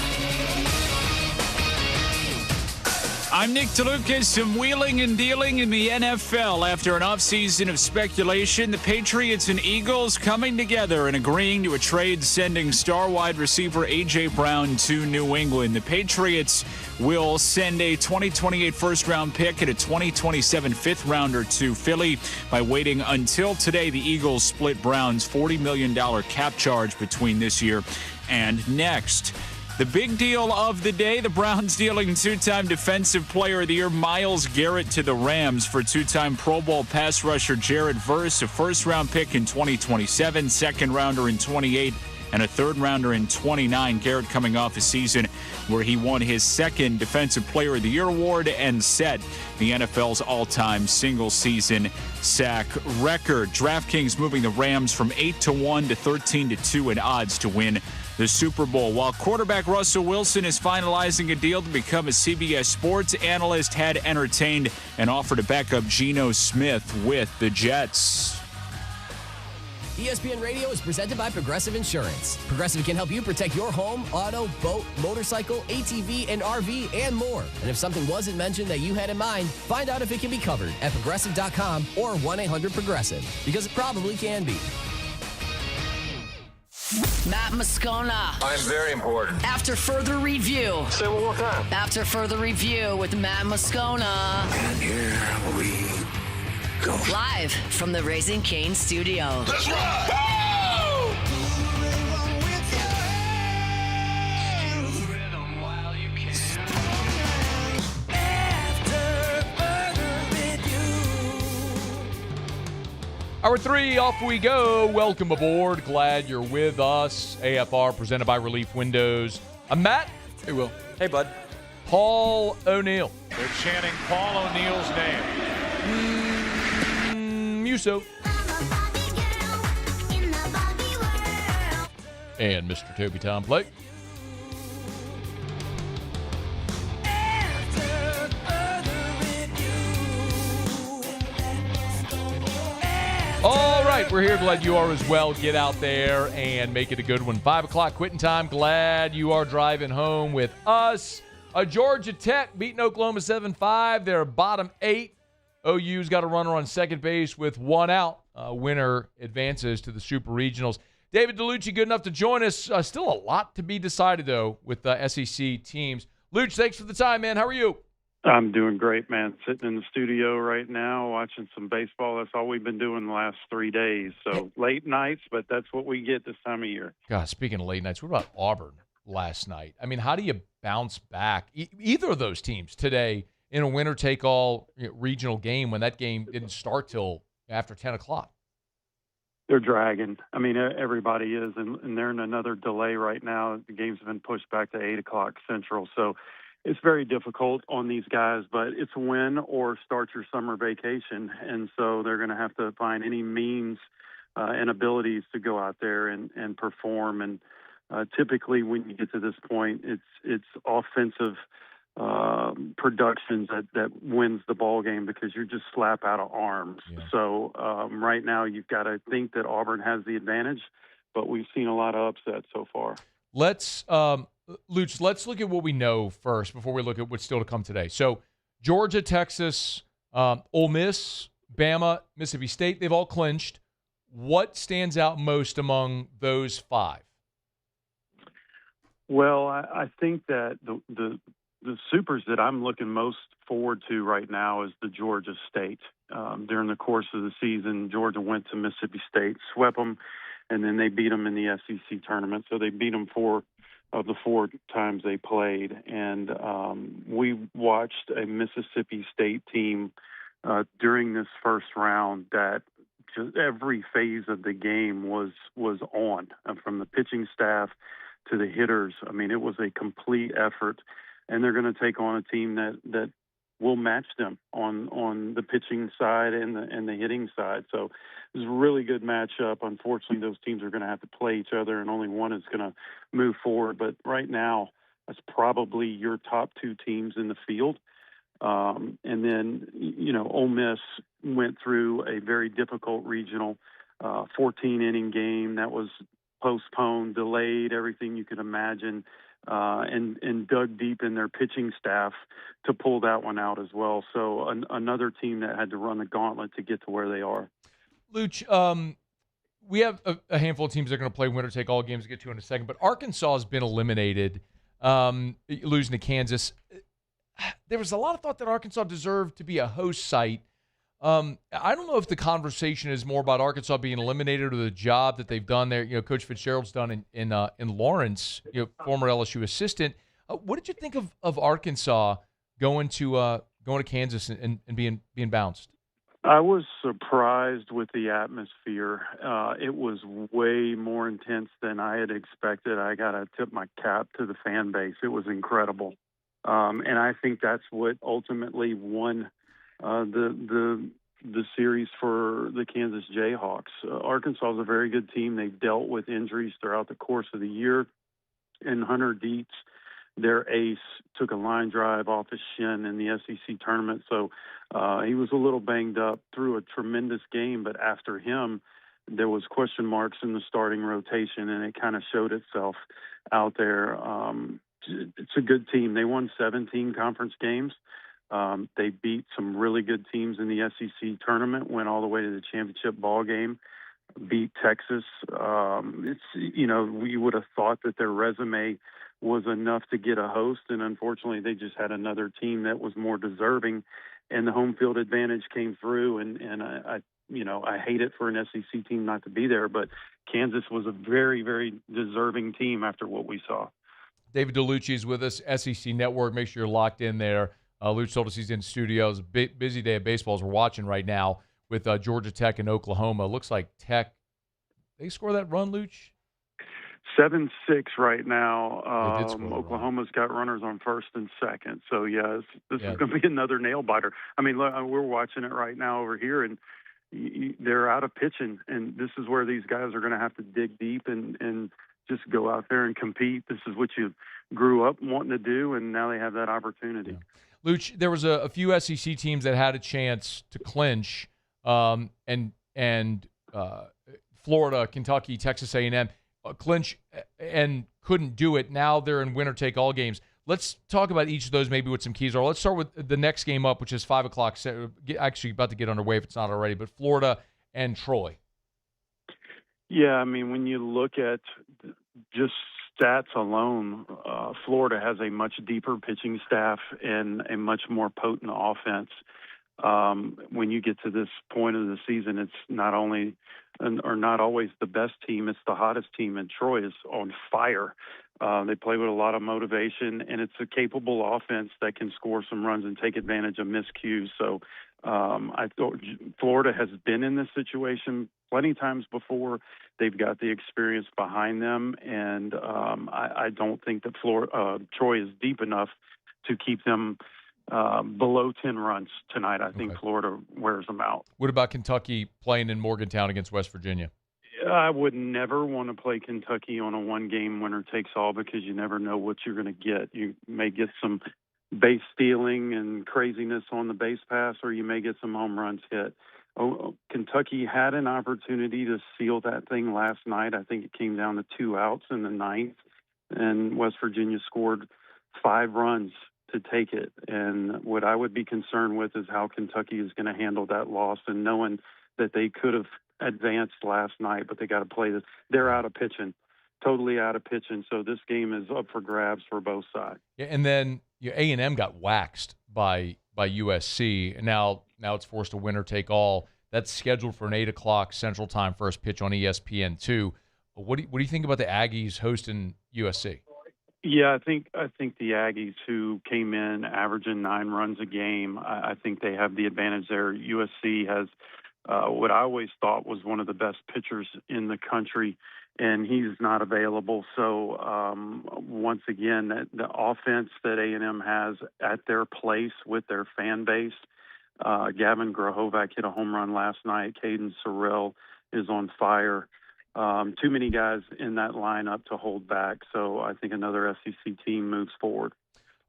I'm Nick Dellucci. Some wheeling and dealing in the NFL after an offseason of speculation. The Patriots and Eagles coming together and agreeing to a trade sending star wide receiver A.J. Brown to New England. The Patriots will send a 2028 first-round pick and a 2027 fifth-rounder to Philly. By waiting until today, the Eagles split Brown's $40 million cap charge between this year and next. The big deal of the day, the Browns dealing two-time Defensive Player of the Year Myles Garrett to the Rams for two-time Pro Bowl pass rusher Jared Verse, a first-round pick in 2027, second-rounder in 28, and a third-rounder in 29. Garrett coming off a season where he won his second Defensive Player of the Year award and set the NFL's all-time single-season sack record. DraftKings moving the Rams from 8-1 to 13-2 in odds to win the Super Bowl. While quarterback Russell Wilson is finalizing a deal to become a CBS Sports analyst, had entertained an offer to back up Geno Smith with the Jets. ESPN Radio is presented by Progressive Insurance. Progressive can help you protect your home, auto, boat, motorcycle, ATV, and RV, and more. And if something wasn't mentioned that you had in mind, find out if it can be covered at Progressive.com or 1-800-PROGRESSIVE, because it probably can be. Matt Moscona. I'm very important. After further review. Say it one more time. After further review with Matt Moscona. And here we go. Live from the Raising Cane studio. Let's rock! Hour 3, off we go. Welcome aboard. Glad you're with us. AFR presented by Relief Windows. I'm Matt. Hey, Will. Hey, bud. Paul O'Neill. They're chanting Paul O'Neill's name. Muso. And Mr. Toby Tom Blake. All right, we're here. Glad you are as well. Get out there and make it a good one. 5 o'clock quitting time. Glad you are driving home with us. Georgia Tech beating Oklahoma 7-5. They're bottom 8. OU's got a runner on second base with one out. Winner advances to the Super Regionals. David Dellucci, good enough to join us. Still a lot to be decided, though, with the SEC teams. Luch, thanks for the time, man. How are you? I'm doing great, man. Sitting in the studio right now watching some baseball. That's all we've been doing the last 3 days. So late nights, but that's what we get this time of year. God, speaking of late nights, what about Auburn last night? I mean, how do you bounce back? Either of those teams today in a winner-take-all regional game when that game didn't start till after 10 o'clock. They're dragging. I mean, everybody is, and they're in another delay right now. The games have been pushed back to 8 o'clock Central. So it's very difficult on these guys, but it's a win or start your summer vacation. And so they're going to have to find any means and abilities to go out there and perform. And typically when you get to this point, it's offensive productions that wins the ball game because you're just slap out of arms. Yeah. So right now you've got to think that Auburn has the advantage, but we've seen a lot of upsets so far. Let's Luch, let's look at what we know first before we look at what's still to come today. So Georgia, Texas, Ole Miss, Bama, Mississippi State, they've all clinched. What stands out most among those five? Well, I think that the the supers that I'm looking most forward to right now is the Georgia State. During the course of the season, Georgia went to Mississippi State, swept them, and then they beat them in the SEC tournament. So they beat them 4 of the 4 times they played. And we watched a Mississippi State team during this first round that just every phase of the game was on, from the pitching staff to the hitters. I mean, it was a complete effort, and they're going to take on a team that will match them on the pitching side and the hitting side. So it was a really good matchup. Unfortunately, those teams are going to have to play each other, and only one is going to move forward. But right now, that's probably your top 2 teams in the field. And then, Ole Miss went through a very difficult regional 14-inning game that was postponed, delayed, everything you could imagine, and dug deep in their pitching staff to pull that one out as well. So another team that had to run the gauntlet to get to where they are. Luch, we have a handful of teams that are going to play winner-take-all games to get to in a second, but Arkansas has been eliminated, losing to Kansas. There was a lot of thought that Arkansas deserved to be a host site. I don't know if the conversation is more about Arkansas being eliminated or the job that they've done there. Coach Fitzgerald's done in Lawrence, former LSU assistant. What did you think of Arkansas going to Kansas and being bounced? I was surprised with the atmosphere. It was way more intense than I had expected. I got to tip my cap to the fan base. It was incredible. And I think that's what ultimately won the series for the Kansas Jayhawks. Arkansas is a very good team. They dealt with injuries throughout the course of the year. And Hunter Dietz, their ace, took a line drive off his shin in the SEC tournament. So he was a little banged up, threw a tremendous game. But after him, there was question marks in the starting rotation, and it kind of showed itself out there. It's a good team. They won 17 conference games. They beat some really good teams in the SEC tournament, went all the way to the championship ball game, beat Texas. We would have thought that their resume was enough to get a host, and unfortunately they just had another team that was more deserving, and the home field advantage came through, and I hate it for an SEC team not to be there, but Kansas was a very, very deserving team after what we saw. David Dellucci is with us, SEC Network. Make sure you're locked in there. Luch told us he's in studios. Busy day of baseball as we're watching right now with Georgia Tech and Oklahoma. Looks like Tech, they score that run, Luch? 7-6 right now. Oklahoma's got runners on first and second. So, this is going to be another nail-biter. I mean, look, we're watching it right now over here, and they're out of pitching, and this is where these guys are going to have to dig deep and just go out there and compete. This is what you grew up wanting to do, and now they have that opportunity. Yeah. Luch, there was a few SEC teams that had a chance to clinch, and Florida, Kentucky, Texas A&M clinch and couldn't do it. Now they're in winner-take-all games. Let's talk about each of those, maybe with some keys. Or let's start with the next game up, which is 5 o'clock. Actually, about to get underway if it's not already. But Florida and Troy. Yeah, I mean, when you look at just stats alone, Florida has a much deeper pitching staff and a much more potent offense. When you get to this point of the season, it's not only or not always the best team, it's the hottest team, and Troy is on fire. They play with a lot of motivation, and it's a capable offense that can score some runs and take advantage of miscues. So I thought Florida has been in this situation plenty times before. They've got the experience behind them, and I don't think that Troy is deep enough to keep them below 10 runs tonight. I think Florida wears them out. What about Kentucky playing in Morgantown against West Virginia? I would never want to play Kentucky on a one-game winner-takes-all because you never know what you're going to get. You may get some base stealing and craziness on the base pass, or you may get some home runs hit. Kentucky had an opportunity to seal that thing last night. I think it came down to 2 outs in the ninth, and West Virginia scored 5 runs to take it. And what I would be concerned with is how Kentucky is going to handle that loss, and knowing that they could have advanced last night, but they got to play this. They're out of pitching. totally out of pitching. So this game is up for grabs for both sides. Yeah, and then A&M got waxed by USC, and now it's forced a winner take all. That's scheduled for an 8 o'clock Central Time first pitch on ESPN2. What do you think about the Aggies hosting USC? Yeah, I think the Aggies, who came in averaging 9 runs a game, I think they have the advantage there. USC has what I always thought was one of the best pitchers in the country, and he's not available. So once again, the offense that A&M has at their place with their fan base, Gavin Grahovac hit a home run last night. Caden Sorrell is on fire. Too many guys in that lineup to hold back. So I think another SEC team moves forward.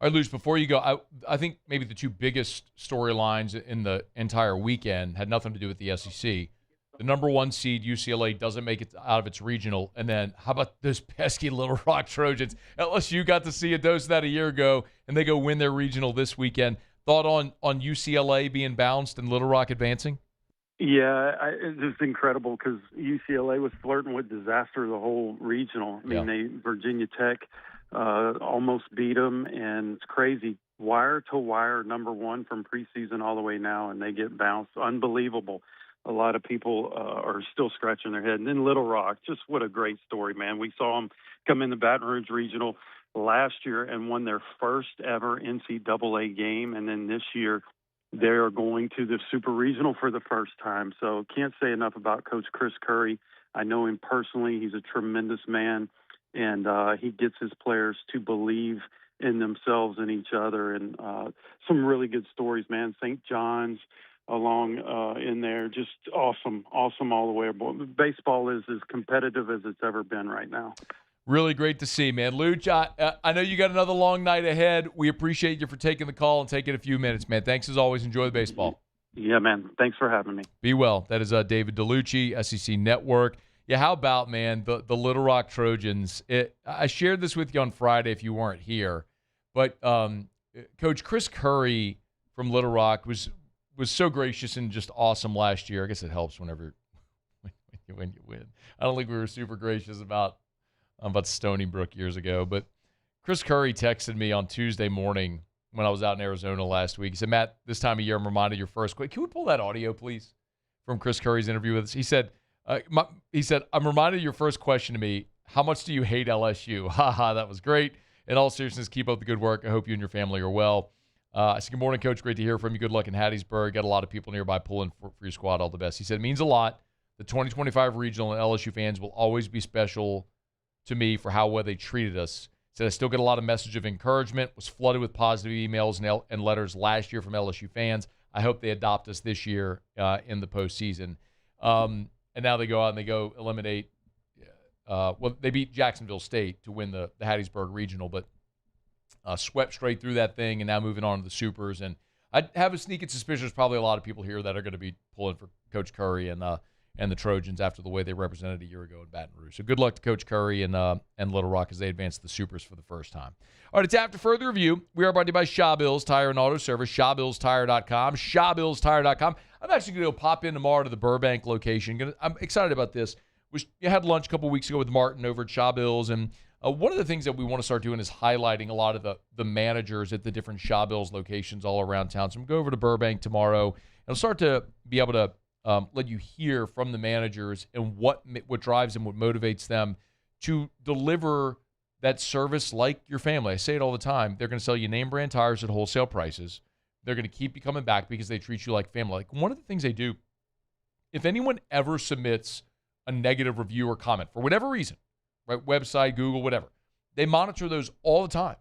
All right, Luce, before you go, I think maybe the two biggest storylines in the entire weekend had nothing to do with the SEC. The number 1 seed, UCLA, doesn't make it out of its regional. And then how about those pesky Little Rock Trojans? LSU got to see a dose of that a year ago, and they go win their regional this weekend. Thought on UCLA being bounced and Little Rock advancing? Yeah, it's just incredible because UCLA was flirting with disaster the whole regional. I mean, Virginia Tech almost beat them, and it's crazy. Wire to wire, number 1 from preseason all the way now, and they get bounced. Unbelievable. A lot of people are still scratching their head. And then Little Rock, just what a great story, man. We saw them come in the Baton Rouge Regional last year and won their first ever NCAA game, and then this year they are going to the Super Regional for the first time. So can't say enough about Coach Chris Curry. I know him personally. He's a tremendous man, and he gets his players to believe in themselves and each other. And some really good stories, man. St. John's along in there. Just awesome all the way. Baseball is as competitive as it's ever been right now. Really great to see, man. Luch, I know you got another long night ahead. We appreciate you for taking the call and taking a few minutes, man. Thanks as always. Enjoy the baseball. Yeah, man. Thanks for having me. Be well. That is David Dellucci, SEC Network. Yeah, how about, man, the Little Rock Trojans? I shared this with you on Friday if you weren't here, but Coach Chris Curry from Little Rock was so gracious and just awesome last year. I guess it helps when you win. I don't think we were super gracious about Stony Brook years ago, but Chris Curry texted me on Tuesday morning when I was out in Arizona last week. He said, Matt, this time of year, I'm reminded of your first question. Can we pull that audio, please, from Chris Curry's interview with us? He said, I'm reminded of your first question to me. How much do you hate LSU? Ha, that was great. In all seriousness, keep up the good work. I hope you and your family are well. I said, good morning, Coach. Great to hear from you. Good luck in Hattiesburg. Got a lot of people nearby pulling for your squad. All the best. He said, it means a lot. The 2025 regional and LSU fans will always be special to me for how well they treated us. He said, I still get a lot of message of encouragement, was flooded with positive emails and letters last year from LSU fans. I hope they adopt us this year in the postseason. And now they go out and they go eliminate they beat Jacksonville State to win the Hattiesburg Regional, but swept straight through that thing and now moving on to the Supers. And I have a sneaking suspicion there's probably a lot of people here that are going to be pulling for Coach Curry and the Trojans after the way they represented a year ago in Baton Rouge. So good luck to Coach Curry and Little Rock as they advance to the Supers for the first time. All right, it's after further review. We are brought to you by Shaw Bills Tire and Auto Service, ShawBillsTire.com, ShawBillsTire.com. I'm actually going to pop in tomorrow to the Burbank location. I'm excited about this. You had lunch a couple weeks ago with Martin over at Shaw Bills, and one of the things that we want to start doing is highlighting a lot of the managers at the different Shaw Bills locations all around town. So I'm going to go over to Burbank tomorrow, and I'll start to be able to let you hear from the managers and what drives them, what motivates them to deliver that service like your family. I say it all the time. They're going to sell you name brand tires at wholesale prices. They're going to keep you coming back because they treat you like family. Like one of the things they do, if anyone ever submits a negative review or comment for whatever reason, right, website, Google, whatever, they monitor those all the time.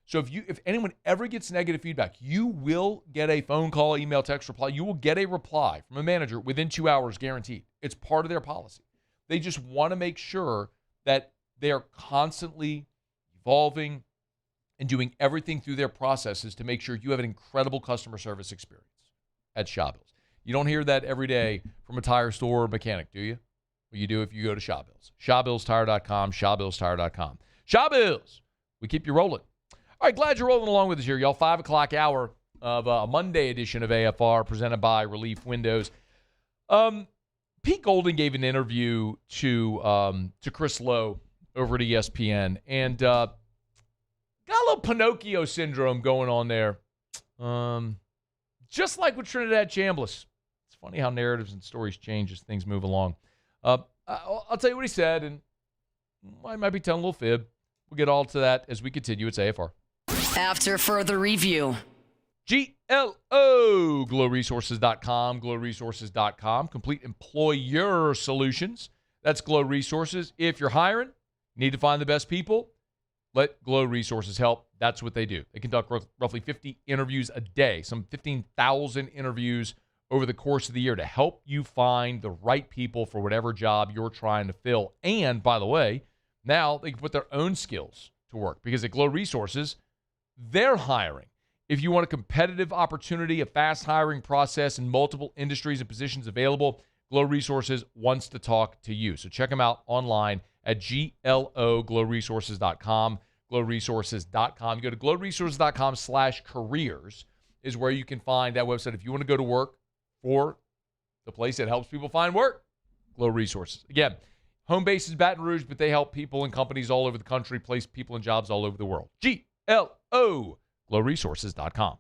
So if anyone ever gets negative feedback, you will get a phone call, email, text reply. You will get a reply from a manager within 2 hours, guaranteed. It's part of their policy. They just want to make sure that they are constantly evolving and doing everything through their processes to make sure you have an incredible customer service experience at Shaw Bills. You don't hear that every day from a tire store or mechanic, do you? Well, you do if you go to Shaw Bills. ShawBillsTire.com, ShawBillsTire.com. Shaw Bills, we keep you rolling. All right, glad you're rolling along with us here, y'all. 5 o'clock hour of a Monday edition of AFR presented by Relief Windows. Pete Golding gave an interview to Chris Lowe over at ESPN. And got a little Pinocchio syndrome going on there. Just like with Trinidad Chambliss. It's funny how narratives and stories change as things move along. I'll tell you what he said, and I might be telling a little fib. We'll get all to that as we continue. It's AFR. After further review. GLO, glowresources.com, glowresources.com. Complete employer solutions. That's Glow Resources. If you're hiring, need to find the best people, let Glow Resources help. That's what they do. They conduct roughly 50 interviews a day, some 15,000 interviews over the course of the year to help you find the right people for whatever job you're trying to fill. And, by the way, now they can put their own skills to work because at Glow Resources, they're hiring. If you want a competitive opportunity, a fast hiring process, and multiple industries and positions available, Glow Resources wants to talk to you. So check them out online at glowresources.com, glowresources.com. You go to glowresources.com/careers is where you can find that website if you want to go to work for the place that helps people find work, Glow Resources. Again, home base is Baton Rouge, but they help people and companies all over the country, place people in jobs all over the world. GLO, glowresources.com.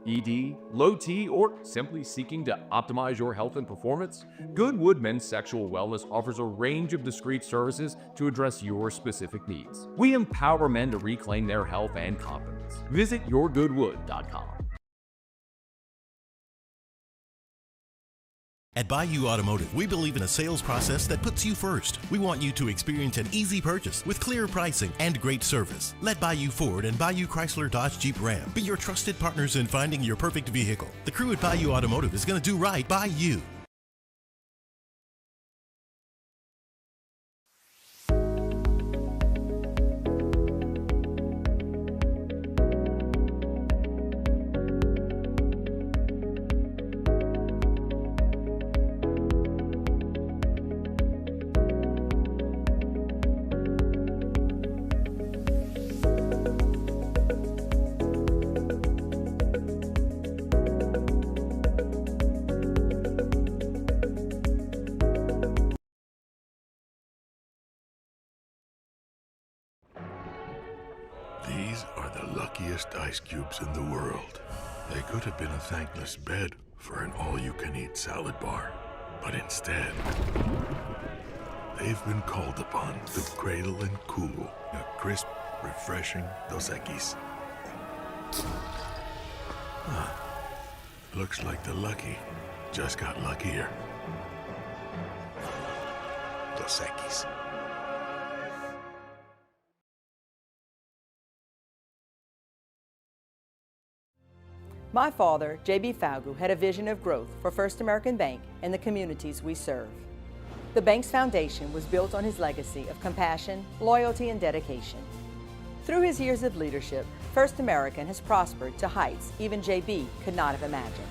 ED, low T, or simply seeking to optimize your health and performance? Goodwood Men's Sexual Wellness offers a range of discreet services to address your specific needs. We empower men to reclaim their health and confidence. Visit yourgoodwood.com. At Bayou Automotive, we believe in a sales process that puts you first. We want you to experience an easy purchase with clear pricing and great service. Let Bayou Ford and Bayou Chrysler Dodge Jeep Ram be your trusted partners in finding your perfect vehicle. The crew at Bayou Automotive is going to do right by you. These are the luckiest ice cubes in the world. They could have been a thankless bed for an all-you-can-eat salad bar. But instead, they've been called upon to cradle and cool a crisp, refreshing Dos Equis. Looks like the lucky just got luckier. Dos Equis. My father, J.B. Falgu, had a vision of growth for First American Bank and the communities we serve. The bank's foundation was built on his legacy of compassion, loyalty, and dedication. Through his years of leadership, First American has prospered to heights even J.B. could not have imagined.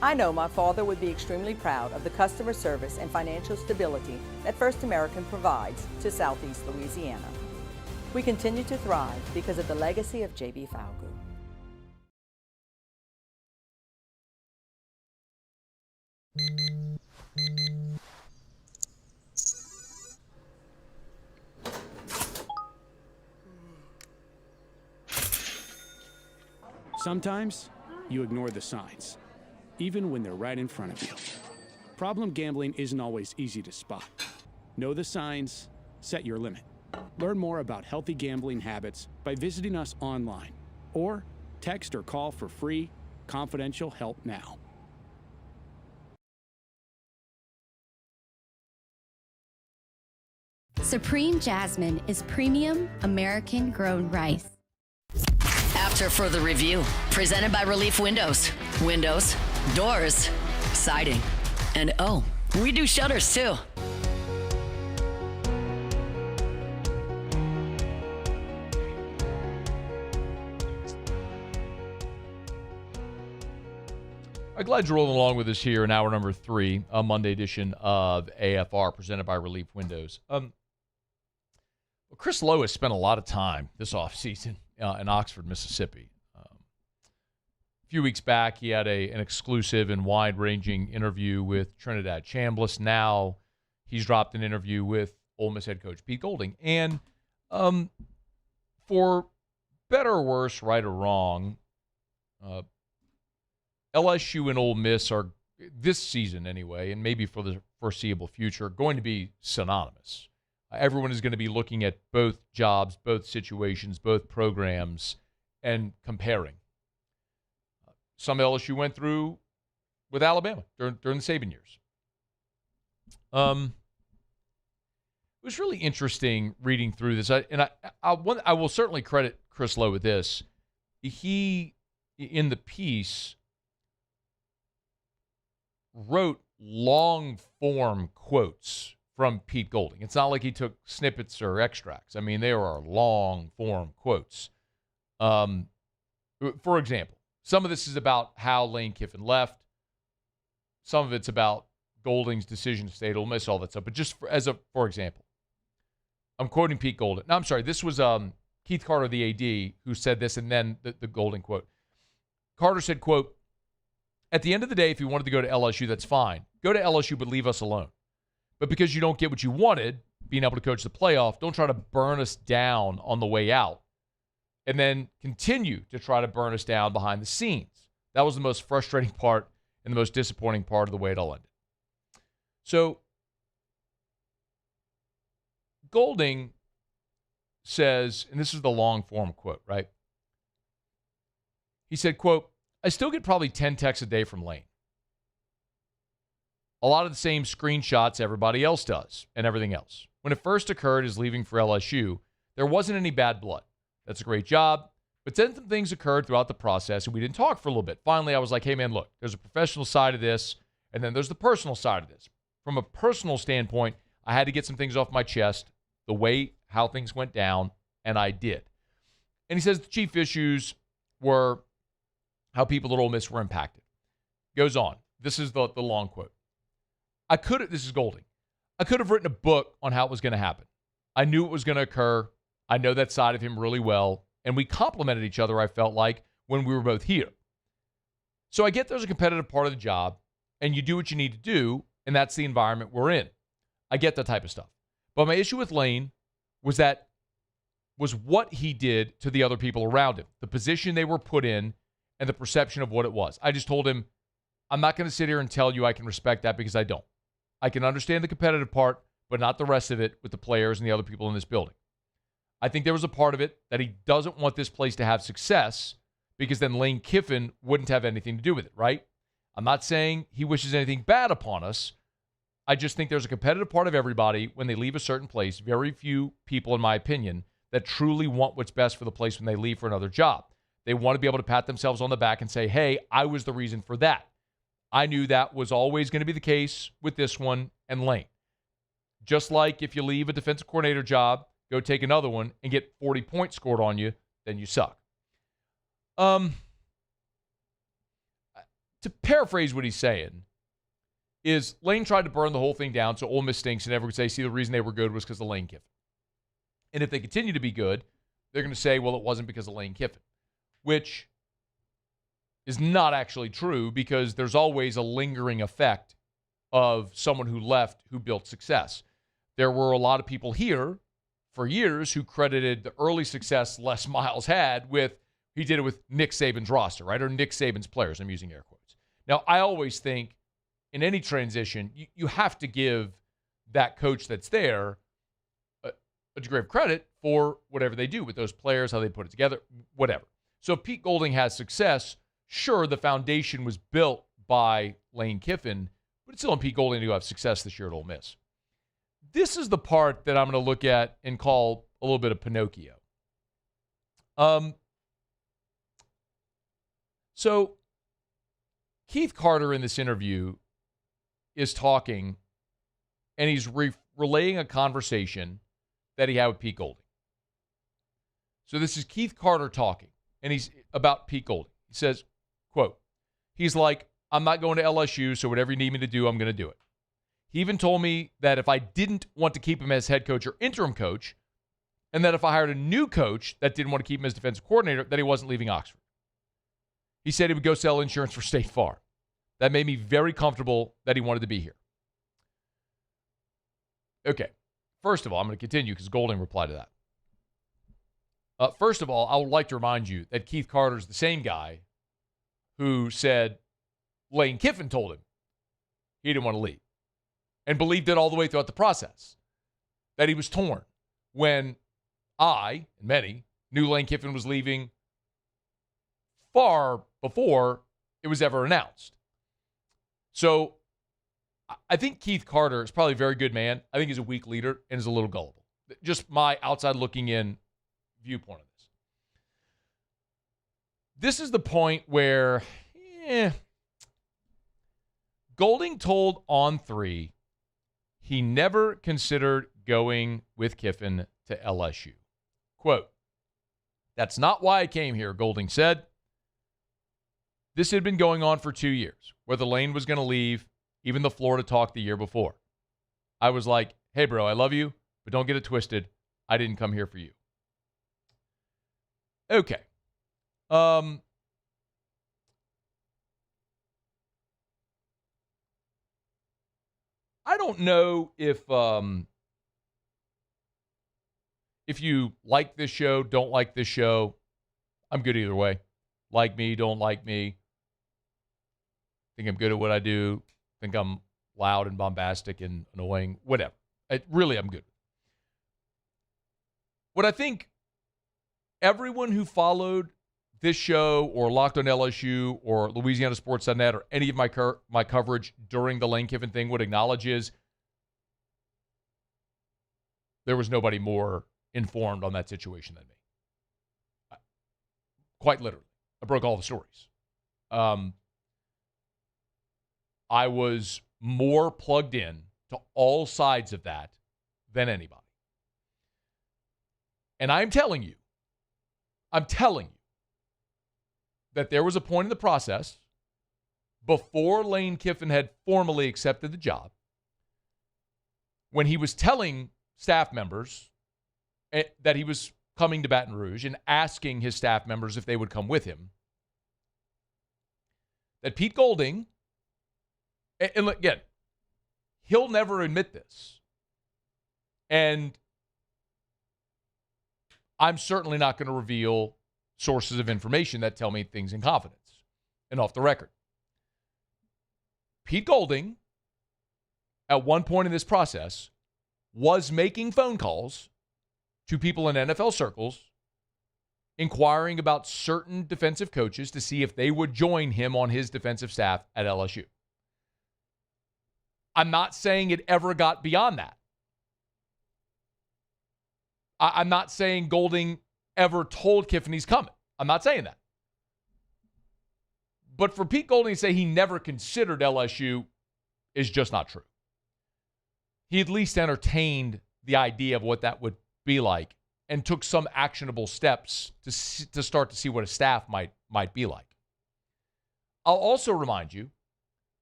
I know my father would be extremely proud of the customer service and financial stability that First American provides to Southeast Louisiana. We continue to thrive because of the legacy of J.B. Falgu. Sometimes you ignore the signs, even when they're right in front of you. Problem gambling isn't always easy to spot. Know the signs, set your limit. Learn more about healthy gambling habits by visiting us online or text or call for free, confidential help now. Supreme Jasmine is premium American-grown rice. After further review, presented by Relief Windows. Windows, doors, siding, and oh, we do shutters too. I'm glad you're rolling along with us here in hour number 3, a Monday edition of AFR, presented by Relief Windows. Chris Lowe has spent a lot of time this offseason in Oxford, Mississippi. A few weeks back, he had an exclusive and wide-ranging interview with Trinidad Chambliss. Now he's dropped an interview with Ole Miss head coach Pete Golding. And for better or worse, right or wrong, LSU and Ole Miss are, this season anyway, and maybe for the foreseeable future, going to be synonymous. Everyone is going to be looking at both jobs, both situations, both programs, and comparing. Some LSU went through with Alabama during the Saban years. It was really interesting reading through this. I will certainly credit Chris Lowe with this. He, in the piece, wrote long-form quotes from Pete Golding. It's not like he took snippets or extracts. I mean, there are long-form quotes. For example, some of this is about how Lane Kiffin left. Some of it's about Golding's decision to stay at Ole Miss, all that stuff. But just for example, I'm quoting Pete Golding. No, I'm sorry. This was Keith Carter, the AD, who said this, and then the Golding quote. Carter said, quote, "At the end of the day, if you wanted to go to LSU, that's fine. Go to LSU, but leave us alone. But because you don't get what you wanted, being able to coach the playoff, don't try to burn us down on the way out and then continue to try to burn us down behind the scenes." That was the most frustrating part and the most disappointing part of the way it all ended. So Golding says, and this is the long-form quote, right? He said, quote, "I still get probably 10 texts a day from Lane. A lot of the same screenshots everybody else does and everything else. When it first occurred as leaving for LSU, there wasn't any bad blood. That's a great job. But then some things occurred throughout the process, and we didn't talk for a little bit. Finally, I was like, hey, man, look, there's a professional side of this, and then there's the personal side of this. From a personal standpoint, I had to get some things off my chest, the way how things went down, and I did." And he says the chief issues were how people at Ole Miss were impacted. Goes on. This is the long quote. This is Golding. "I could have written a book on how it was going to happen. I knew it was going to occur. I know that side of him really well. And we complimented each other, I felt like, when we were both here. So I get there's a competitive part of the job, and you do what you need to do, and that's the environment we're in. I get that type of stuff. But my issue with Lane was what he did to the other people around him, the position they were put in, and the perception of what it was. I just told him, I'm not going to sit here and tell you I can respect that, because I don't. I can understand the competitive part, but not the rest of it with the players and the other people in this building. I think there was a part of it that he doesn't want this place to have success, because then Lane Kiffin wouldn't have anything to do with it, right? I'm not saying he wishes anything bad upon us. I just think there's a competitive part of everybody when they leave a certain place. Very few people, in my opinion, that truly want what's best for the place when they leave for another job. They want to be able to pat themselves on the back and say, hey, I was the reason for that. I knew that was always going to be the case with this one and Lane. Just like if you leave a defensive coordinator job, go take another one and get 40 points scored on you, then you suck. To paraphrase what he's saying, is Lane tried to burn the whole thing down so Ole Miss stinks and everyone would say, see, the reason they were good was because of Lane Kiffin. And if they continue to be good, they're going to say, well, it wasn't because of Lane Kiffin, which is not actually true, because there's always a lingering effect of someone who left who built success. There were a lot of people here for years who credited the early success Les Miles had with, he did it with Nick Saban's roster, right? Or Nick Saban's players, I'm using air quotes. Now, I always think in any transition, you have to give that coach that's there a degree of credit for whatever they do with those players, how they put it together, whatever. So if Pete Golding has success, sure, the foundation was built by Lane Kiffin, but it's still on Pete Golding to have success this year at Ole Miss. This is the part that I'm going to look at and call a little bit of Pinocchio. So Keith Carter in this interview is talking, and he's relaying a conversation that he had with Pete Golding. So this is Keith Carter talking, and he's about Pete Golding. He says, quote, he's like, I'm not going to LSU, so whatever you need me to do, I'm going to do it. He even told me that if I didn't want to keep him as head coach or interim coach, and that if I hired a new coach that didn't want to keep him as defensive coordinator, that he wasn't leaving Oxford. he said he would go sell insurance for State Farm. That made me very comfortable that he wanted to be here. Okay. First of all, I'm going to continue because Golding replied to that. First of all, I would like to remind you that Keith Carter is the same guy who said Lane Kiffin told him he didn't want to leave and believed it all the way throughout the process, that he was torn when I, and many, knew Lane Kiffin was leaving far before it was ever announced. So I think Keith Carter is probably a very good man. I think he's a weak leader and is a little gullible. Just my outside looking in viewpoint of this. This is the point where Golding told On3 he never considered going with Kiffin to LSU. Quote, "That's not why I came here," Golding said. This had been going on for 2 years, whether Lane was going to leave, even the Florida talk the year before. I was like, hey, bro, I love you, but don't get it twisted. I didn't come here for you. Okay. I don't know if you like this show, don't like this show. I'm good either way. Like me, don't like me. Think I'm good at what I do. Think I'm loud and bombastic and annoying. Whatever. I'm good. What I think everyone who followed this show or Locked on LSU or LouisianaSports.net or any of my coverage during the Lane Kiffin thing would acknowledge is there was nobody more informed on that situation than me. Quite literally. I broke all the stories. I was more plugged in to all sides of that than anybody. And I'm telling you that there was a point in the process before Lane Kiffin had formally accepted the job when he was telling staff members that he was coming to Baton Rouge and asking his staff members if they would come with him, that Pete Golding, and again, he'll never admit this, and I'm certainly not going to reveal sources of information that tell me things in confidence and off the record. Pete Golding, at one point in this process, was making phone calls to people in NFL circles inquiring about certain defensive coaches to see if they would join him on his defensive staff at LSU. I'm not saying it ever got beyond that. I'm not saying Golding ever told Kiffin he's coming. I'm not saying that. But for Pete Golding to say he never considered LSU is just not true. He at least entertained the idea of what that would be like and took some actionable steps to start to see what a staff might be like. I'll also remind you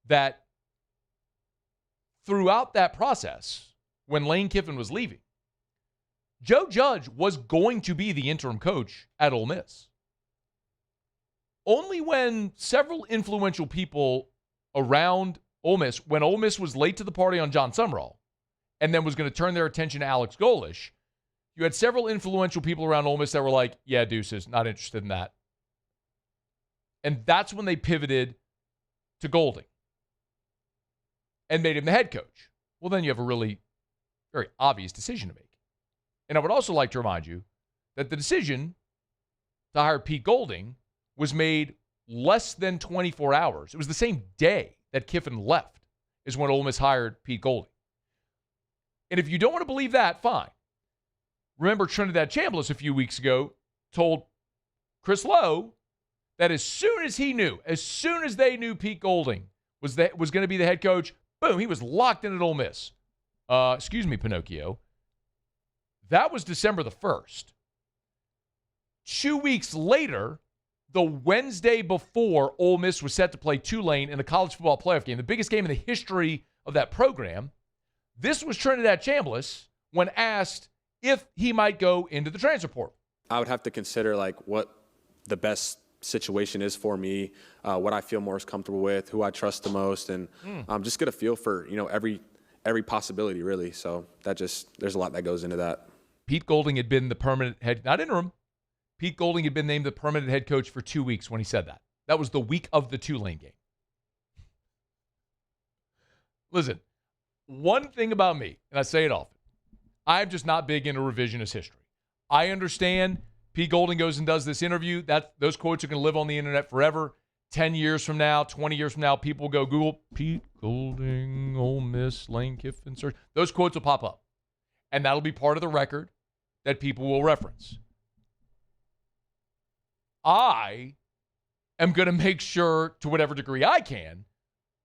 that throughout that process, when Lane Kiffin was leaving, Joe Judge was going to be the interim coach at Ole Miss. Only when several influential people around Ole Miss, when Ole Miss was late to the party on John Sumrall and then was going to turn their attention to Alex Golesh, you had several influential people around Ole Miss that were like, yeah, deuces, not interested in that. And that's when they pivoted to Golding and made him the head coach. Well, then you have a really very obvious decision to make. And I would also like to remind you that the decision to hire Pete Golding was made less than 24 hours. It was the same day that Kiffin left is when Ole Miss hired Pete Golding. And if you don't want to believe that, fine. Remember, Trinidad Chambliss a few weeks ago told Chris Lowe that as soon as they knew Pete Golding was going to be the head coach, boom, he was locked in at Ole Miss. Excuse me, Pinocchio. That was December the 1st. 2 weeks later, the Wednesday before Ole Miss was set to play Tulane in the college football playoff game, the biggest game in the history of that program, this was Trinidad Chambliss when asked if he might go into the transfer portal. I would have to consider what the best situation is for me, what I feel most comfortable with, who I trust the most, and just get a feel for, every possibility, really. So there's a lot that goes into that. Pete Golding had been the permanent head, not interim. Pete Golding had been named the permanent head coach for 2 weeks when he said that. That was the week of the Tulane game. Listen, one thing about me, and I say it often, I'm just not big into revisionist history. I understand Pete Golding goes and does this interview. Those quotes are going to live on the internet forever. 10 years from now, 20 years from now, people will go Google Pete Golding, Ole Miss, Lane Kiffin search. Those quotes will pop up. And that'll be part of the record that people will reference. I am going to make sure, to whatever degree I can,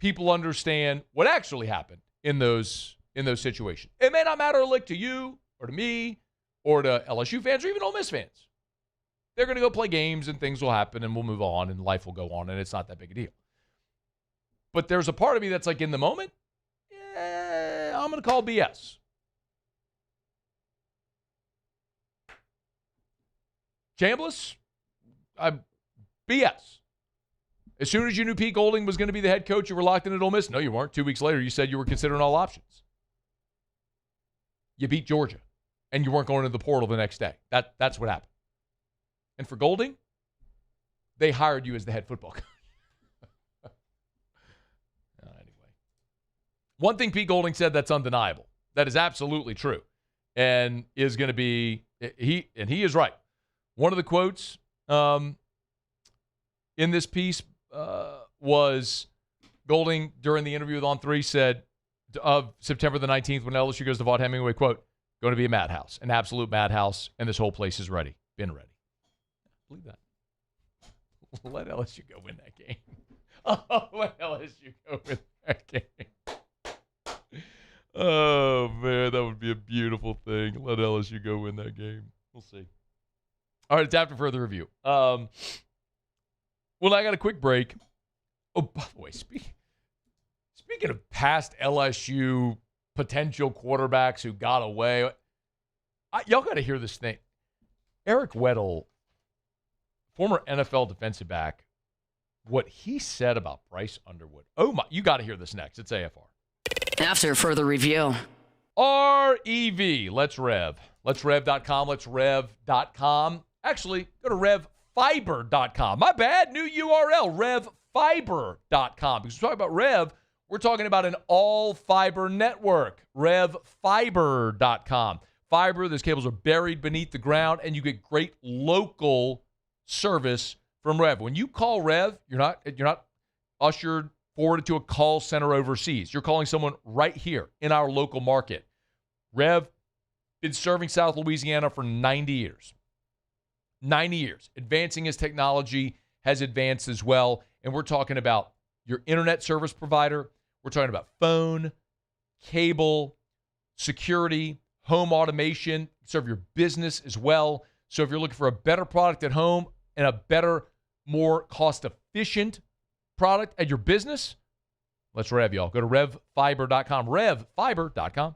people understand what actually happened in those situations. It may not matter a lick to you or to me or to LSU fans or even Ole Miss fans. They're going to go play games and things will happen and we'll move on and life will go on and it's not that big a deal. But there's a part of me that's like, in the moment, I'm going to call BS. Chambliss, BS. As soon as you knew Pete Golding was going to be the head coach, you were locked in at Ole Miss. No, you weren't. 2 weeks later, you said you were considering all options. You beat Georgia, and you weren't going into the portal the next day. That's what happened. And for Golding, they hired you as the head football coach. Anyway. One thing Pete Golding said that's undeniable, that is absolutely true, and is going to be, he is right. One of the quotes in this piece was Golding during the interview with On3 said of September the 19th when LSU goes to Vaught Hemingway, quote, going to be a madhouse, an absolute madhouse, and this whole place is ready, been ready. Believe that. Let LSU go win that game. Oh, let LSU go win that game. Oh, man, that would be a beautiful thing. Let LSU go win that game. We'll see. All right, it's after further review. Well, I got a quick break. Oh, by the way, speaking of past LSU potential quarterbacks who got away, y'all got to hear this thing. Eric Weddle, former NFL defensive back, what he said about Bryce Underwood. Oh, my. You got to hear this next. It's AFR. After further review. REV. Let's Rev. Let's Rev.com. Let's Rev.com. Actually, go to RevFiber.com. My bad. New URL. RevFiber.com. Because we're talking about Rev, we're talking about an all-fiber network. RevFiber.com. Fiber, those cables are buried beneath the ground, and you get great local service from Rev. When you call Rev, you're not ushered forwarded to a call center overseas. You're calling someone right here in our local market. Rev been serving South Louisiana for 90 years. 90 years. Advancing as technology has advanced as well. And we're talking about your internet service provider. We're talking about phone, cable, security, home automation, serve your business as well. So if you're looking for a better product at home and a better, more cost-efficient product at your business, let's Rev, y'all. Go to RevFiber.com. RevFiber.com.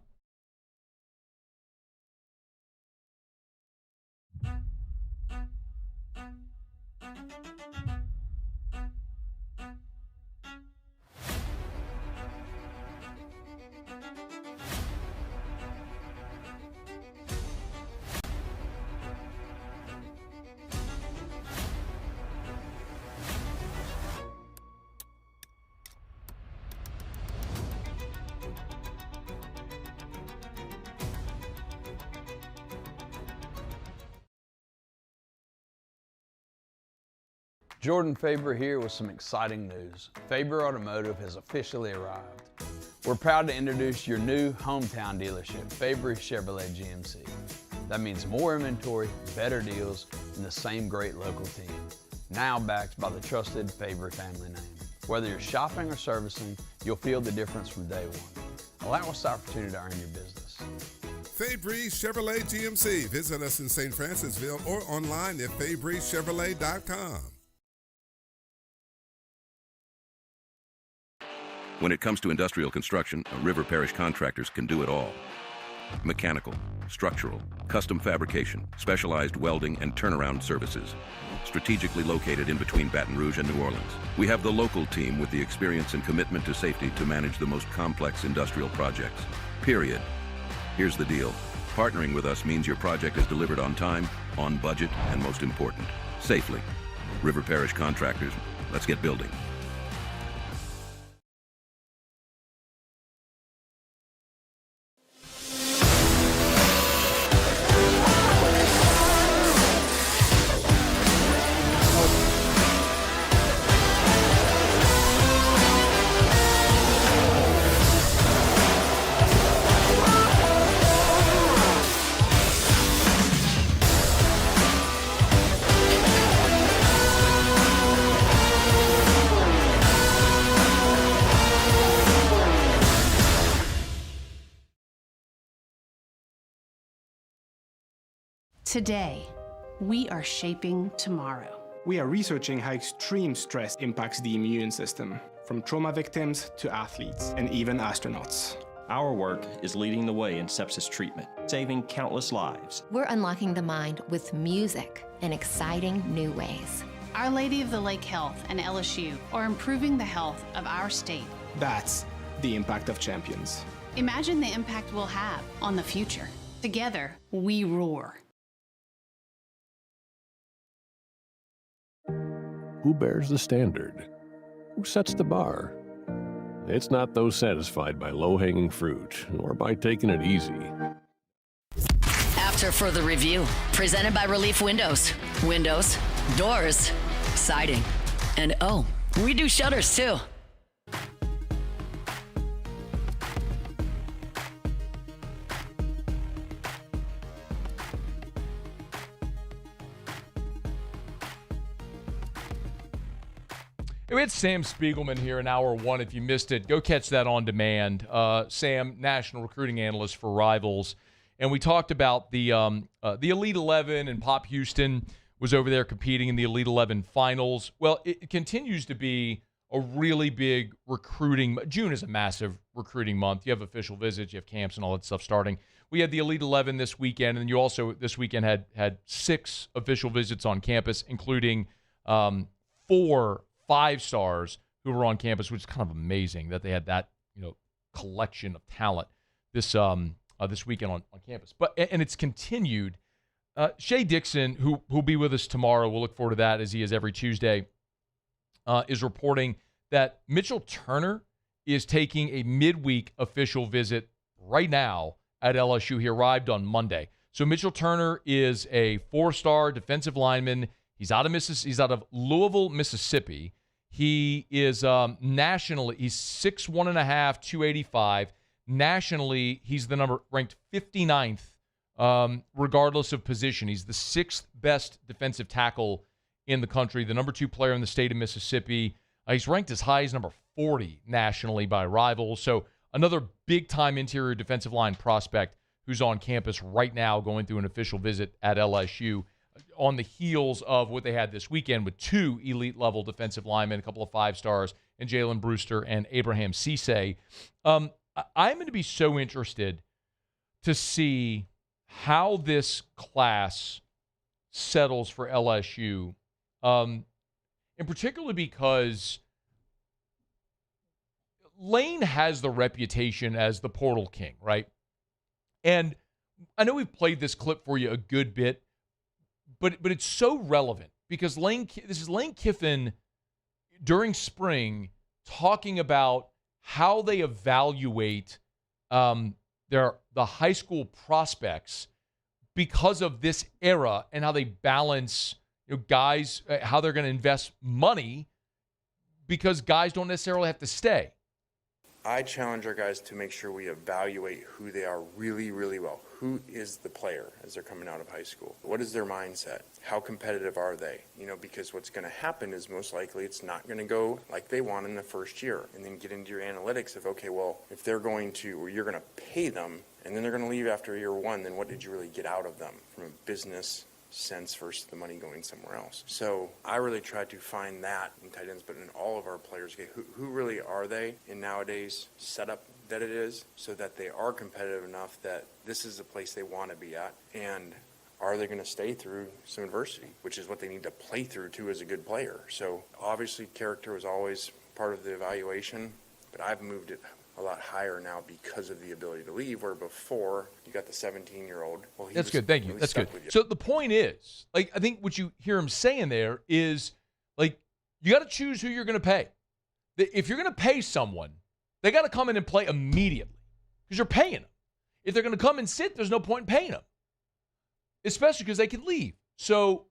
Jordan Faber here with some exciting news. Faber Automotive has officially arrived. We're proud to introduce your new hometown dealership, Faber Chevrolet GMC. That means more inventory, better deals, and the same great local team. Now backed by the trusted Faber family name. Whether you're shopping or servicing, you'll feel the difference from day one. Allow us the opportunity to earn your business. Fabry Chevrolet GMC. Visit us in St. Francisville or online at FabryChevrolet.com. When it comes to industrial construction, River Parish contractors can do it all. Mechanical, structural, custom fabrication, specialized welding, and turnaround services. Strategically located in between Baton Rouge and New Orleans, we have the local team with the experience and commitment to safety to manage the most complex industrial projects. Period. Here's the deal. Partnering with us means your project is delivered on time, on budget, and most important, safely. River Parish Contractors, let's get building. Today, we are shaping tomorrow. We are researching how extreme stress impacts the immune system, from trauma victims to athletes and even astronauts. Our work is leading the way in sepsis treatment, saving countless lives. We're unlocking the mind with music in exciting new ways. Our Lady of the Lake Health and LSU are improving the health of our state. That's the impact of champions. Imagine the impact we'll have on the future. Together, we roar. Who bears the standard? Who sets the bar? It's not those satisfied by low-hanging fruit or by taking it easy. After further review, presented by Relief Windows. Windows, doors, siding, and oh, we do shutters too. We had Sam Spiegelman here in hour one. If you missed it, go catch that on demand. Sam, national recruiting analyst for Rivals. And we talked about the Elite 11, and Pop Houston was over there competing in the Elite 11 finals. Well, it continues to be a really big recruiting. June is a massive recruiting month. You have official visits, you have camps and all that stuff starting. We had the Elite 11 this weekend, and you also this weekend had 6 official visits on campus, including 4 5-stars who were on campus, which is kind of amazing that they had that collection of talent this weekend on campus. But and it's continued. Shea Dixon, who'll be with us tomorrow, we'll look forward to that as he is every Tuesday, is reporting that Mitchell Turner is taking a midweek official visit right now at LSU. He arrived on Monday. So Mitchell Turner is a 4-star defensive lineman. He's out of Louisville, Mississippi. He is nationally, he's 6'1.5", 285. Nationally, he's the ranked 59th, regardless of position. He's the 6th best defensive tackle in the country, the number 2 player in the state of Mississippi. He's ranked as high as number 40 nationally by Rivals. So another big-time interior defensive line prospect who's on campus right now going through an official visit at LSU, on the heels of what they had this weekend with 2 elite-level defensive linemen, a couple of 5-stars, and Jalen Brewster and Abraham Cisse. I'm going to be so interested to see how this class settles for LSU, and particularly because Lane has the reputation as the portal king, right? And I know we've played this clip for you a good bit, but it's so relevant because this is Lane Kiffin during spring talking about how they evaluate the high school prospects because of this era and how they balance guys, how they're going to invest money because guys don't necessarily have to stay. I challenge our guys to make sure we evaluate who they are really, really well. Who is the player as they're coming out of high school? What is their mindset? How competitive are they? Because what's going to happen is most likely it's not going to go like they want in the first year. And then get into your analytics of, okay, well, if they're going to, or you're going to pay them, and then they're going to leave after year one, then what did you really get out of them from a business sense versus the money going somewhere else? So I really try to find that in tight ends, but in all of our players, okay, who really are they in nowadays setup that it is so that they are competitive enough that this is the place they want to be at? And are they going to stay through some adversity, which is what they need to play through too as a good player? So obviously character was always part of the evaluation, but I've moved it a lot higher now because of the ability to leave, where before you got the 17-year-old. Well, That's good. Thank you. That's good. So the point is, like, I think what you hear him saying there is, like, you got to choose who you're going to pay. If you're going to pay someone, they got to come in and play immediately because you're paying them. If they're going to come and sit, there's no point in paying them, especially because they can leave. So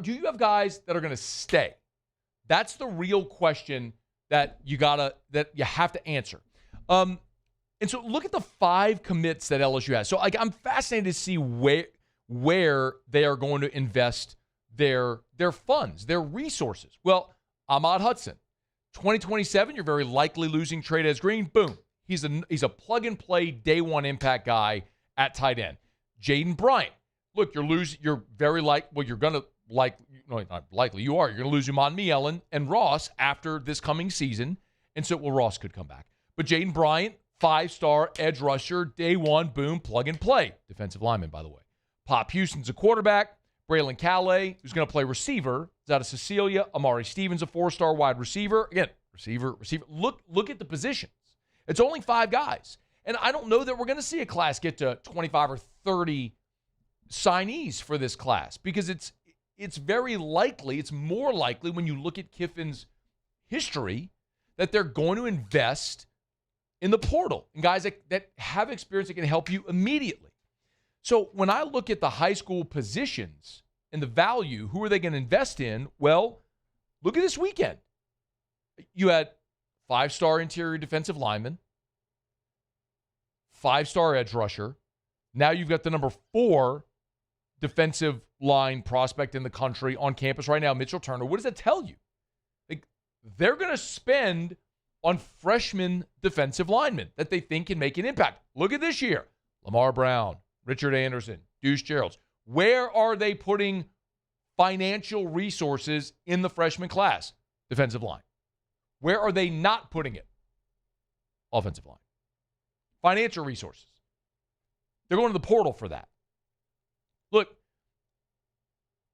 do you have guys that are going to stay? That's the real question that you have to answer. And so look at the 5 commits that LSU has. So I'm fascinated to see where they are going to invest their funds, their resources. Well, Ahmad Hudson, 2027, you're very likely losing Trey'Dez Green. Boom. He's a plug-and-play day-one impact guy at tight end. Jaden Bryant. Look, you're going to lose Uman Mielen and Ross after this coming season. And so, Ross could come back. But Jaden Bryant, 5-star edge rusher, day one, boom, plug and play. Defensive lineman, by the way. Pop Houston's a quarterback. Braylon Calais, who's going to play receiver, is out of Cecilia. Amari Stevens, a 4-star wide receiver. Again, receiver. Look at the positions. It's only 5 guys. And I don't know that we're going to see a class get to 25 or 30 signees for this class because it's very likely, it's more likely when you look at Kiffin's history that they're going to invest in the portal and guys that have experience that can help you immediately. So when I look at the high school positions and the value, who are they going to invest in? Well, look at this weekend. You had 5-star interior defensive lineman, 5-star edge rusher. Now you've got the number 4 defensive line prospect in the country on campus right now, Mitchell Turner. What does that tell you? Like, they're going to spend on freshman defensive linemen that they think can make an impact. Look at this year. Lamar Brown, Richard Anderson, Deuce Geralds. Where are they putting financial resources in the freshman class? Defensive line. Where are they not putting it? Offensive line. Financial resources. They're going to the portal for that. Look,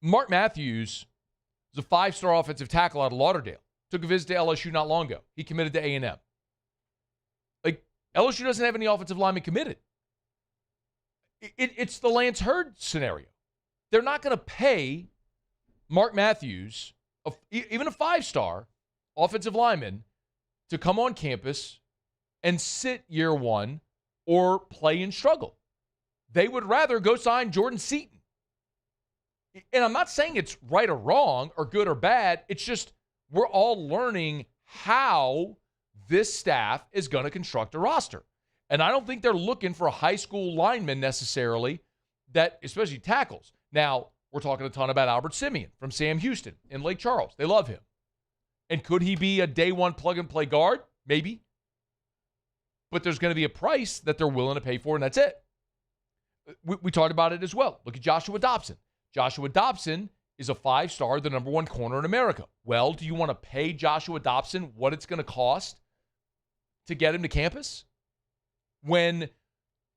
Mark Matthews is a 5-star offensive tackle out of Lauderdale. Took a visit to LSU not long ago. He committed to A&M. Like, LSU doesn't have any offensive linemen committed. It's the Lance Hurd scenario. They're not going to pay Mark Matthews, even a 5-star offensive lineman, to come on campus and sit year one or play and struggle. They would rather go sign Jordan Seaton. And I'm not saying it's right or wrong or good or bad. It's just we're all learning how this staff is going to construct a roster. And I don't think they're looking for a high school lineman necessarily, that, especially tackles. Now, we're talking a ton about Albert Simeon from Sam Houston in Lake Charles. They love him. And could he be a day one plug-and-play guard? Maybe. But there's going to be a price that they're willing to pay for, and that's it. We talked about it as well. Look at Joshua Dobson. Joshua Dobson is a 5-star, the number 1 corner in America. Well, do you want to pay Joshua Dobson what it's going to cost to get him to campus? When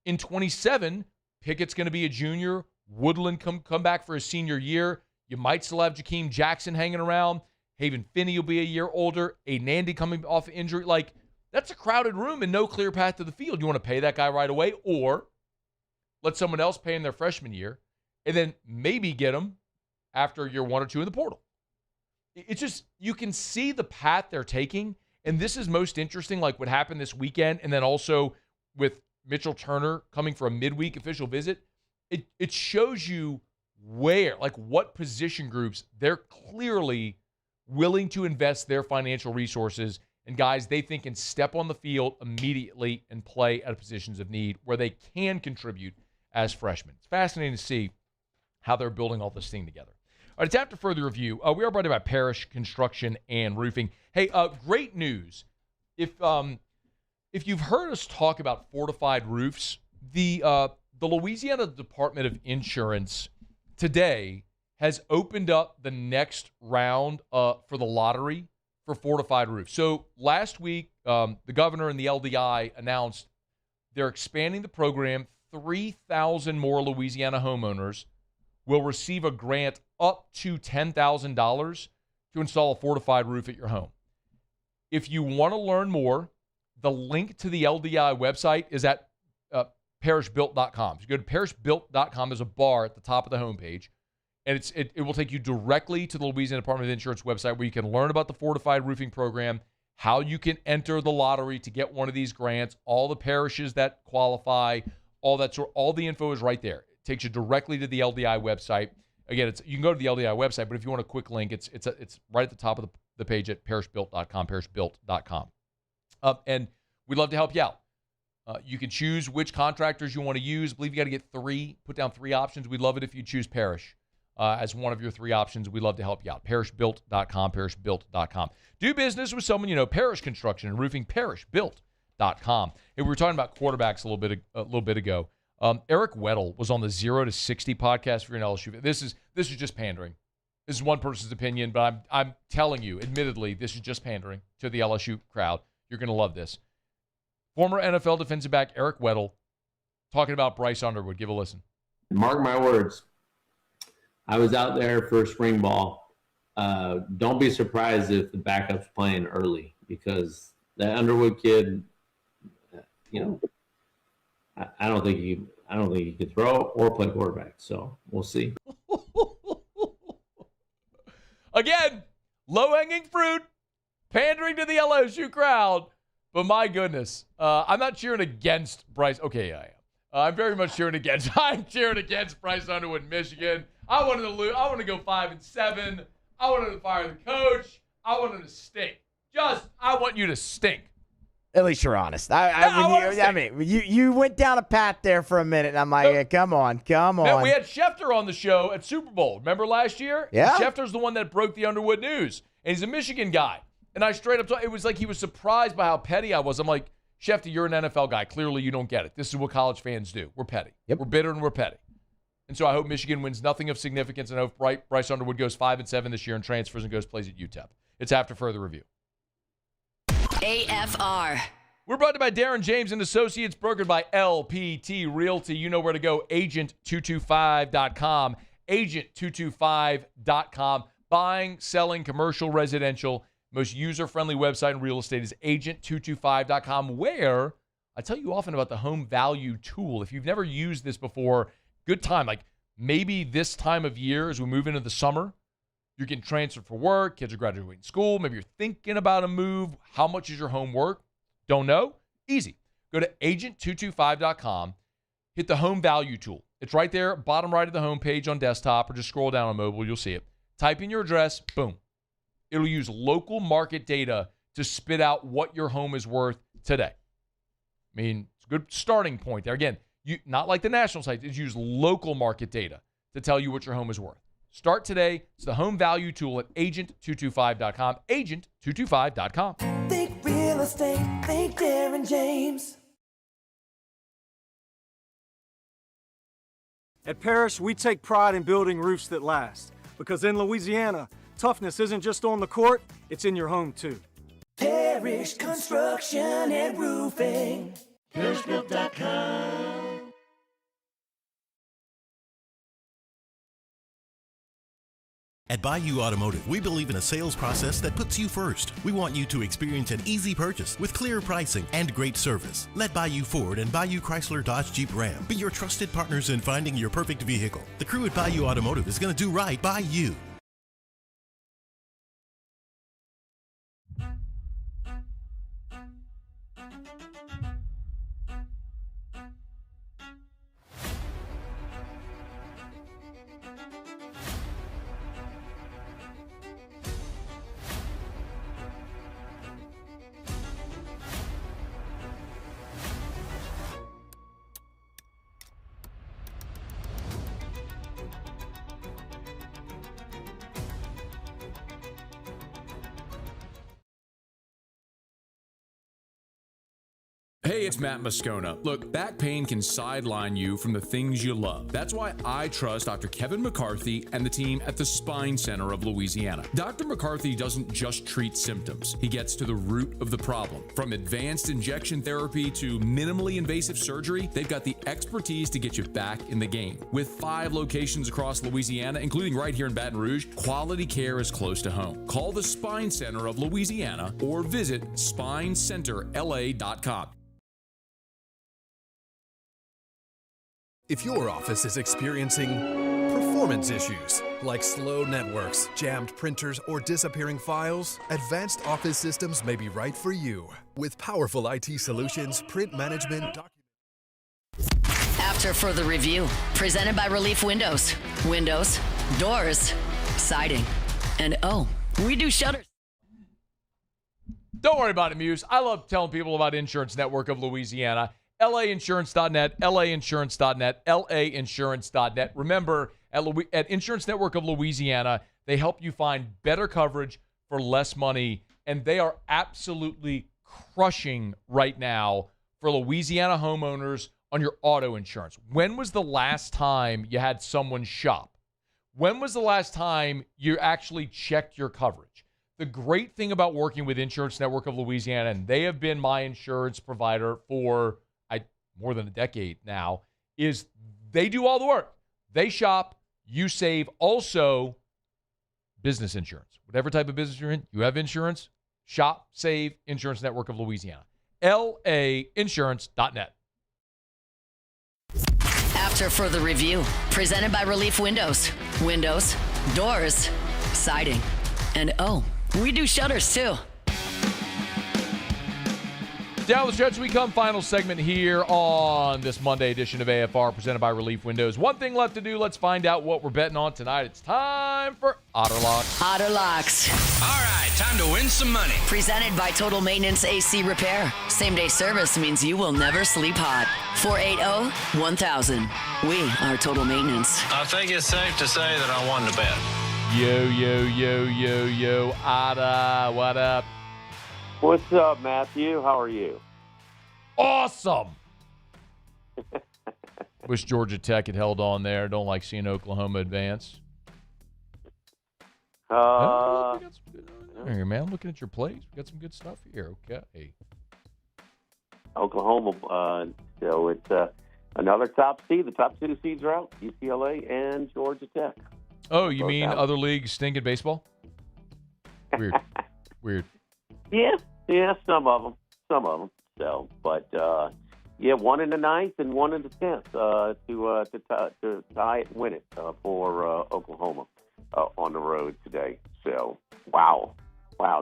in 27, Pickett's going to be a junior, Woodland come back for his senior year. You might still have Jakeem Jackson hanging around. Haven Finney will be a year older. Aiden Andy coming off injury. Like, that's a crowded room and no clear path to the field. You want to pay that guy right away, or let someone else pay in their freshman year and then maybe get them after year 1 or 2 in the portal. It's just, you can see the path they're taking, and this is most interesting, like what happened this weekend, and then also with Mitchell Turner coming for a midweek official visit. It shows you where, like, what position groups they're clearly willing to invest their financial resources and guys they think can step on the field immediately and play at positions of need where they can contribute as freshmen. It's fascinating to see how they're building all this thing together. All right, it's after further review. We are brought to you by Parrish Construction and Roofing. Hey, great news. If you've heard us talk about fortified roofs, the Louisiana Department of Insurance today has opened up the next round for the lottery for fortified roofs. So last week, the governor and the LDI announced they're expanding the program. 3,000 more Louisiana homeowners will receive a grant up to $10,000 to install a fortified roof at your home. If you want to learn more, the link to the LDI website is at parishbuilt.com. So you go to parishbuilt.com, there's a bar at the top of the homepage, and it will take you directly to the Louisiana Department of Insurance website where you can learn about the fortified roofing program, how you can enter the lottery to get one of these grants, all the parishes that qualify, all the info is right there. It takes you directly to the LDI website. Again, you can go to the LDI website, but if you want a quick link, it's right at the top of the page at parishbuilt.com, parishbuilt.com. And we'd love to help you out. You can choose which contractors you want to use. I believe you got to get 3, put down 3 options. We'd love it if you choose Parish as one of your 3 options. We'd love to help you out. Parishbuilt.com, parishbuilt.com. Do business with someone you know, Parish Construction and Roofing, parishbuilt.com. And we were talking about quarterbacks a little bit ago. Eric Weddle was on the 0 to 60 podcast for an LSU. This is just pandering. This is one person's opinion, but I'm telling you, admittedly, this is just pandering to the LSU crowd. You're going to love this. Former NFL defensive back Eric Weddle talking about Bryce Underwood. Give a listen. Mark my words. I was out there for spring ball. Don't be surprised if the backup's playing early because that Underwood kid, I don't think he could throw or play quarterback. So we'll see. Again, low-hanging fruit, pandering to the LSU crowd. But my goodness, I'm not cheering against Bryce. Okay, I am. I'm very much cheering against. I'm cheering against Bryce Underwood in Michigan. I wanted to lose. I want to go 5-7. I wanted to fire the coach. I wanted to stink. I want you to stink. At least you're honest. You went down a path there for a minute, and I'm like, come on. Man, we had Schefter on the show at Super Bowl. Remember last year? Yeah. Schefter's the one that broke the Underwood news, and he's a Michigan guy. And I straight up, it was like he was surprised by how petty I was. I'm like, Schefter, you're an NFL guy. Clearly, you don't get it. This is what college fans do. We're petty. Yep. We're bitter and we're petty. And so I hope Michigan wins nothing of significance, and I hope Bryce Underwood goes 5-7 this year and transfers and plays at UTEP. It's after further review. AFR. We're brought to you by Darren James and Associates, brokered by LPT Realty. You know where to go, agent225.com. Agent225.com. Buying, selling, commercial, residential. Most user-friendly website in real estate is agent225.com, where I tell you often about the home value tool. If you've never used this before, good time. Like maybe this time of year as we move into the summer, you're getting transferred for work, kids are graduating school, maybe you're thinking about a move. How much is your home worth? Don't know? Easy. Go to agent225.com, hit the home value tool. It's right there, bottom right of the home page on desktop, or just scroll down on mobile, you'll see it. Type in your address, boom. It'll use local market data to spit out what your home is worth today. I mean, it's a good starting point there. Again, not like the national sites. It's use local market data to tell you what your home is worth. Start today. It's the home value tool at agent225.com. Agent225.com. Think real estate. Think Darren James. At Parish, we take pride in building roofs that last. Because in Louisiana, toughness isn't just on the court, it's in your home too. Parish Construction and Roofing. ParishBuilt.com. At Bayou Automotive, we believe in a sales process that puts you first. We want you to experience an easy purchase with clear pricing and great service. Let Bayou Ford and Bayou Chrysler Dodge Jeep Ram be your trusted partners in finding your perfect vehicle. The crew at Bayou Automotive is going to do right by you. Hey, it's Matt Moscona. Look, back pain can sideline you from the things you love. That's why I trust Dr. Kevin McCarthy and the team at the Spine Center of Louisiana. Dr. McCarthy doesn't just treat symptoms. He gets to the root of the problem. From advanced injection therapy to minimally invasive surgery, they've got the expertise to get you back in the game. With 5 locations across Louisiana, including right here in Baton Rouge, quality care is close to home. Call the Spine Center of Louisiana or visit spinecenterla.com. If your office is experiencing performance issues like slow networks, jammed printers, or disappearing files, Advanced Office Systems may be right for you. With powerful IT solutions, print management, After further review, presented by Relief Windows. Windows, doors, siding, and we do shutters. Don't worry about it, Muse. I love telling people about Insurance Network of Louisiana. LAinsurance.net, LAinsurance.net, LAinsurance.net. Remember, at Insurance Network of Louisiana, they help you find better coverage for less money, and they are absolutely crushing right now for Louisiana homeowners on your auto insurance. When was the last time you had someone shop? When was the last time you actually checked your coverage? The great thing about working with Insurance Network of Louisiana, and they have been my insurance provider for more than a decade now, is they do all the work. They shop, you save. Also, business insurance. Whatever type of business you're in, you have insurance, shop, save, Insurance Network of Louisiana. LAinsurance.net. After further review, presented by Relief Windows. Windows, doors, siding, and we do shutters too. Down the stretch we come. Final segment here on this Monday edition of AFR presented by Relief Windows. One thing left to do. Let's find out what we're betting on tonight. It's time for Otter Locks. Otter Locks. All right, time to win some money. Presented by Total Maintenance AC Repair. Same-day service means you will never sleep hot. 480-1000. We are Total Maintenance. I think it's safe to say that I won the bet. Yo, Otter, what up? What's up, Matthew? How are you? Awesome. Wish Georgia Tech had held on there. Don't like seeing Oklahoma advance. Here, man. I'm looking at your plays. We got some good stuff here. Okay. Oklahoma. So it's another top seed. The top 2 seeds are out: UCLA and Georgia Tech. Oh, you mean other leagues stinking baseball? Weird. Yeah, some of them. So, but one in the 9th and one in the 10th to tie it and win it for Oklahoma on the road today. So, wow,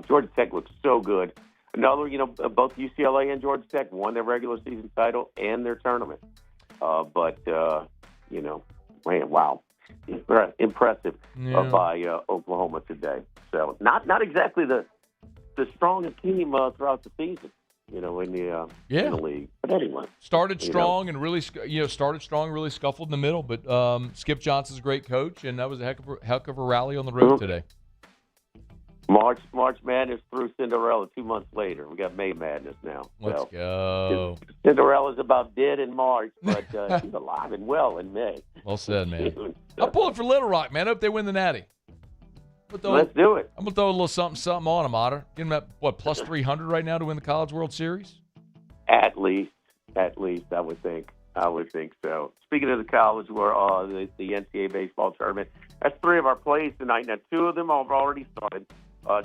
Georgia Tech looks so good. Another, both UCLA and Georgia Tech won their regular season title and their tournament. Man, wow, impressive by Oklahoma today. So, not exactly the strongest team throughout the season, in the league. But anyway, started strong and really, really scuffled in the middle. But Skip Johnson's a great coach, and that was a heck of a rally on the road today. March Madness through Cinderella 2 months later. We got May Madness now. Let's go. Cinderella's about dead in March, but she's alive and well in May. Well said, man. I'm pulling for Little Rock, man. I hope they win the Natty. Let's do it. I'm going to throw a little something on them, Otter. Get them at, plus 300 right now to win the College World Series? At least, I would think. So. Speaking of the College World, the NCAA baseball tournament, that's 3 of our plays tonight. Now, 2 of them have already started.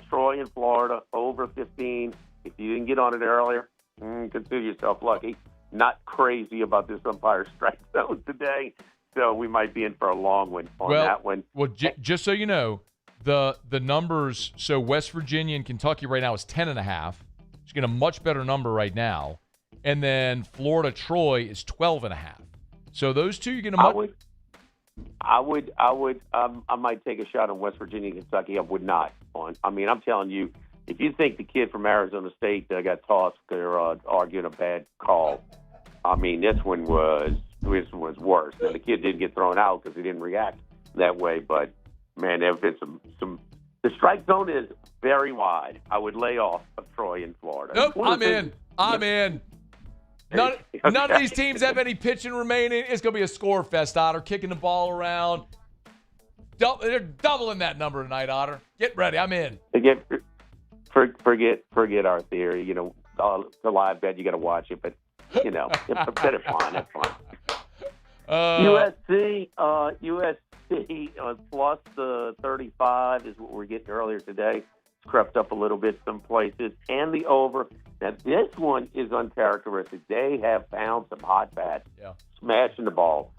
Troy in Florida, over 15. If you didn't get on it earlier, consider yourself lucky. Not crazy about this umpire strike zone today, so we might be in for a long one on that one. Well, just so you know, the numbers, so West Virginia and Kentucky right now is 10.5. It's getting a much better number right now. And then Florida Troy is 12.5. So those two you're going to I might take a shot on West Virginia and Kentucky. I would not. I'm telling you, if you think the kid from Arizona State got tossed for arguing a bad call, this one was worse. Now, the kid didn't get thrown out because he didn't react that way, but man, there have been some. The strike zone is very wide. I would lay off of Troy in Florida. Nope, I'm in. None of these teams have any pitching remaining. It's going to be a score fest, Otter, kicking the ball around. They're doubling that number tonight, Otter. Get ready. I'm in. Forget our theory. You know, the live bet, you got to watch it, but, you know, it's a bit of fun. It's fun. USC plus the 35 is what we're getting earlier today. It's crept up a little bit some places. And the over. Now, this one is uncharacteristic. They have found some hot bats, smashing the ball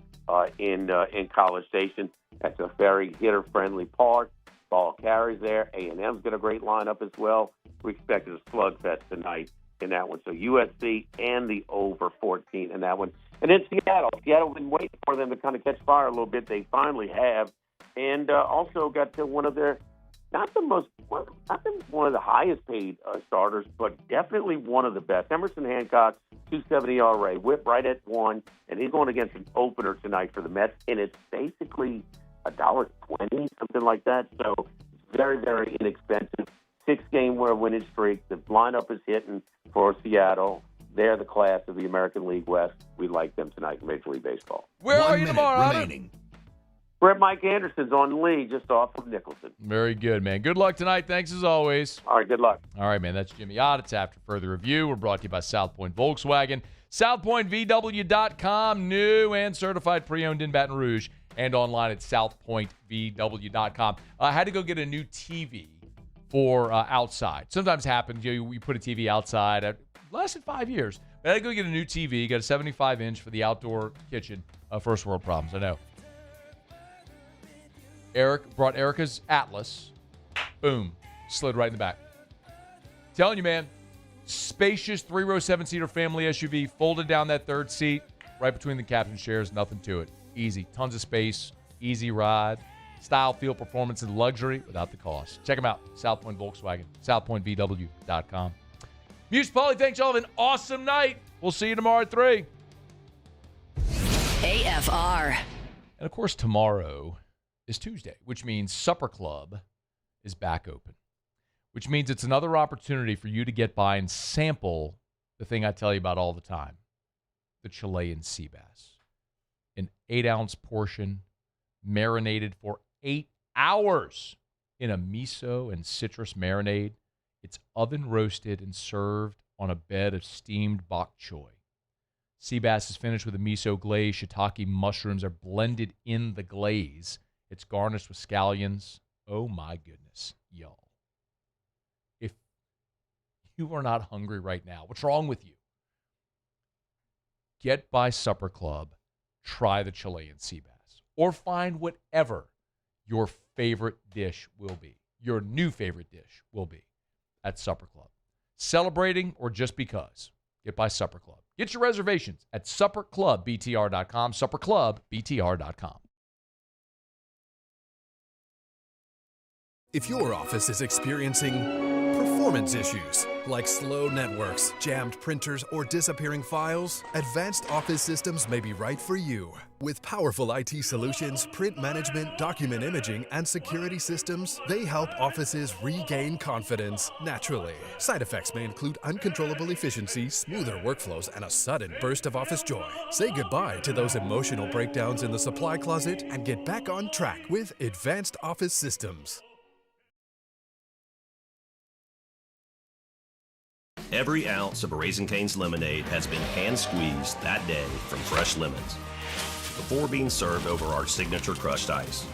in College Station. That's a very hitter-friendly park. Ball carries there. A&M's got a great lineup as well. We expect a slugfest tonight in that one. So USC and the over 14 in that one. And then Seattle. Seattle's been waiting for them to kind of catch fire a little bit. They finally have. And also got to one of their, not one of the highest paid starters, but definitely one of the best. Emerson Hancock, 270 ERA, whip right at 1, and he's going against an opener tonight for the Mets, and it's basically $1.20, something like that. So it's very, very inexpensive. 6-game winning streak. The lineup is hitting for Seattle. They're the class of the American League West. We like them tonight in Major League Baseball. Where are you tomorrow, remaining? We're at Mike Anderson's on the lead, just off of Nicholson. Very good, man. Good luck tonight. Thanks as always. All right, good luck. All right, man. That's Jimmy Ott. It's After Further Review. We're brought to you by South Point Volkswagen. SouthPointVW.com, new and certified pre-owned in Baton Rouge, and online at SouthPointVW.com. I had to go get a new TV for outside. Sometimes happens, we put a TV outside. It lasted 5 years. I had to go get a new TV, got a 75-inch for the outdoor kitchen. First world problems, I know. Eric brought Erica's Atlas. Boom. Slid right in the back. Telling you, man. Spacious 3-row 7-seater family SUV. Folded down that third seat. Right between the captain's chairs. Nothing to it. Easy. Tons of space. Easy ride. Style, feel, performance, and luxury without the cost. Check them out. South Point Volkswagen. SouthPointVW.com. Muse Pauly, thanks y'all. Have an awesome night. We'll see you tomorrow at 3. AFR. And, of course, tomorrow is Tuesday, which means Supper Club is back open, which means it's another opportunity for you to get by and sample the thing I tell you about all the time, the Chilean sea bass. An 8-ounce portion, marinated for 8 hours in a miso and citrus marinade. It's oven roasted and served on a bed of steamed bok choy. Sea bass is finished with a miso glaze. Shiitake mushrooms are blended in the glaze. It's garnished with scallions. Oh, my goodness, y'all. If you are not hungry right now, what's wrong with you? Get by Supper Club. Try the Chilean sea bass. Or find whatever your favorite dish will be. Your new favorite dish will be at Supper Club. Celebrating or just because. Get by Supper Club. Get your reservations at supperclubbtr.com. Supperclubbtr.com. If your office is experiencing performance issues like slow networks, jammed printers, or disappearing files, Advanced Office Systems may be right for you. With powerful IT solutions, print management, document imaging, and security systems, they help offices regain confidence naturally. Side effects may include uncontrollable efficiency, smoother workflows, and a sudden burst of office joy. Say goodbye to those emotional breakdowns in the supply closet and get back on track with Advanced Office Systems. Every ounce of Raising Cane's lemonade has been hand-squeezed that day from fresh lemons before being served over our signature crushed ice.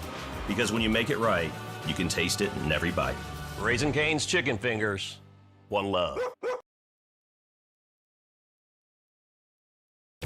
Because when you make it right, you can taste it in every bite. Raising Cane's Chicken Fingers. One love.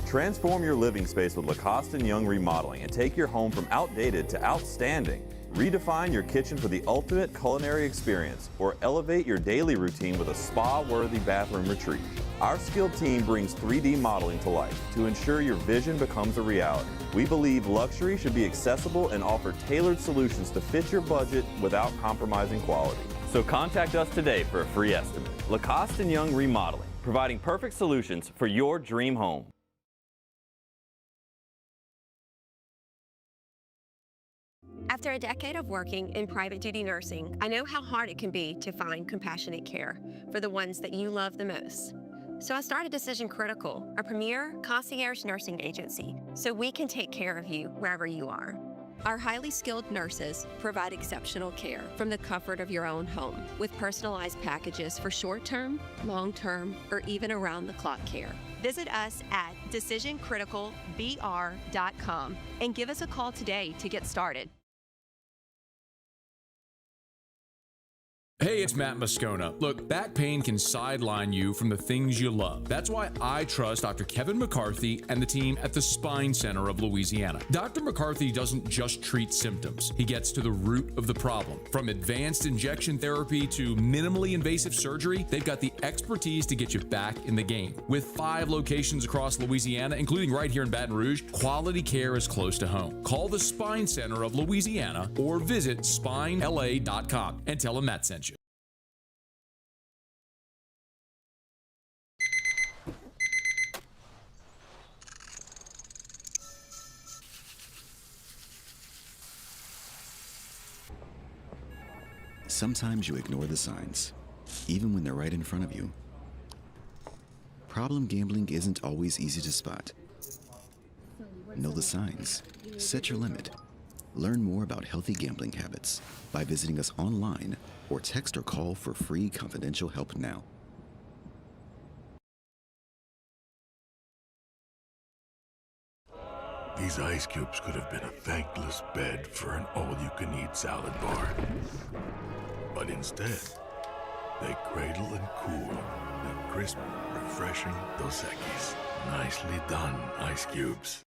Transform your living space with Lacoste & Young Remodeling and take your home from outdated to outstanding. Redefine your kitchen for the ultimate culinary experience or elevate your daily routine with a spa-worthy bathroom retreat. Our skilled team brings 3D modeling to life to ensure your vision becomes a reality. We believe luxury should be accessible and offer tailored solutions to fit your budget without compromising quality. So contact us today for a free estimate. Lacoste & Young Remodeling, providing perfect solutions for your dream home. After a decade of working in private duty nursing, I know how hard it can be to find compassionate care for the ones that you love the most. So I started Decision Critical, a premier concierge nursing agency, so we can take care of you wherever you are. Our highly skilled nurses provide exceptional care from the comfort of your own home with personalized packages for short-term, long-term, or even around-the-clock care. Visit us at decisioncriticalbr.com and give us a call today to get started. Hey, it's Matt Moscona. Look, back pain can sideline you from the things you love. That's why I trust Dr. Kevin McCarthy and the team at the Spine Center of Louisiana. Dr. McCarthy doesn't just treat symptoms. He gets to the root of the problem. From advanced injection therapy to minimally invasive surgery, they've got the expertise to get you back in the game. With 5 locations across Louisiana, including right here in Baton Rouge, quality care is close to home. Call the Spine Center of Louisiana or visit spinela.com and tell them Matt sent you. Sometimes you ignore the signs, even when they're right in front of you. Problem gambling isn't always easy to spot. Know the signs. Set your limit. Learn more about healthy gambling habits by visiting us online or text or call for free confidential help now. These ice cubes could have been a thankless bed for an all-you-can-eat salad bar. But instead, they cradle and cool the crisp, refreshing Dos Equis. Nicely done, ice cubes.